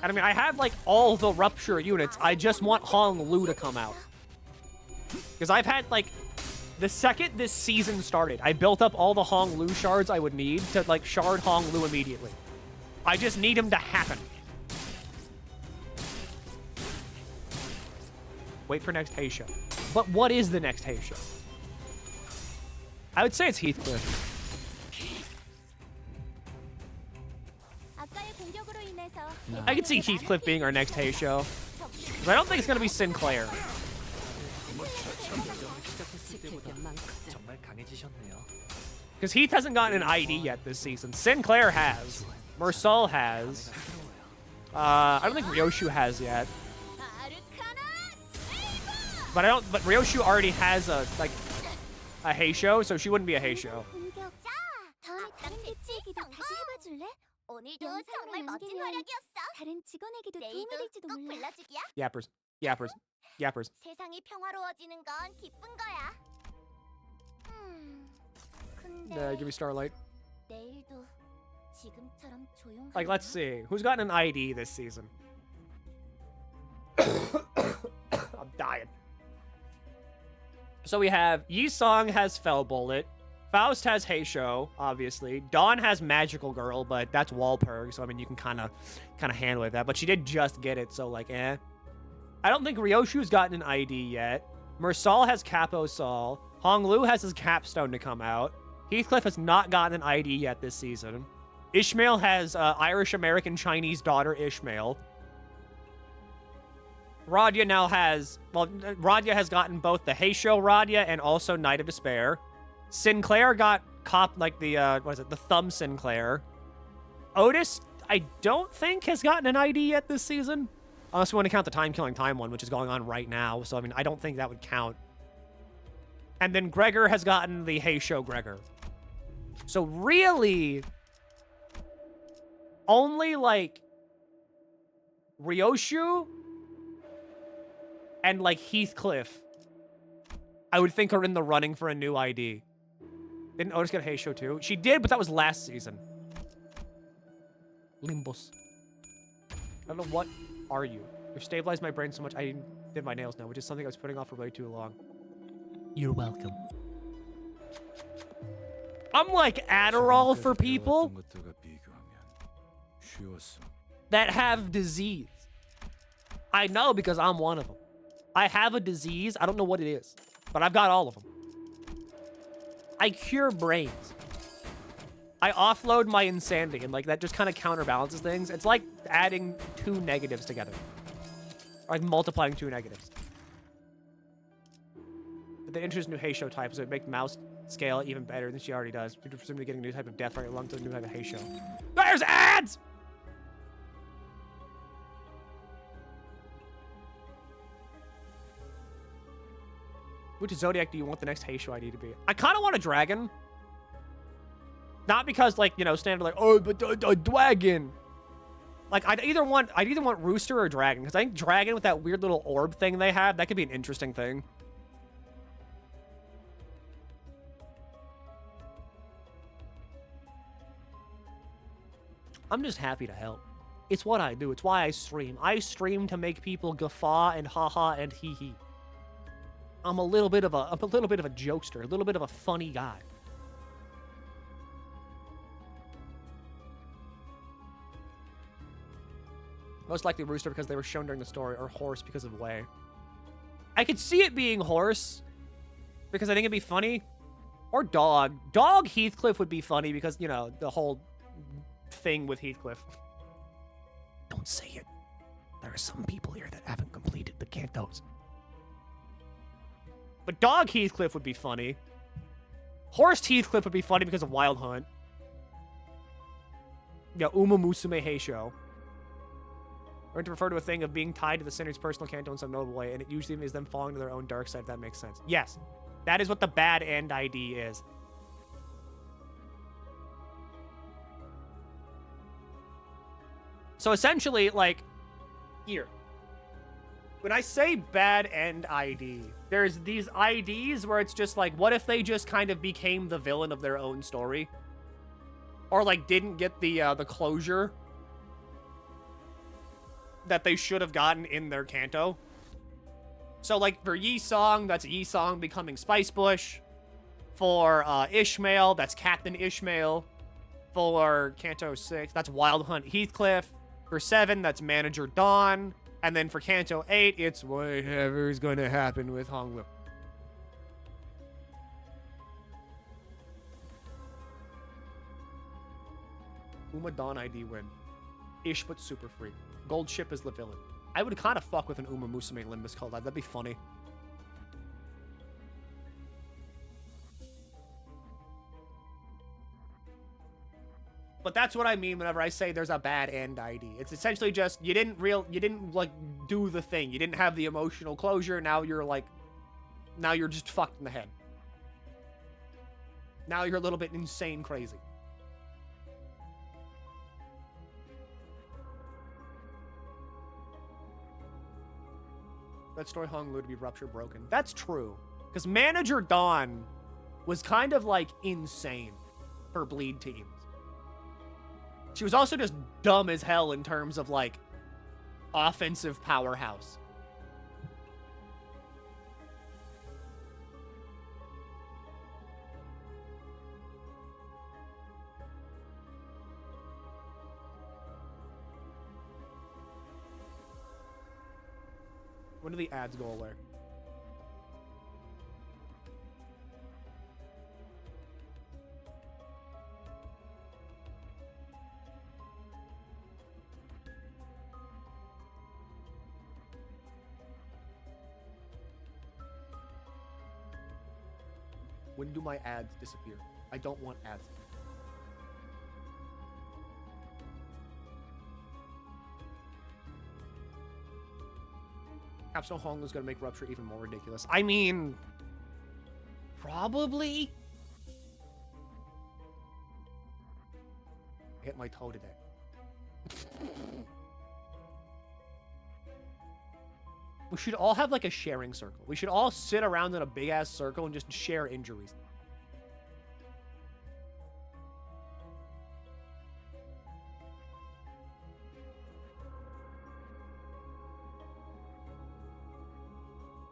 And I mean, I have like all the Rupture units. I just want Hong Lu to come out. Because I've had like, the second this season started, I built up all the Hong Lu shards I would need to like shard Hong Lu immediately. I just need him to happen. Wait for next Heisho. But what is the next Heisho? I would say it's Heathcliff. I could see Heathcliff being our next Heisho. But I don't think it's going to be Sinclair. Because Heath hasn't gotten an ID yet this season. Sinclair has. Mersal has. I don't think Ryoshu has yet. But Ryoshu already has a Heisho, so she wouldn't be a Heisho. Yappers. Yappers. Yappers. Give me Starlight. Like, let's see. Who's gotten an ID this season? I'm dying. So we have Yi-Song has Fell Bullet. Faust has Heisho, obviously. Dawn has Magical Girl, but that's Walpurg, so I mean you can kind of handle it that. But she did just get it, so like, eh. I don't think Ryoshu's gotten an ID yet. Mersal has Capo Sol. Hong Lu has his capstone to come out. Heathcliff has not gotten an ID yet this season. Ishmael has Irish-American Chinese daughter Ishmael. Radya now has... Well, Radya has gotten both the Heisho Radya and also Night of Despair. Sinclair got like the, what is it? The thumb Sinclair. Otis, I don't think has gotten an ID yet this season. Unless we want to count the time-killing time one, which is going on right now. So, I mean, I don't think that would count. And then Gregor has gotten the Hey Show Gregor. So, really, only, like, Ryoshu and, like, Heathcliff, I would think are in the running for a new ID. Didn't Otis get a Hey Show too? She did, but that was last season. Limbus. I don't know what are you. You've stabilized my brain so much I did my nails now, which is something I was putting off for way too long. You're welcome. I'm like Adderall for people that have disease. I know because I'm one of them. I have a disease. I don't know what it is, but I've got all of them. I cure brains. I offload my insanity, and like that just kind of counterbalances things. It's like adding 2 negatives together. Or like multiplying 2 negatives. But the introduce new Hey Show type, so it make mouse scale even better than she already does. We're presumably getting a new type of death right along to a new type of Hey Show. There's ads! Which Zodiac do you want the next Hey Show ID to be? I kind of want a dragon. Not because, like, you know, standard, like, oh, but a dragon. Like, I'd either want Rooster or Dragon, because I think Dragon with that weird little orb thing they have, that could be an interesting thing. I'm just happy to help. It's what I do. It's why I stream. I stream to make people guffaw and haha and hee hee. I'm a little bit of a jokester, a little bit of a funny guy. Most likely Rooster because they were shown during the story, or Horse because of Way. I could see it being Horse because I think it'd be funny. Or Dog. Dog Heathcliff would be funny because, you know, the whole thing with Heathcliff. Don't say it. There are some people here that haven't completed the cantos. But Dog Heathcliff would be funny. Horse Heathcliff would be funny because of Wild Hunt. Yeah, Uma Musume Heisho. Or to refer to a thing of being tied to the sinner's personal canto in some notable way, and it usually is them falling to their own dark side, if that makes sense. Yes. That is what the bad end ID is. So essentially, like, here. When I say bad end ID, there's these IDs where it's just like, what if they just kind of became the villain of their own story? Or, like, didn't get the closure that they should have gotten in their canto. So, like, for Yi Song, that's Yi Song becoming Spice Bush. For Ishmael, that's Captain Ishmael. For Canto 6, that's Wild Hunt Heathcliff. For 7, that's Manager Dawn. And then for Canto 8, it's whatever's going to happen with Hongwu. Uma Dawn ID win. Ish, but super free. Gold Ship is the villain. I would kind of fuck with an Uma Musume Limbus called that. That'd be funny. But that's what I mean whenever I say there's a bad end ID. It's essentially just you didn't like do the thing. You didn't have the emotional closure. Now you're just fucked in the head. Now you're a little bit insane crazy. That story Hong Lu to be rupture broken. That's true. Because Manager Dawn was kind of like insane for bleed teams. She was also just dumb as hell in terms of like offensive powerhouse. When do the ads go away? When do my ads disappear? I don't want ads. Capstone Hong is gonna make Rupture even more ridiculous. I mean, probably. I hit my toe today. We should all have like a sharing circle. We should all sit around in a big ass circle and just share injuries.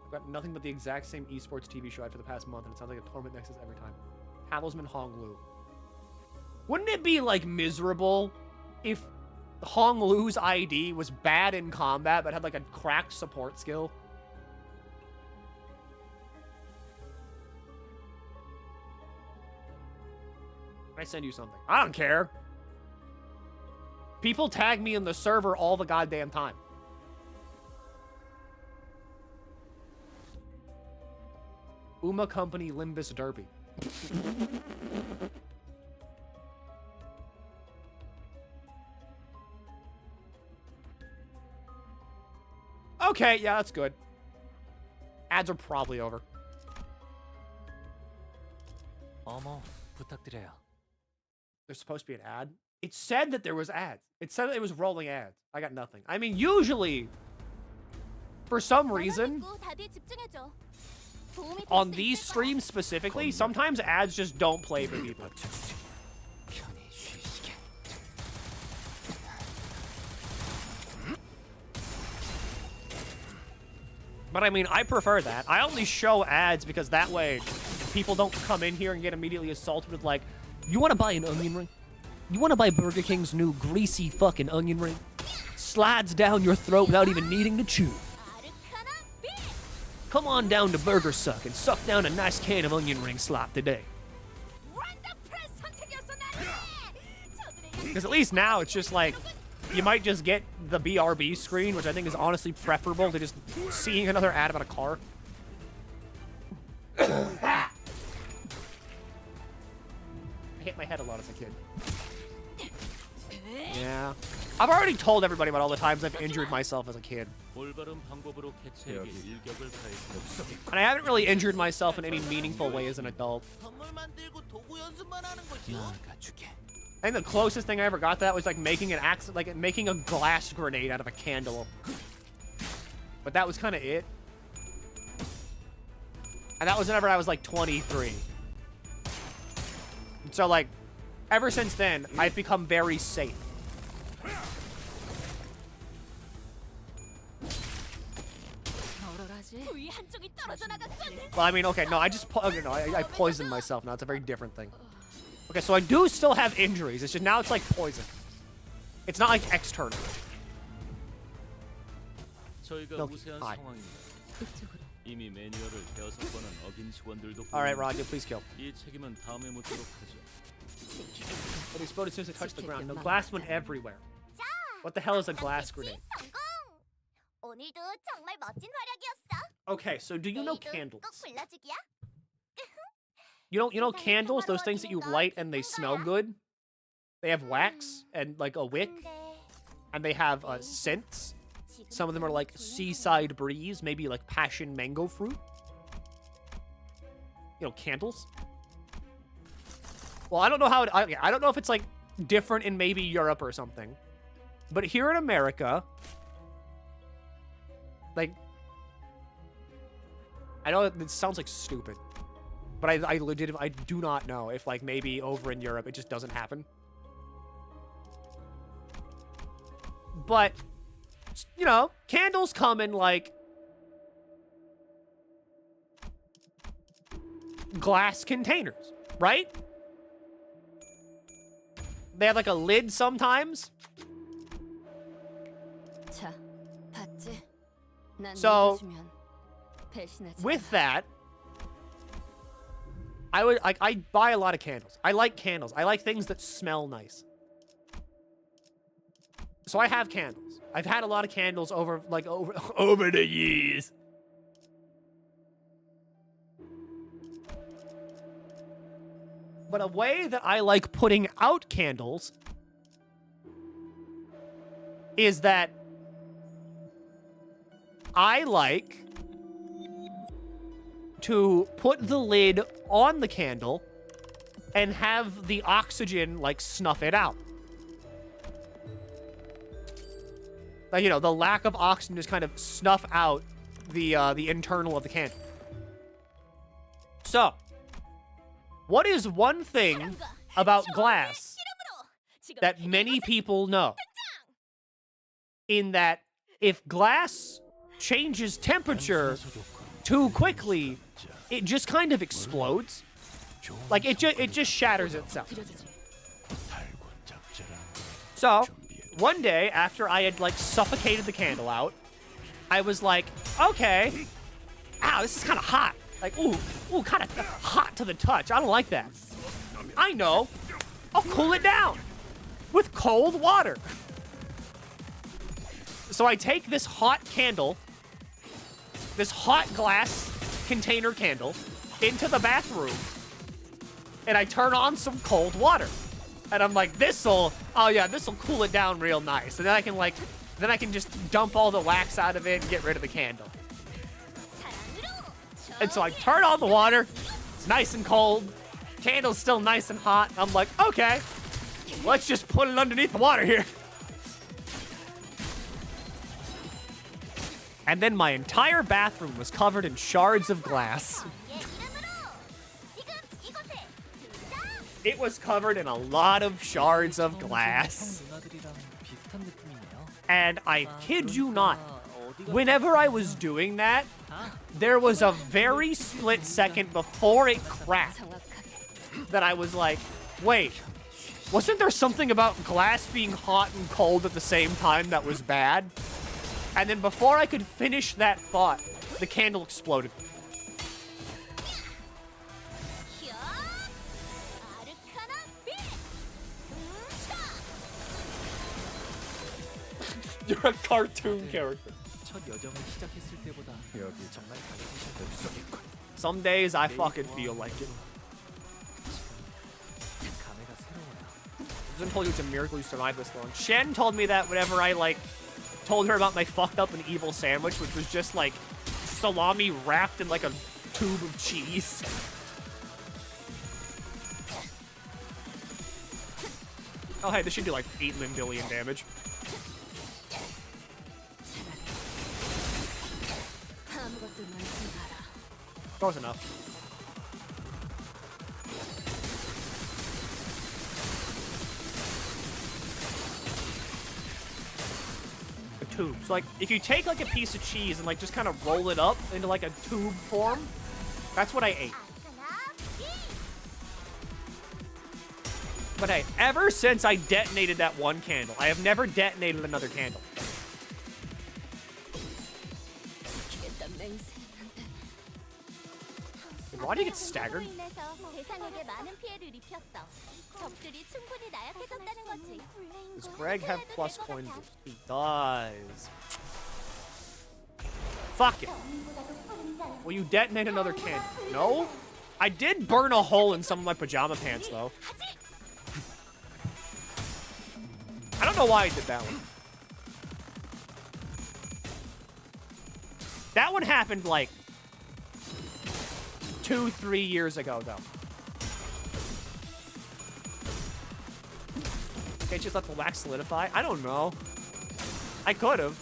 I've got nothing but the exact same esports TV show I had for the past month, and it sounds like a Torment Nexus every time. Talisman Hong Lu. Wouldn't it be like miserable if Hong Lu's ID was bad in combat but had like a cracked support skill? I send you something. I don't care. People tag me in the server all the goddamn time. Uma Company Limbus Derby. Okay, yeah, that's good. Ads are probably over. 어머, 부탁드려요. There's supposed to be an ad. It said that there was ads. It said that it was rolling ads. I got nothing. I mean, usually, for some reason, on these streams specifically, sometimes ads just don't play for people. But I mean, I prefer that. I only show ads because that way people don't come in here and get immediately assaulted with like, you want to buy an onion ring? You want to buy Burger King's new greasy fucking onion ring? Slides down your throat without even needing to chew. Come on down to Burger Suck and suck down a nice can of onion ring slop today. Because at least now it's just like, you might just get the BRB screen, which I think is honestly preferable to just seeing another ad about a car. I hit my head a lot as a kid. Yeah. I've already told everybody about all the times I've injured myself as a kid. 올바른 방법으로 개체에게 일격을 가했어. And I haven't really injured myself in any meaningful way as an adult. 선물 만들고 도구 연습만 하는 거지. 나가줄게. I think the closest thing I ever got to that was like making making a glass grenade out of a candle. But that was kind of it. And that was whenever I was like 23. So like, ever since then, I've become very safe. Well, I mean, okay, no, I poisoned myself now. It's a very different thing. Okay, so I do still have injuries. It's just now it's like poison. It's not like external. 저희가 Milky, 우세한 hi. 상황입니다. 이미 매뉴얼을 대여섯 번은 어긴 직원들도 All right, Roger, please kill. 이 책임은 다음에 묻도록 하죠. It exploded as soon as it touched the ground. No, glass went everywhere. What the hell is a glass grenade? 오늘도 정말 멋진 활약이었어. Okay, so do you know 내일도 candles? 꼭 불러주기야. You know candles, those things that you light and they smell good? They have wax and like a wick, and they have scents. Some of them are like seaside breeze, maybe like passion mango fruit. You know, candles. Well, I don't know how I don't know if it's like different in maybe Europe or something. But here in America, like, I know it sounds like stupid, but I legitimately, I do not know if like maybe over in Europe it just doesn't happen. But, you know, candles come in like glass containers, right? They have like a lid sometimes. 자, 봤지? 난 So, 믿어주면 배신하지 with 않아. that, I buy a lot of candles. I like candles. I like things that smell nice. So I have candles. I've had a lot of candles over the years. But a way that I like putting out candles is that I like to put the lid on the candle and have the oxygen, like, snuff it out. Like, you know, the lack of oxygen just kind of snuff out the internal of the candle. So, what is one thing about glass that many people know? In that if glass changes temperature too quickly, it just kind of explodes. Like, it just shatters itself. So, one day, after I had, like, suffocated the candle out, I was like, okay. Ow, this is kind of hot. Like, ooh, kind of hot to the touch. I don't like that. I know. I'll cool it down with cold water. So I take this hot candle, this hot glass container candle, into the bathroom, and I turn on some cold water. And I'm like, this'll cool it down real nice. And then I can just dump all the wax out of it and get rid of the candle. And so I turn on the water, it's nice and cold, candle's still nice and hot. I'm like, okay, let's just put it underneath the water here. And then my entire bathroom was covered in shards of glass. It was covered in a lot of shards of glass. And I kid you not, whenever I was doing that, there was a very split second before it cracked that I was like, wait, wasn't there something about glass being hot and cold at the same time that was bad? And then before I could finish that thought, the candle exploded. You're a cartoon character. Some days I fucking feel like it. Jen told you it's a miracle you survived this long. Shen told me that whenever I, like, told her about my fucked up and evil sandwich, which was just, like, salami wrapped in, like, a tube of cheese. Oh, hey, this should do, like, 8 billion damage. Close enough. A tube. So, like, if you take, like, a piece of cheese and, like, just kind of roll it up into, like, a tube form, that's what I ate. But hey, ever since I detonated that one candle, I have never detonated another candle. Why do you get staggered? Does Greg have plus coin boost? He does. Fuck it. Will you detonate another candle? No? I did burn a hole in some of my pajama pants, though. I don't know why I did that one. That one happened, like, 2-3 years ago, though. Can't just let the wax solidify? I don't know. I could have.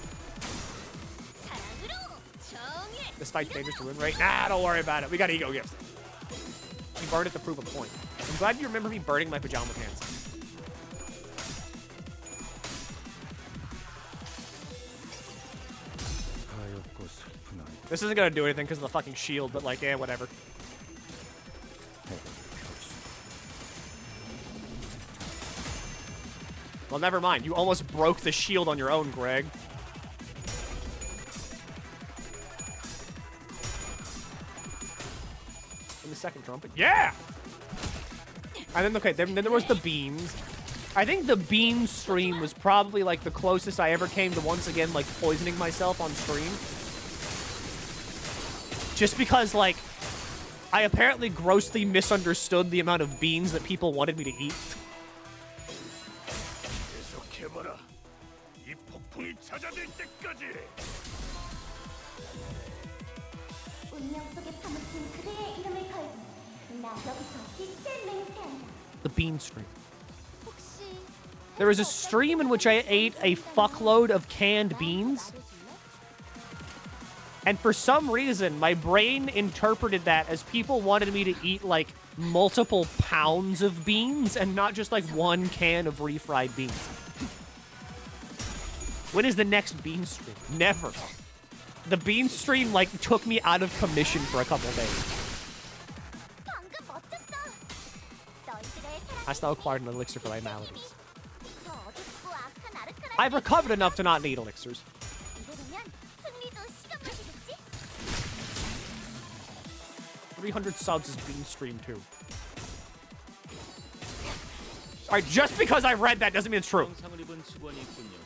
This fight's dangerous to win, right? Nah, don't worry about it. We got ego gifts. You burned it to prove a point. I'm glad you remember me burning my pajama pants. This isn't gonna do anything because of the fucking shield, but like, yeah, whatever. Well, never mind. You almost broke the shield on your own, Greg. In the second trumpet. Yeah! And then, okay, then there was the beams. I think the beam stream was probably, like, the closest I ever came to once again, like, poisoning myself on stream. Just because, like, I apparently grossly misunderstood the amount of beans that people wanted me to eat. 계속해봐라. 이 폭풍이 잦아들 때까지. 운명 속에 파묻힌 그대의 이름을 걸고 나 여기서 빛을 맹세한다. The bean stream. 혹시 There was a stream in which I ate a fuckload of canned beans. And for some reason, my brain interpreted that as people wanted me to eat, like, multiple pounds of beans and not just, like, one can of refried beans. When is the next bean stream? Never. The bean stream, like, took me out of commission for a couple days. 방금 멋졌어. 너희들의 I still acquired an elixir for my maladies. 저 어둡고 악한 아르카나 I've recovered enough to not need elixirs. 이러면 승리도 시간만이겠지? 300 subs is bean stream too. Alright, just because I read that doesn't mean it's true. 영상을 입은 직원이 있군요.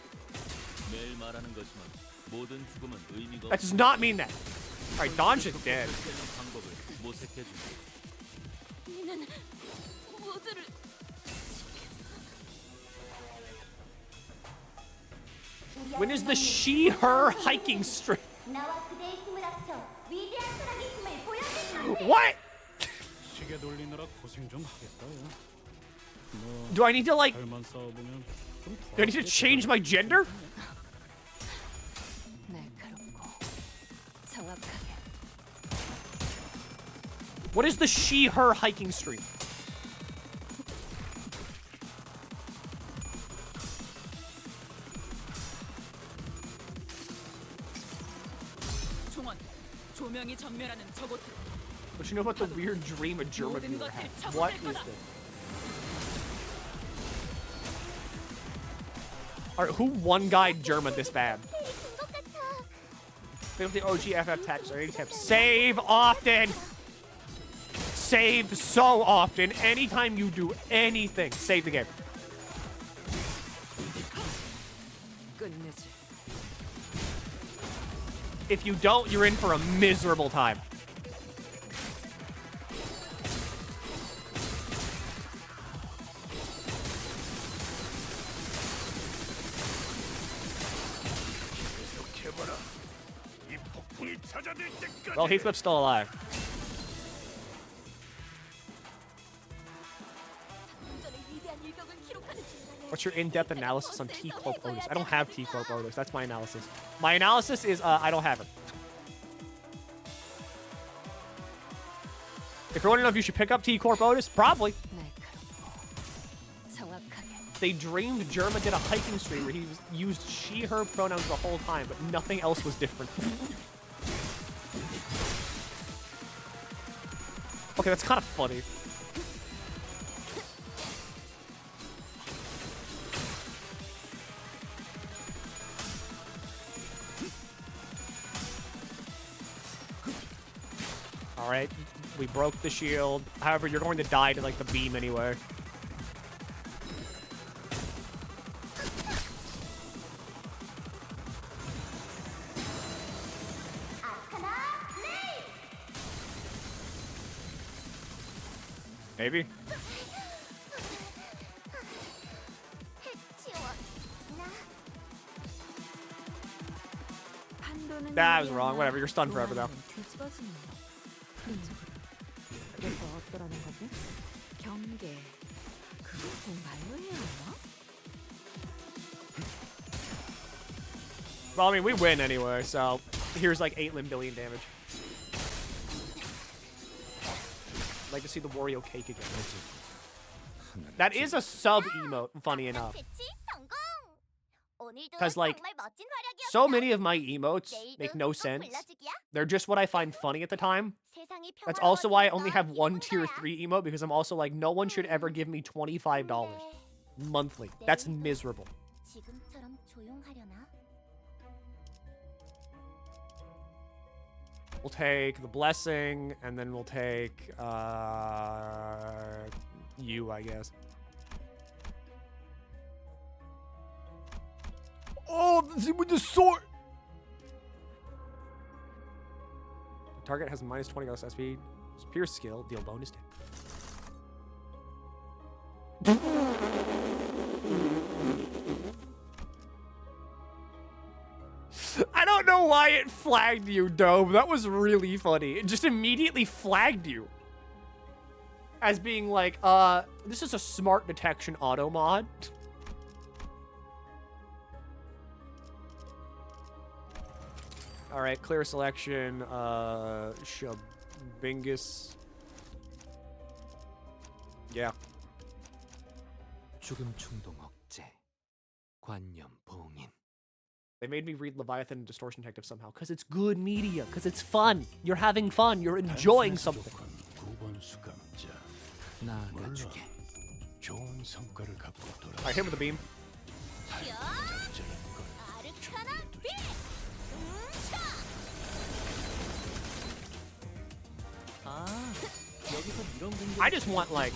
매일 말하는 거지만 모든 죽음은 의미가 That does not mean that. Alright, Don's just dead. 방법을 모색해 주세요. 니는 모두를 When is the she-her hiking stream? 나와 그대의 힘을 합쳐 위대한 사랑의 힘을 보여줄 건데. What? 시계 돌리느라 고생 좀 하겠다. 뭐 Do I need to, like, 잘만 싸워보면 좀 do I need to change my gender? 날카롭고 정확하게. What is the she-her hiking stream? 총원, 조명이 전멸하는 저곳으로. But you know about the weird dream a German viewer had? What is this? Alright, who one-guyed German this bad? 된것 같아. Think of the OG FF text or any tips. Save often! Save so often. Anytime you do anything, save the game. 끝내지. If you don't, you're in for a miserable time. 계속해봐라. 이 폭풍이 잦아들 때까지. Well, Heathcliff's still alive. 전의 위대한 일격을 기록하는 중간에 What's your in-depth analysis on T-Corp Otis? I don't have T-Corp Otis. That's my analysis. My analysis is, I don't have it. If you're wondering if you should pick up T-Corp Otis, probably. 날카롭고 정확하게. They dreamed Germa did a hiking stream where he used she, her pronouns the whole time, but nothing else was different. Okay, that's kind of funny. Alright, we broke the shield. However, you're going to die to, like, the beam anyway. 아르카나 레이. Maybe? 해치워. 나 판도는 That was wrong. Whatever, you're stunned forever, though. 뒤집어지는 거. 이쪽으로. 그래서 어쩌라는 거지? 경계. 그걸 정말로 해야 하나? Well, I mean, we win anyway, so here's like 8 billion damage. I'd like to see the Wario cake again. That is a sub emote, funny enough. 배치 성공. 오늘도 'Cause, like, 정말 멋진 활약이었어. So many of my emotes 내일도 make no 또 sense. 불러주기야. They're just what I find funny at the time. 세상이 That's also why I 평화로워지니까 only have one 기쁜 tier 거야. 3 emote, because I'm also like, no one should ever give me $25 monthly. That's miserable. 지금처럼 조용하려나? We'll take the blessing, and then we'll take you, I guess. Oh, with the sword! The target has minus 20 less speed. Pierce skill, deal bonus damage. I don't know why it flagged you, Dome. That was really funny. It just immediately flagged you. As being like, this is a smart detection auto mod. Alright, clear selection, Shabingus. Yeah. 죽음 충동 억제. 관념 봉인. They made me read Leviathan and Distortion Detective somehow, because it's good media, because it's fun. You're having fun, you're enjoying something. 9번 수감자. 나아가주게. 좋은 성과를 갖고 돌아. Alright, hit him with the beam. 아르카나 빛! 아, 여기서 이런 공격. I just want, like...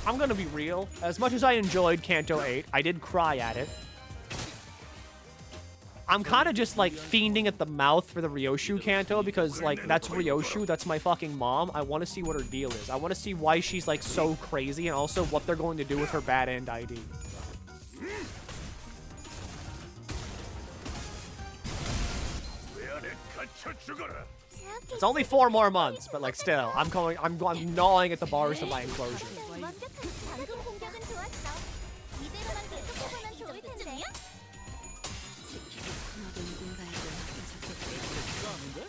I'm gonna be real. As much as I enjoyed Kanto 8, I did cry at it. I'm kind of just, like, fiending at the mouth for the Ryoshu Kanto because, like, that's Ryoshu. That's my fucking mom. I want to see what her deal is. I want to see why she's, like, so crazy and also what they're going to do with her bad end ID. It's only 4 more months, but, like, still, I'm gnawing at the bars of my enclosure. 방금 공격은 좋았어. 이대로만 계속해보면 좋을 텐데.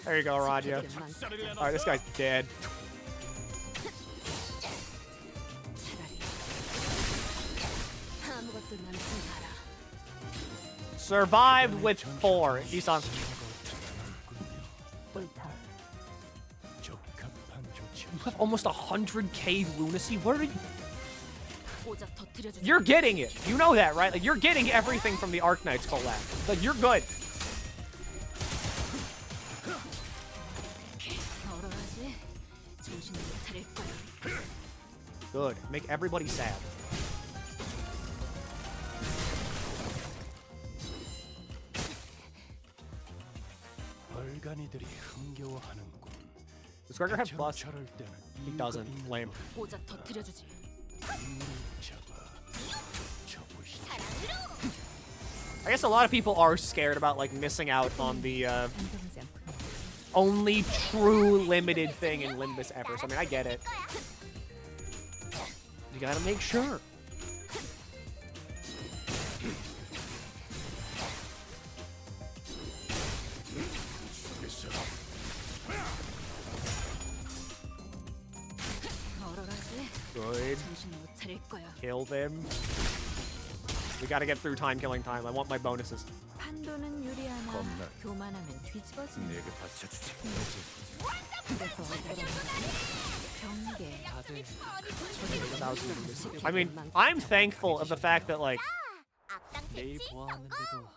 There you go, Raja. Alright, this guy's dead. Survived with 4. He's on. You have almost 100k lunacy? Where are you? You're getting it. You know that, right? Like, you're getting everything from the Arknights collab. Like, you're good. Good. Make everybody sad. 얼간이들이 흥겨워하는군. Does Gregor have plus? He doesn't. Lame. I guess a lot of people are scared about, like, missing out on the only true limited thing in Limbus ever. So, I mean, I get it. You gotta make sure. Good. Kill them. We gotta get through time killing time. I want my bonuses. 판도는 유리하나 교만하면 뒤집어지는 내게 받쳐주지. 경계 I mean, I'm thankful of the fact that, like, 내일 보았는데도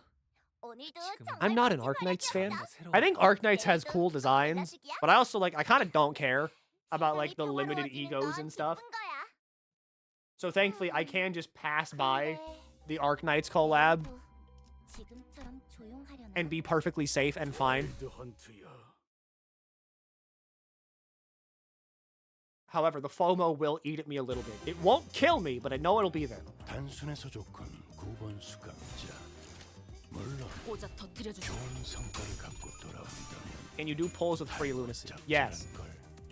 I'm not an Arknights fan. I think Arknights has cool designs, but I also, like, I kind of don't care about, like, the limited egos and stuff. So thankfully, I can just pass by the Arknights collab and be perfectly safe and fine. However, the FOMO will eat at me a little bit. It won't kill me, but I know it'll be there. 단순해서 좋군. 9번 수감자. 물론 좋은 성과를 갖고 돌아온다면 Can you do pulls with free lunacy? Yes. 걸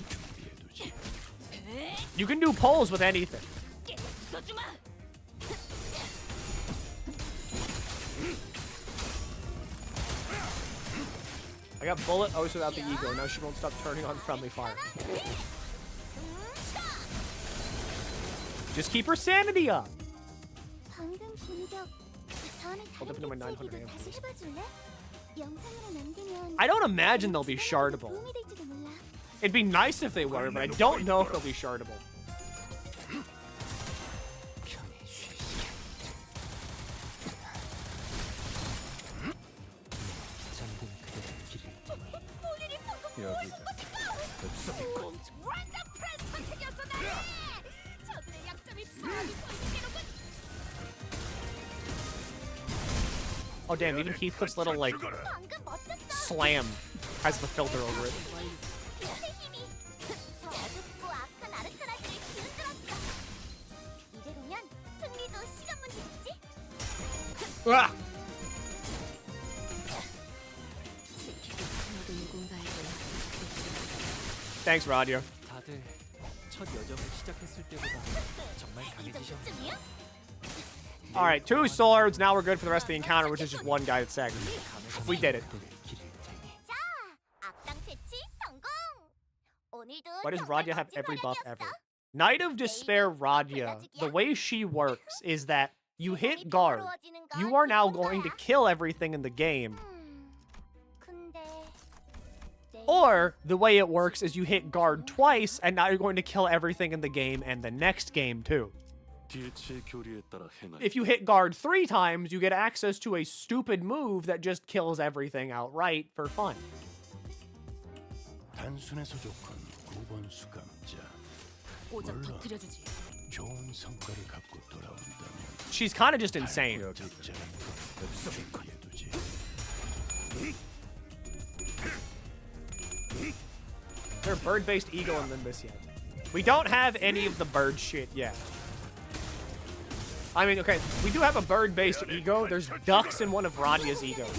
준비해두지. You can do pulls with anything. I got bullet O's without the ego. Now she won't stop turning on friendly fire. Just keep her sanity up. 방금 공격 다음에 I'll dip into my 900 다시 amps. 해봐줄래? 영상으로 남기면 I don't imagine they'll be shardable. 도움이 될지도 몰라. It'd be nice if they were, but I don't know if they'll be shardable. 여기가 Oh damn, even Heathcliff's little, like, slam has the filter over it. Ah! Thanks, Roger. 다들 첫 여정을 시작했을 때보다 정말 강해지셨네요. All right, 2 swords. Now we're good for the rest of the encounter, which is just 1 guy that's sagging. We did it. Why does Radia have every buff ever? Knight of Despair Radia, the way she works is that you hit guard, you are now going to kill everything in the game. Or, the way it works is you hit guard twice, and now you're going to kill everything in the game and the next game too. If you hit guard 3 times, you get access to a stupid move that just kills everything outright for fun. 단순해서 조건 9번 수감자. 오직 터뜨려주지. 좋은 성과를 갖고 돌아온다면 She's kind of just insane. 적자를 준비해두지. They're bird-based ego in Limbus yet. We don't have any of the bird shit yet. I mean, okay, we do have a bird-based ego. There's ducks in one of Radia's egos.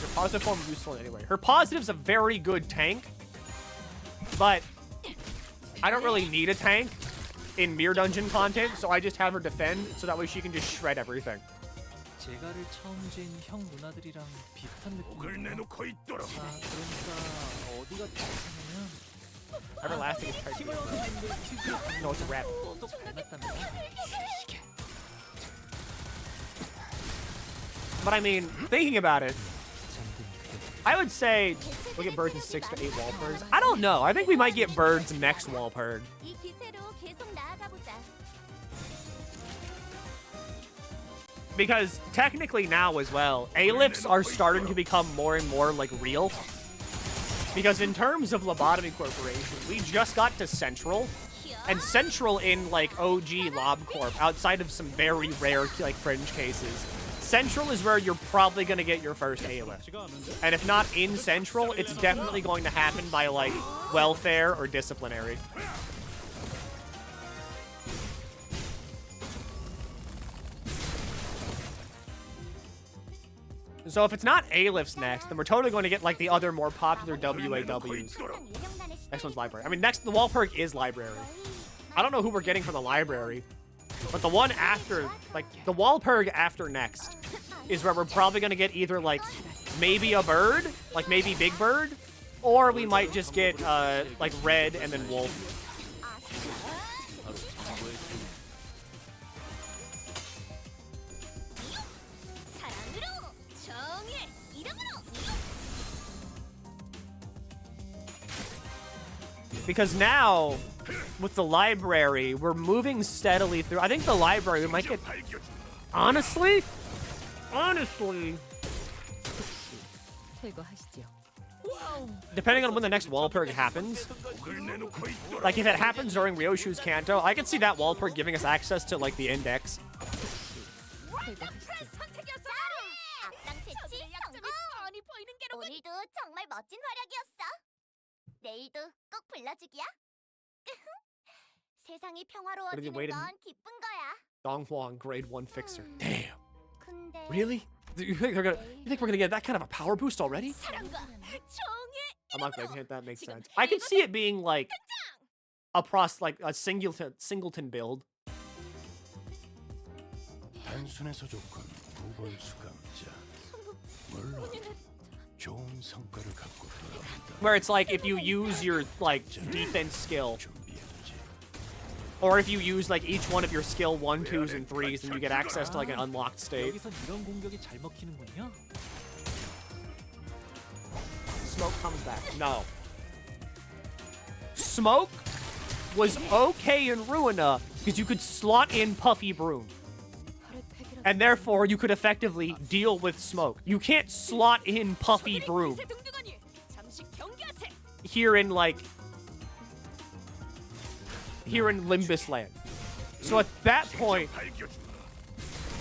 Her positive form is useful anyway. Her positive's a very good tank, but I don't really need a tank in Mirror Dungeon content, so I just have her defend, so that way she can just shred everything. 제가를 처음 쥔 형 누나들이랑 비슷한 느낌이에요. 그러니까 어디가 다르냐면 Everlasting is type. No, it's a rabbit. 또 닮았다면 But I mean, thinking about it, I would say we'll get birds in 6 to 8 Walpurgs. I don't know. I think we might get birds next Walpurg. Because technically now as well, A-lifts are starting to become more and more like real. Because in terms of Lobotomy Corporation, we just got to Central. And Central in like OG LobCorp, outside of some very rare like fringe cases, Central is where you're probably going to get your first A-lift. And if not in Central, it's definitely going to happen by like welfare or disciplinary. So if it's not A-lifts next, then we're totally going to get like the other more popular WAWs. Next one's library. I mean, next, the Walpurg is library. I don't know who we're getting from the library, but the one after, like, the Walpurg after next is where we're probably going to get either like maybe a bird, like maybe Big Bird, or we might just get like red and then wolf. Because now, with the library, we're moving steadily through. I think the library, we might get... Honestly? Depending on when the next Walpurg happens, like if it happens during Ryoshu's Kanto, I could see that Walpurg giving us access to like the index. 내일도 꼭 불러주기야. 세상이 What have you waited? 평화로워지는 건 기쁜 거야. Dong Huang, grade 1 fixer. Damn. 근데 Really? You think we're gonna get that kind of a power boost already? 사랑과 정의 I'm not gonna hit that makes sense. I could see it being like a singleton build. 단순해서 조건 9번 수감자. 물론 좋은 성과를 갖고 돌아온다. Where it's like if you use your like defense skill, 준비해두지. or if you use like each one of your skill 1, 2s, and 3s, then you get access to like an unlocked state. 여기선 이런 공격이 잘 먹히는군요. Smoke comes back. No. Smoke was okay in Ruina because you could slot in Puffy Broom. And therefore, you could effectively deal with Smoke. You can't slot in Puffy Broom here in, like, here in Limbus land. So at that point,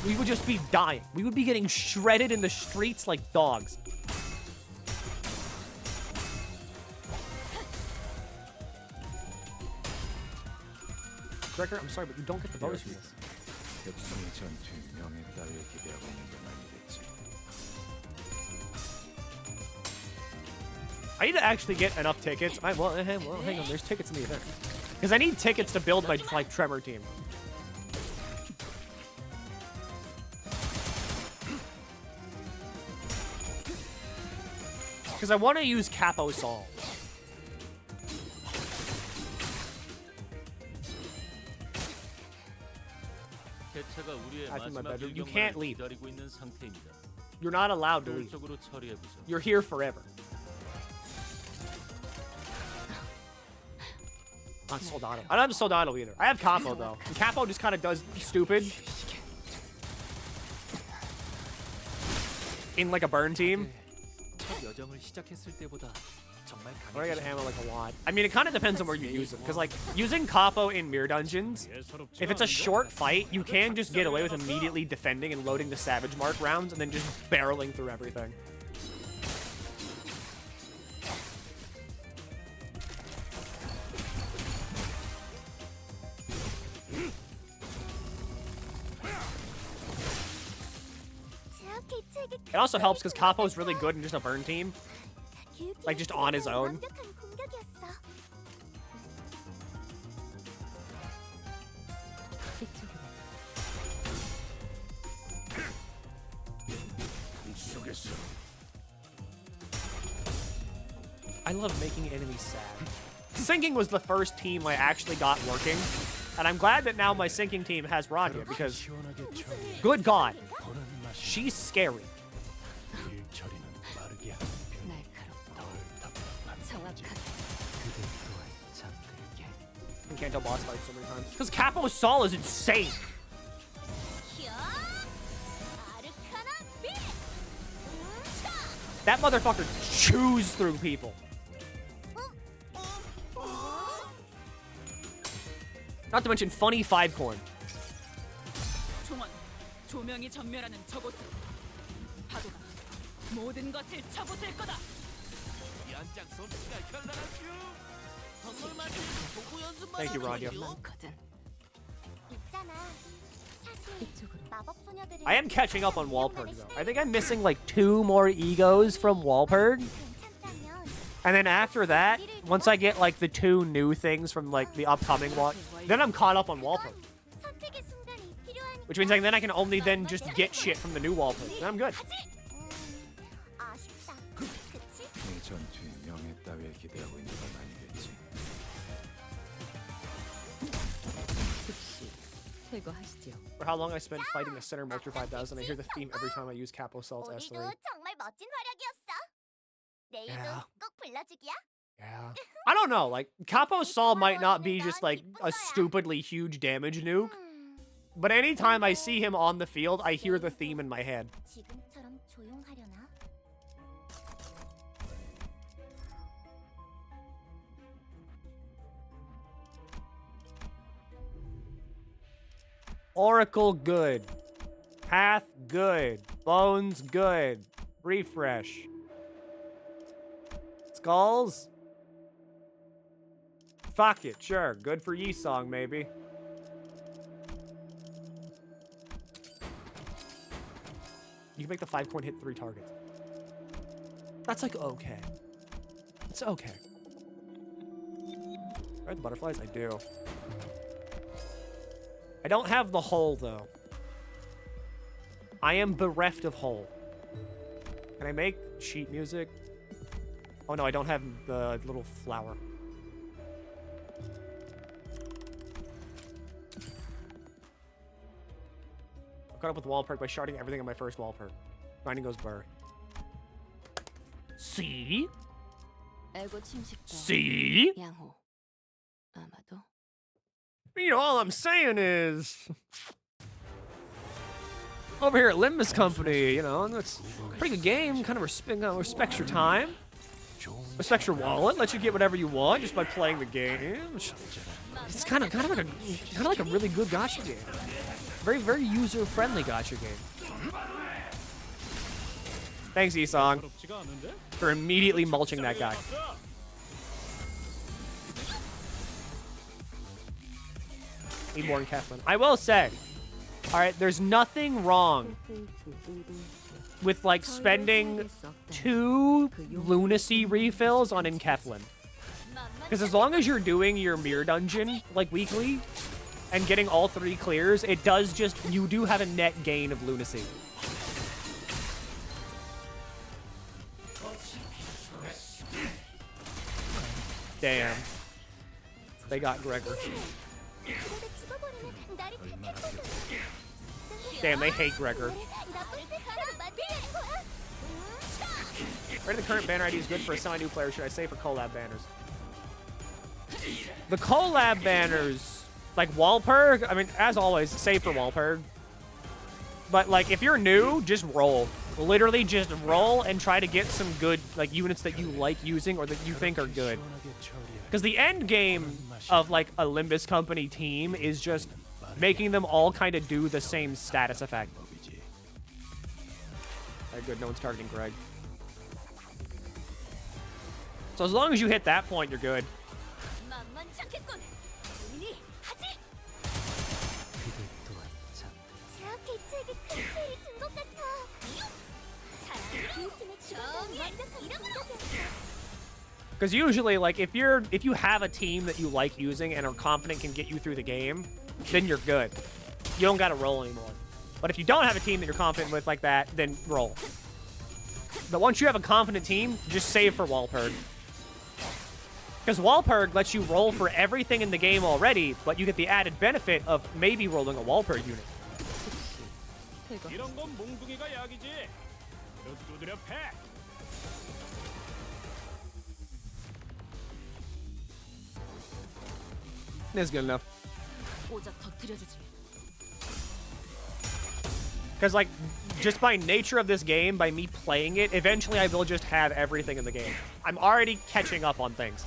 we would just be dying. We would be getting shredded in the streets like dogs. Stricker, I'm sorry, but you don't get the bonus from this. 백성의 전투 명예 따위에 기대하고 있는 건 아니겠지. I need to actually get enough tickets. Well, hang on. There's tickets in the event. Because I need tickets to build my like Tremor team. Because I want to use Capo Sol. 개체가 우리의 That's in my 마지막 bedroom. You can't 일격만을 leave. 기다리고 있는 상태입니다. You're not allowed to leave. 효율적으로 처리해보죠. You're here forever. Not Soldado. I don't have Soldado either. I have Capo though. And Capo just kind of does stupid in like a burn team. 첫 여정을 시작했을 때보다 정말 But I gotta ammo like a lot. I mean, it kind of depends on where you use them. Because like using Capo in mirror dungeons, if it's a short fight, you can just get away with immediately defending and loading the Savage Mark rounds and then just barreling through everything. It also helps because Capo's really good in just a burn team. Like, just on his own. I love making enemies sad. Sinking was the first team I actually got working. And I'm glad that now my sinking team has Radia because, good God, she's scary. You can't do boss fights so many times. Because Capo Sol is insane. That motherfucker chews through people. Not to mention funny 5-corn. 총원, 조명이 전멸하는 저곳으로 파도가 모든 것을 쳐부술 거다. 연장 솜씨가 현란하슈. 정말 보고 연습만 Thank you, Radia. 많거든. I am catching up on Walpurg, though. I think I'm missing like 2 more egos from Walpurg. And then after that, once I get like the 2 new things from like the upcoming one, then I'm caught up on Walpurg. Which means like then I can only then just get shit from the new Walpurg. Then I'm good. 내 전투 명예 따위에 기대하고 있는 건 아니겠지. 퇴거하시죠. For how long I spent fighting a center Molter 5000, I hear the theme every time I use Capo Sol's S3. 정말 멋진 활약이었어. 내일도 Yeah. 꼭 불러주기야. Yeah. I don't know, like, Capo Sol might not be just like a stupidly huge damage nuke. But anytime I see him on the field, I hear the theme in my head. 지금처럼 조용하려나? Oracle, good. Path, good. Bones, good. Refresh. Skulls? Fuck it, sure. Good for Yisong, maybe. You can make the 5-coin hit 3 targets. That's like okay. It's okay. Are the butterflies? I do. I don't have the hole, though. I am bereft of hole. Can I make sheet music? Oh no, I don't have the little flower. I caught up with Walpurg by sharding everything on my first Walpurg. Grinding goes burr. See? 애고 침식과 See? 양호. 아마도 You know, all I'm saying is... Over here at Limbus Company, you know, it's a pretty good game. Kind of respects your time. Respects your wallet. Lets you get whatever you want just by playing the game. It's kind of like a really good gacha game. Very user-friendly gacha game. Thanks, Isong, for immediately mulching that guy. Need more in Keflin. I will say, all right, there's nothing wrong with like spending 2 lunacy refills on Inkeflin. Because as long as you're doing your mirror dungeon like weekly and getting all 3 clears, it does just, you do have a net gain of lunacy. Damn. They got Gregor. Damn, they hate Gregor. Where the current banner ID is good for a semi-new player, should I say for collab banners? The collab banners, like Walpurg, I mean, as always, save for Walpurg. But, like, if you're new, just roll. Literally just roll and try to get some good, like, units that you like using or that you think are good. Because the end game of, like, a Limbus company team is just making them all kind of do the same status effect. Alright, good. No one's targeting Greg. So as long as you hit that point, you're good. Because usually, like, if you have a team that you like using and are confident can get you through the game, then you're good. You don't gotta roll anymore. But if you don't have a team that you're confident with like that, then roll. But once you have a confident team, just save for Walpurg. Because Walpurg lets you roll for everything in the game already, but you get the added benefit of maybe rolling a Walpurg unit. 이런 건 몽둥이가 약이지. 두드려 패. That's good enough. Because, like, just by nature of this game, by me playing it, eventually I will just have everything in the game. I'm already catching up on things.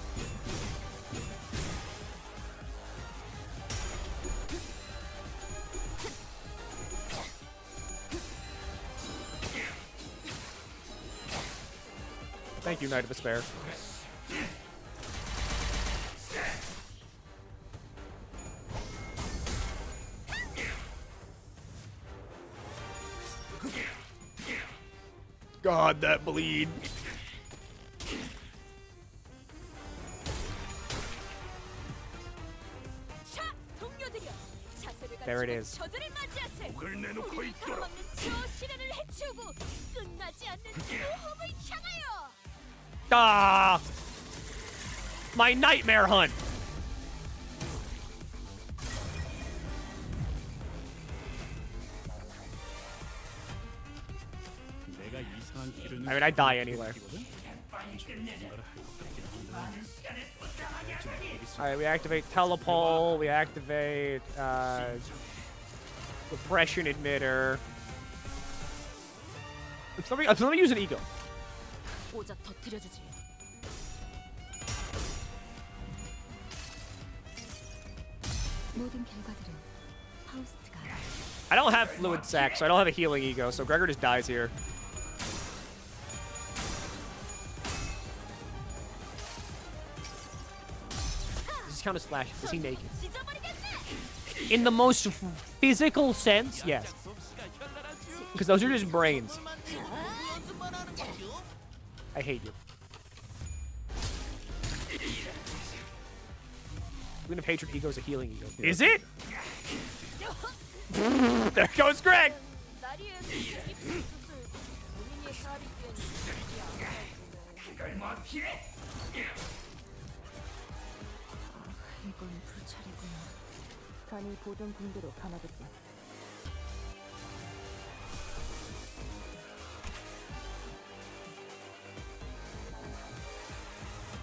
Thank you, Knight of Despair. God, that bleed. There it is. Ah! My nightmare hunt. I mean, I die anyway. Alright, we activate Telepole, we activate Repression Emitter. Let me use an Ego. I don't have Fluid Sac, so I don't have a healing Ego, so Gregor just dies here. Count as Slash. Is he naked? In the most physical sense, yes. Because those are just brains. I hate you. Even if Hatred Ego is a healing Ego. Is it? There goes Greg! 이건 불찰이구나. 간이 보던 군대로 가나겠군.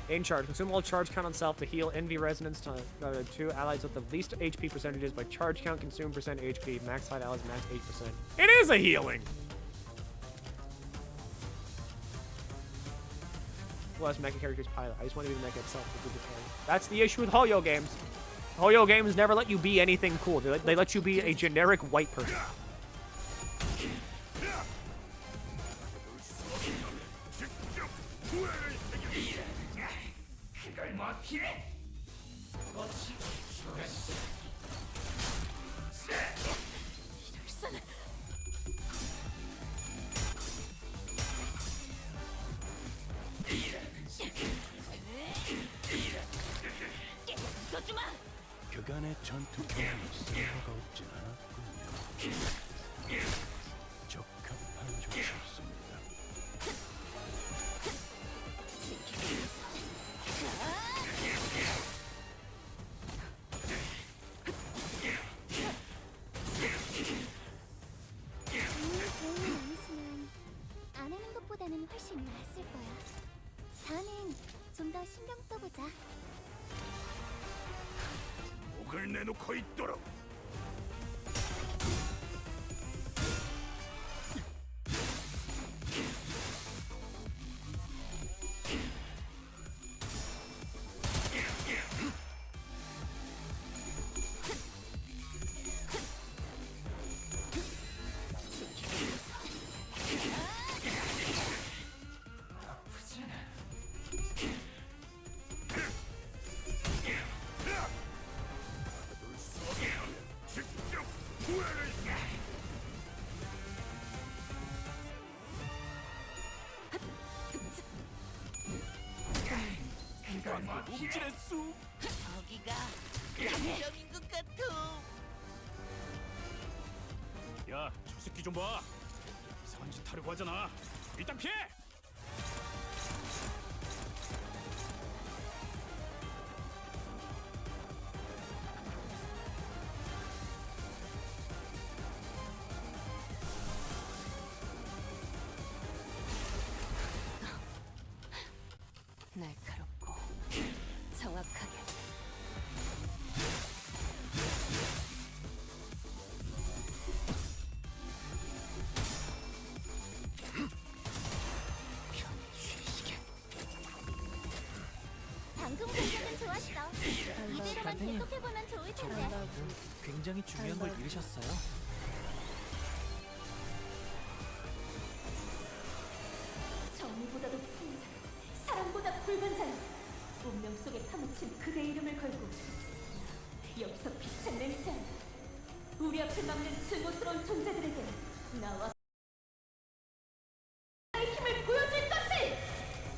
In charge. Consume all charge count on self to heal envy resonance to 2 allies with the least HP percentages by charge count consume percent HP. Max height allies max 8%. It is a healing! Plus mecha characters pilot. I just want to be the mecha itself. That's the issue with Hoyo games. Hoyo games never let you be anything cool. They let you be a generic white person. 쓸모가 없진 않았군요. 적합한 조치였습니다. 좋은 아니지만 안 하는 것보다는 훨씬 나았을 거야. 다음엔 좀 더 신경 써보자. 목을 내놓고 있도록. 거기가 양념인 것 같아. 야, 저 새끼 좀 봐. 이상한 짓 하려고 하잖아. 일단 피해. 날카롭고 정확하게. 방금 공격은 좋았어. 이대로만 계속해보면 좋을 텐데. 굉장히 중요한 걸 잃으셨어요. 정의보다도 풍자, 사랑보다 불반자. 운명 속에 파묻힌 그대 이름을 걸고 여기서 빛의 냄새. 우리 앞을 막는 증오스러운 존재들에게 나와 나의 힘을 보여줄 것을.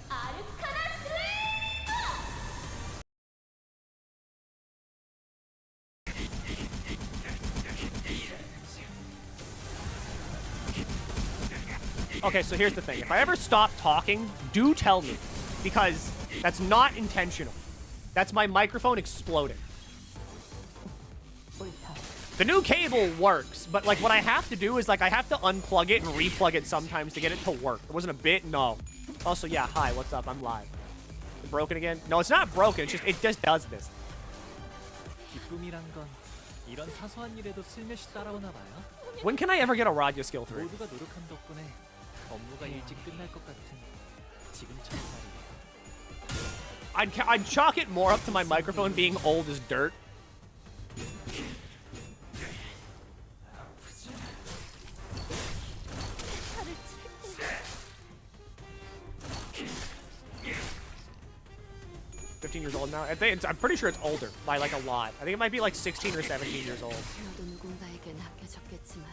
아르카나 슬레이머! Okay, so here's the thing. If I ever stop talking, do tell me. Because that's not intentional. That's my microphone exploding. The new cable works, but like what I have to do is like I have to unplug it and replug it sometimes to get it to work. It wasn't a bit? No. Also, yeah, hi, what's up? I'm live. Broken again? No, it's not broken. It's just, it just does this. 기쁨이란 건 이런 사소한 일에도 슬며시 따라오나 봐요. When can I ever get a radio skill 3? 모두가 노력한 덕분에 업무가 일찍 끝날 것 같은 지금처럼 말이에요. I'd chalk it more up to my microphone being old as dirt. $15 years old now. I'm pretty sure it's older by like a lot. I think it might be like 16 or 17 years old. 너도 누군가에겐 아껴졌겠지만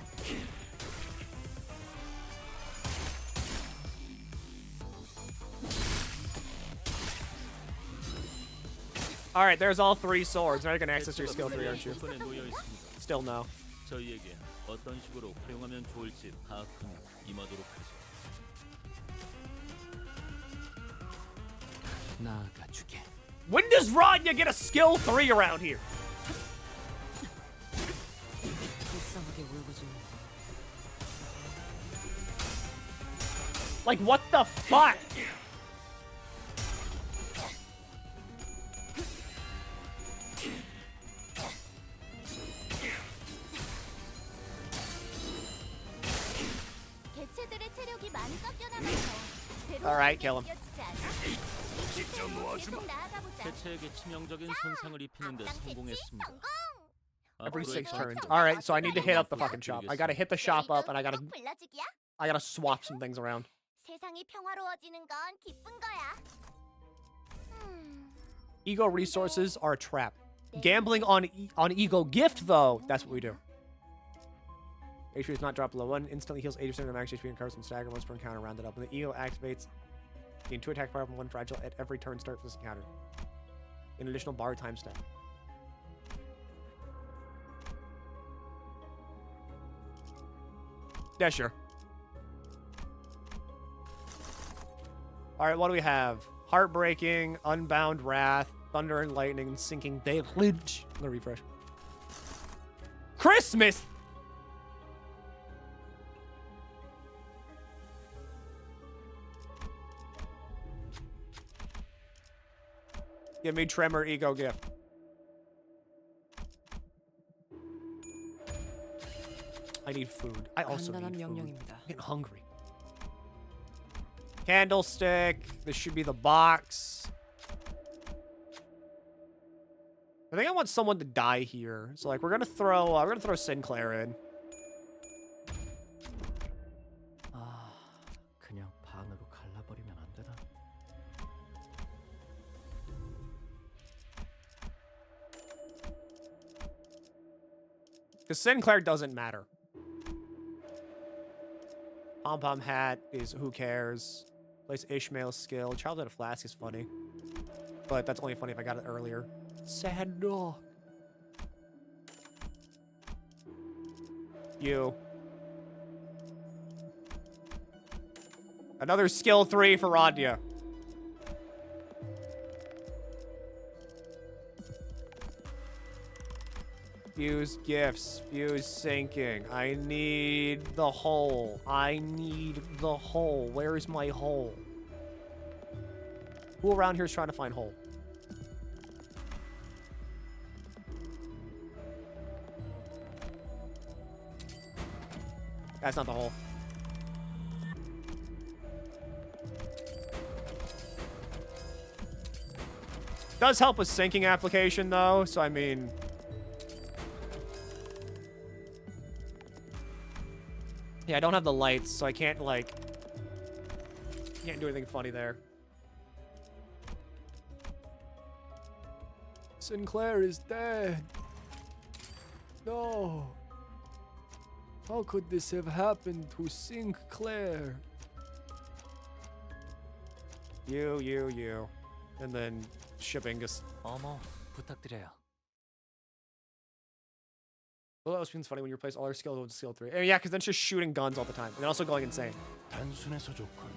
All right, there's all 3 swords. Now you can access your skill 3, aren't you? 조건에 놓여 있습니다. Still no. 저희에게 어떤 식으로 활용하면 좋을지 파악하며 임하도록 하죠. 나아가주게. When does Rodya get a skill 3 around here? 불쌍하게 울고 좀 Like, what the fuck? 개체들의 체력이 많이 깎여 나가서 Alright, kill him. 계속 나아가보자. 개체에게 치명적인 손상을 입히는 데 성공했습니다. Every 6 앞으로의 turns. 전투- Alright, so I need to hit up the fucking shop. I gotta hit the shop up and I gotta 불러주기야? swap some things around. 세상이 평화로워지는 건 기쁜 거야. Ego resources are a trap. Gambling on ego gift, though, that's what we do. HP is not dropped below 1. Instantly heals 80% of max HP and covers some stagger once per encounter rounded up. When the ego activates, gain 2 attack power from 1 fragile at every turn start for this encounter. An additional bar time step. Yeah, sure. All right, what do we have? Heartbreaking, Unbound Wrath, Thunder and Lightning, Sinking Deluge. I'm gonna refresh. Christmas! Give me Tremor Ego Gift. I need food. I also need food. I'm getting hungry. Candlestick. This should be the box. I think I want someone to die here. So like we're gonna throw Sinclair in. 그냥 반으로 갈라버리면 안 되나? Because Sinclair doesn't matter. Pom-pom hat is who cares. Place Ishmael's skill. Childhood flask is funny. But that's only funny if I got it earlier. Sad dog. You. Another skill 3 for Radia. Fuse gifts. Fuse sinking. I need the hole. I need the hole. Where is my hole? Who around here is trying to find hole? That's not the hole. Does help with sinking application though, so I mean... Yeah, I don't have the lights, so I can't, like... Can't do anything funny there. Sinclair is dead. No. How could this have happened to Sinclair? You. And then shipping just... 어머, 부탁드려요. Well, that was funny when you replace all our skills with skill 3. Yeah, because then it's just shooting guns all the time. And also going insane. 단순해서 좋군.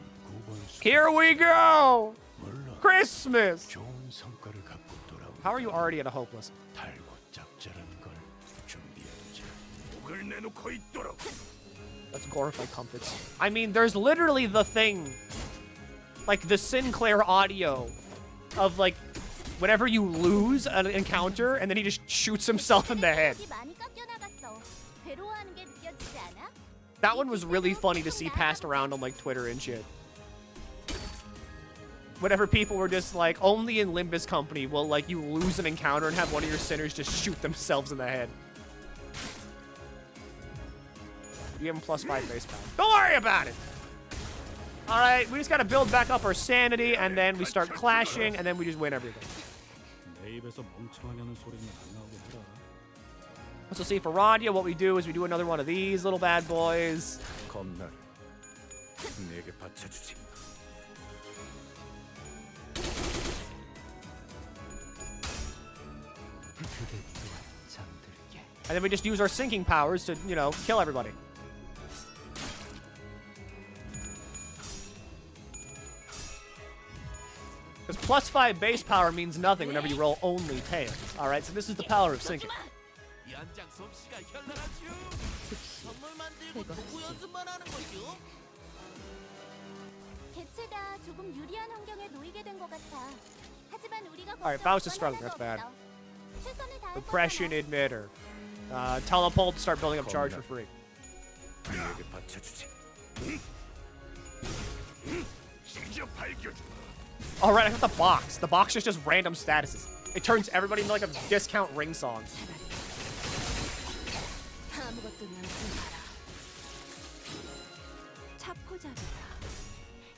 9번 Here we go! 물론 Christmas! 좋은 성과를 갖고 돌아온 How are you already at a hopeless? 달고 짭짤한 걸 준비해두자. 목을 내놓고 있도록. Let's glorify comforts. I mean, there's literally the thing. Like, the Sinclair audio of, like, whenever you lose an encounter, and then he just shoots himself in the head. That one was really funny to see passed around on, like, Twitter and shit. Whenever people were just like, only in Limbus Company will, like, you lose an encounter and have one of your sinners just shoot themselves in the head. You give him +5 base power. Don't worry about it! Alright, we just gotta build back up our sanity, and then we start clashing, and then we just win everything. So see, for Radia, what we do is we do another one of these little bad boys. 겁나를 내게 바쳐주지. And then we just use our sinking powers to, you know, kill everybody. Because +5 base power means nothing whenever you roll only tails. Alright, so this is the power of sinking. 연장 솜씨가 현란하죠. 선물 만들고 도구 연습만 하는 거죠. 개체가 조금 유리한 환경에 놓이게 된 것 같아. 하지만 우리가 Alright, Faust is struggling. That's bad. Oppression emitter. Telepult, start building up charge for free. 내게 바쳐주지. 직접 밝혀주마. Alright, I got the box. The box is just random statuses. It turns everybody into like a discount ring song. 아무것도 남지 마라. 차포잡이다.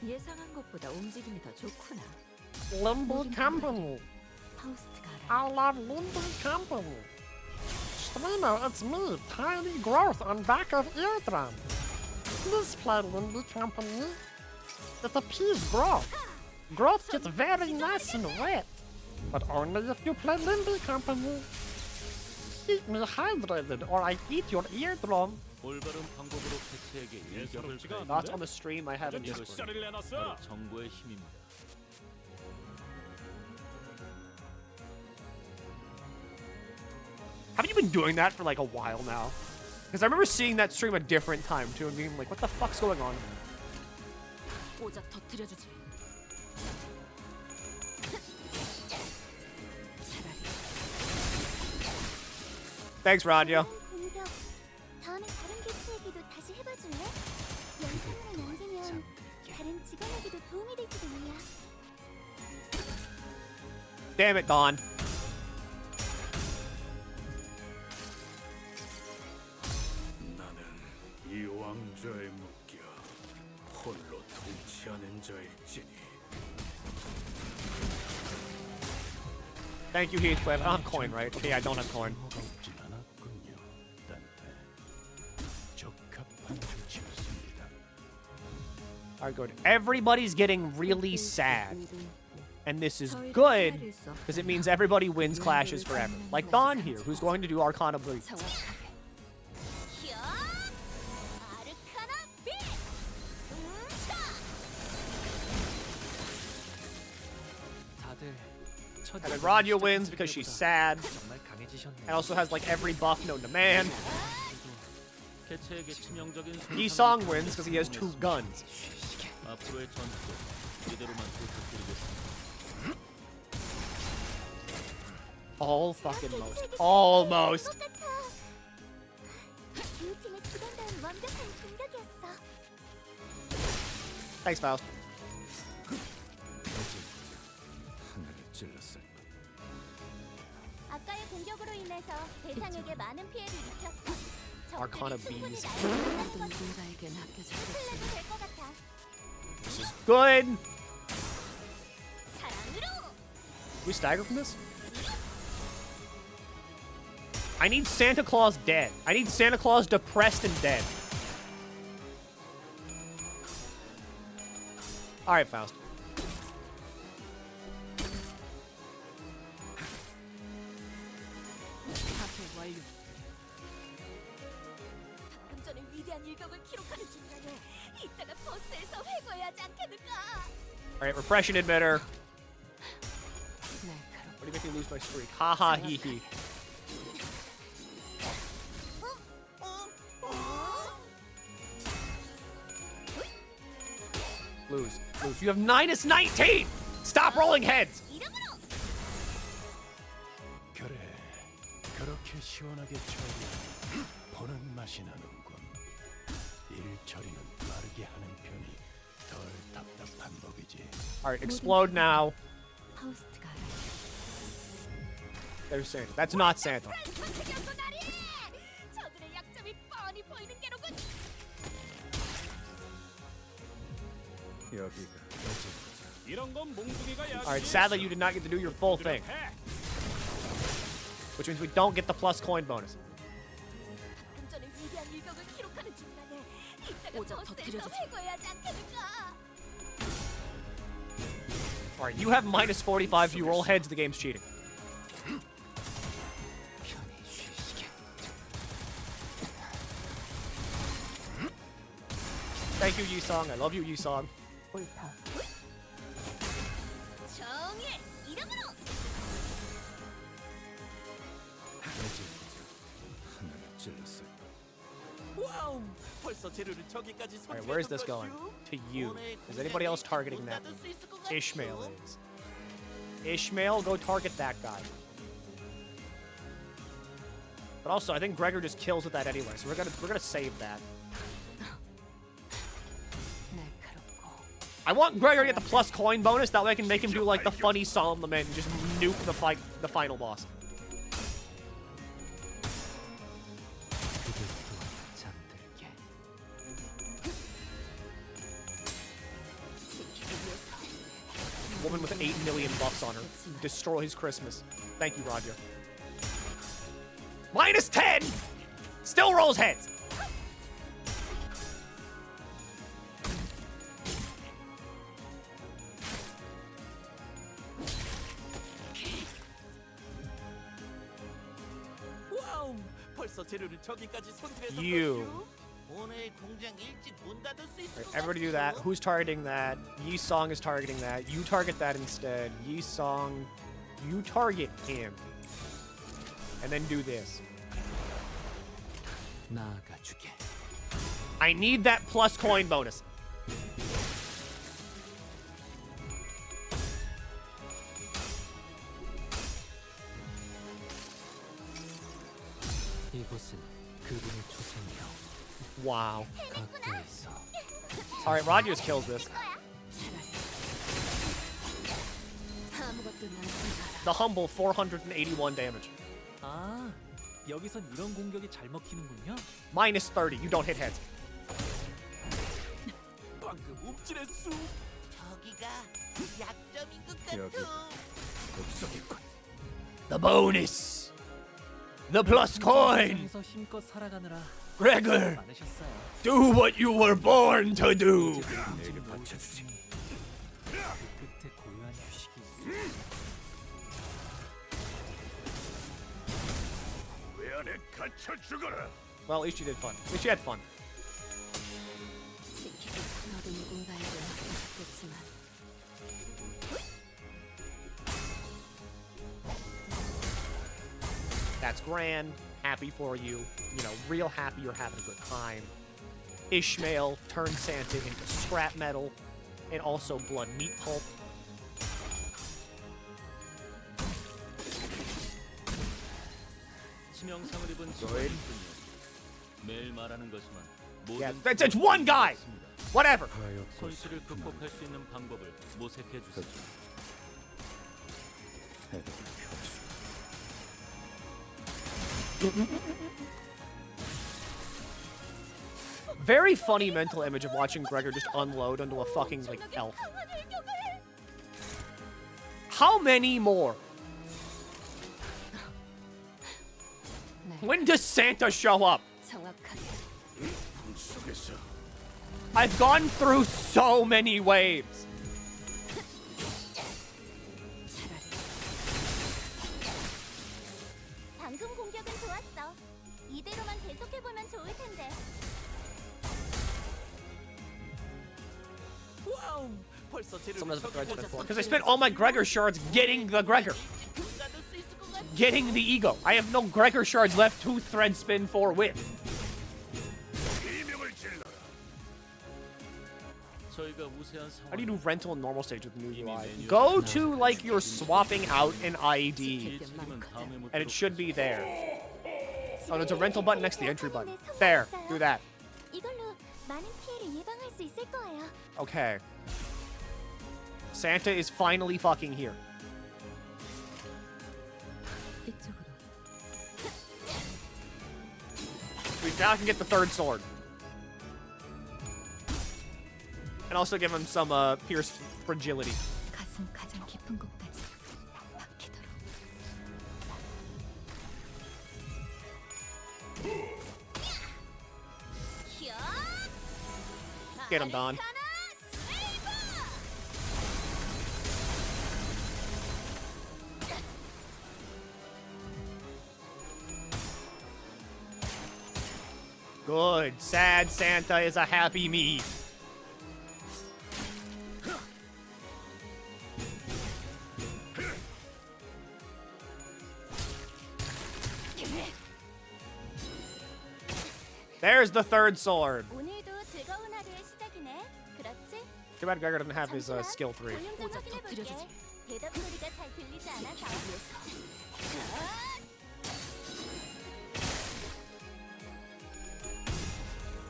예상한 것보다 움직임이 더 좋구나. Limbo Company. 파우스트가 I love Limbo Company. Streamer, it's me, Tiny Growth on back of eardrum. Please play Limbo Company. It appears growth. Growth gets very nice and wet. But only if you play Limbo Company. keep me hydrated or I eat your eardrum. 올바른 방법으로 개체에게 일격을 Not on the stream, I haven't. 이것이 바로 정보의 힘입니다. Haven't you been doing that for like a while now? Because I remember seeing that stream a different time too and being like, what the fuck's going on? 오작 터뜨려주지. Thanks, Radyo. 공격. 다음에 다른 개체에게도 다시 해봐줄래? 영상으로 남기면 다른 직원에게도 도움이 될지도 몰라. Damn it, Dawn. 나는 이 왕좌에 묶여 홀로 통치하는 자일지니. Thank you, Heathcliff. I don't have coin, right? Okay, I don't have coin. 뭐가 없진 않았군요, 딴테. 적합한 조치였습니다. Alright, good. Everybody's getting really sad. And this is good, because it means everybody wins clashes forever. Like Dawn here, who's going to do Arcana Blue. 히어! 아르카나 빛! 다들 첫 And then Radyo wins because she's sad. 정말 강해지셨네요. And also has like every buff known to man. 개체에게 치명적인 Yi-Song wins because he has 2 guns. 앞으로의 전투도 이대로만 부탁드리겠습니다. Almost. Almost. 기후팀의 기본다운 완벽한 공격이었어. Thanks, Faust. 하늘을 찔렀을 아까의 공격으로 인해서 대상에게 많은 피해를 입혔어. Arcana 적들이 충분히 bees. 날 공격하는 것은 누군가에게 맡겨줄 플래도 될것 같아. This is good. 사랑으로! We stagger from this? I need Santa Claus dead. I need Santa Claus depressed and dead. Alright, Faust. 파괴 완료. 방금 전에 위대한 일격을 기록하는 중간에 이따가 버스에서 회고해야 하지 않겠는가? Alright, repression emitter. 네, What do you make me lose my streak? Ha ha hee hee. Lose. Lose. You have -19! Stop rolling heads! 이름으로! 그래, 그렇게 시원하게 처리하니 보는 맛이 나는군. 일 처리는 빠르게 하는 편이 덜 답답한 법이지. Alright, explode now. 파우스트가 There's Santa. That's not Santa. 선택이었어, 나리! 저들의 약점이 뻔히 보이는 게로군! 여기가 이런 건 몽둥이가 Alright, sadly you did not get to do your full thing. Which means we don't get the plus coin bonus. 방금 전에 위대한 일격을 기록하는 중간에 이따가 오작 버스에서 터뜨려주지. 회고해야 하지 않겠는가? Alright, you have -45 if you roll heads, the game's cheating. 편히 쉬시게. Thank you, Yi-Song. I love you, Yi-Song. 정의 이름으로! 하늘을 찔렀을 와우! 벌써 재료를 저기까지 Alright, where's this going? To you. Is anybody else targeting that? 수 있을 것 같죠? Ishmael is. Ishmael, go target that guy. But also, I think Gregor just kills with that anyway, so we're gonna save that. 날카롭고 I want Gregor to get the plus coin bonus. That way I can make him do like the funny solemn lament and just nuke the final boss. 그들 또한 잠들게. Woman with 8 million bucks on her destroys Christmas. Thank you, Roger. -10! Still rolls heads! 와우! 벌써 재료를 저기까지 손질해서 You. 오늘 공장 일찍 문 닫을 수 있을 것 Everybody do that. Who's targeting that? Yi Song is targeting that. You target that instead. Yi Song, you target him. And then do this. 나아가주게. I need that plus coin bonus. 이곳은 그분의 초생이요. Wow. 가까이서. Alright, Rogers kills this. 아무것도 남지 마라. The humble 481 damage. 아, 여기선 이런 공격이 잘 먹히는군요. Minus 30. You don't hit heads. 방금 움찔했수. 저기가 약점인 것 여기. 같아. 옥석이군. The bonus. The plus coin. 세상에서 힘껏 살아가느라 Gregor, 많으셨어요. do what you were born to do. 내게 바쳐주지. 그 끝에 고요한 휴식이 있어. 왜 안에 갇혀 죽어라. Well, at least you did fun. At least you had fun. 지키고 너도 누군가에게 맡겨졌겠지만 That's grand. Happy for you. You know, real happy you're having a good time. Ishmael turned Santa into scrap metal and also blood meat pulp. 치명상을 입은 Good. 직원이군요. 매일 말하는 것이만 Yeah, 모든 that's one guy. Whatever. 손실을 극복할 수 있는 방법을 모색해 주세요. Very funny mental image of watching Gregor just unload onto a fucking, like, elf. How many more? 네, When does Santa show up? 정확하게 속에서 I've gone through so many waves. 차라리 방금 공격은 좋았어. 이대로만 계속해보면 좋을 텐데. 와우. 벌써 재료를 Someone has the thread spent 저기까지 for. Because I spent all my Gregor shards getting the Gregor. 문 닫을 수 있을 것 같아. Getting the ego. I have no Gregor shards left to thread spin for with. 비명을 질러라. 저희가 우세한 How do you 상황. do rental and normal stage with new UI? Go to, like, you're swapping out an ID. And it should be there. Oh, there's a rental button next to the entry button. There. Do that. 이걸로 많은 피해를 예방할 수 있을 거예요. Okay. Santa is finally fucking here. 이쪽으로 We now can get the third sword. And also give him some, pierce fragility. 가슴 가장 깊은 곳까지 박히도록 Get him, Don. Good. Sad Santa is a happy me. There's the third sword. 오늘도 즐거운 하루의 시작이네. 그렇지? Too bad Gregor doesn't have his skill 3. 볼륨 좀 확인해볼게. 대답 소리가 잘 들리지 않아서.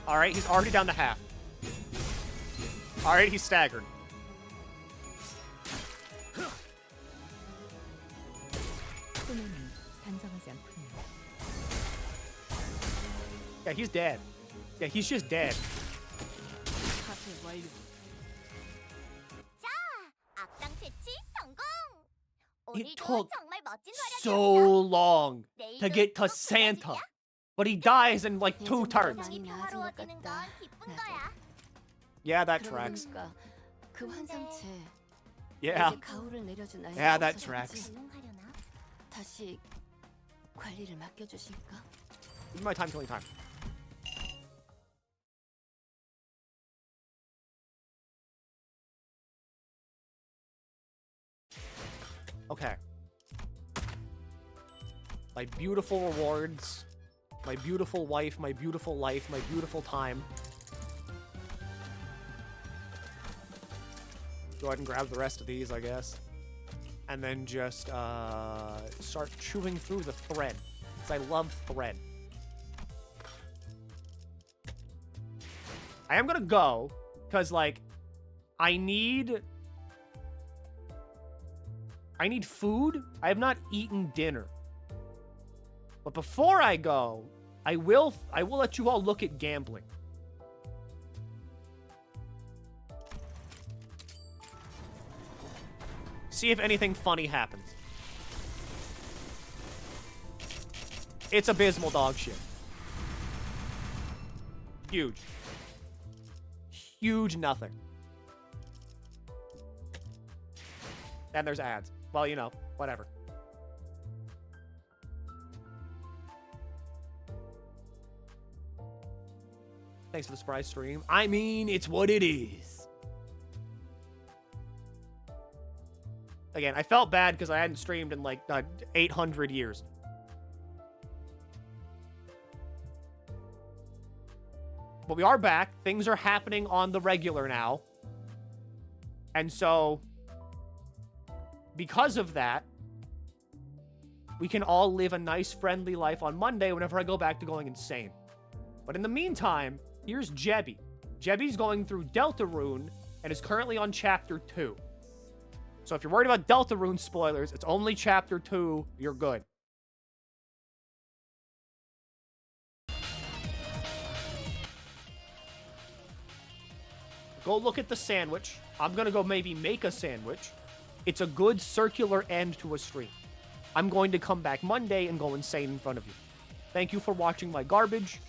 Alright, he's already down to half. Alright, he's staggered. 소녀는 단정하지 않군요. Yeah, he's dead. Yeah, he's just dead. 파괴 완료. 자, 악당 퇴치 성공. It 오늘도 took 정말 멋진 So 활약이었어. long to 내일도 get to 꼭 Santa. 보여주냐? But he dies in like 2 예전보다 turns. 많이 세상이 나아진 것 평화로워지는 건 같다. 기쁜 나도. 거야. Yeah, that 그러고 tracks. 보니까 그 환상체 Yeah. 이제 가오를 내려준 아이가 Yeah, that 없어졌지. tracks. 조용하려나? 다시 관리를 맡겨주실까? This is my time killing time. Okay. My beautiful rewards. My beautiful wife, my beautiful life, my beautiful time. Go ahead and grab the rest of these, I guess. And then just start chewing through the thread. Because I love thread. I am gonna go, because, like, I need food. I have not eaten dinner. But before I go, I will let you all look at gambling. See if anything funny happens. It's abysmal dog shit. Huge. Huge nothing. And there's ads. Well, you know, whatever. Thanks for the surprise stream. I mean, it's what it is. Again, I felt bad because I hadn't streamed in like 800 years. But we are back. Things are happening on the regular now. And so, because of that, we can all live a nice, friendly life on Monday whenever I go back to going insane. But in the meantime, here's Jebby. Jebby's going through Deltarune and is currently on Chapter 2. So if you're worried about Deltarune spoilers, it's only Chapter 2. You're good. Go look at the sandwich. I'm going to go maybe make a sandwich. It's a good circular end to a stream. I'm going to come back Monday and go insane in front of you. Thank you for watching my garbage.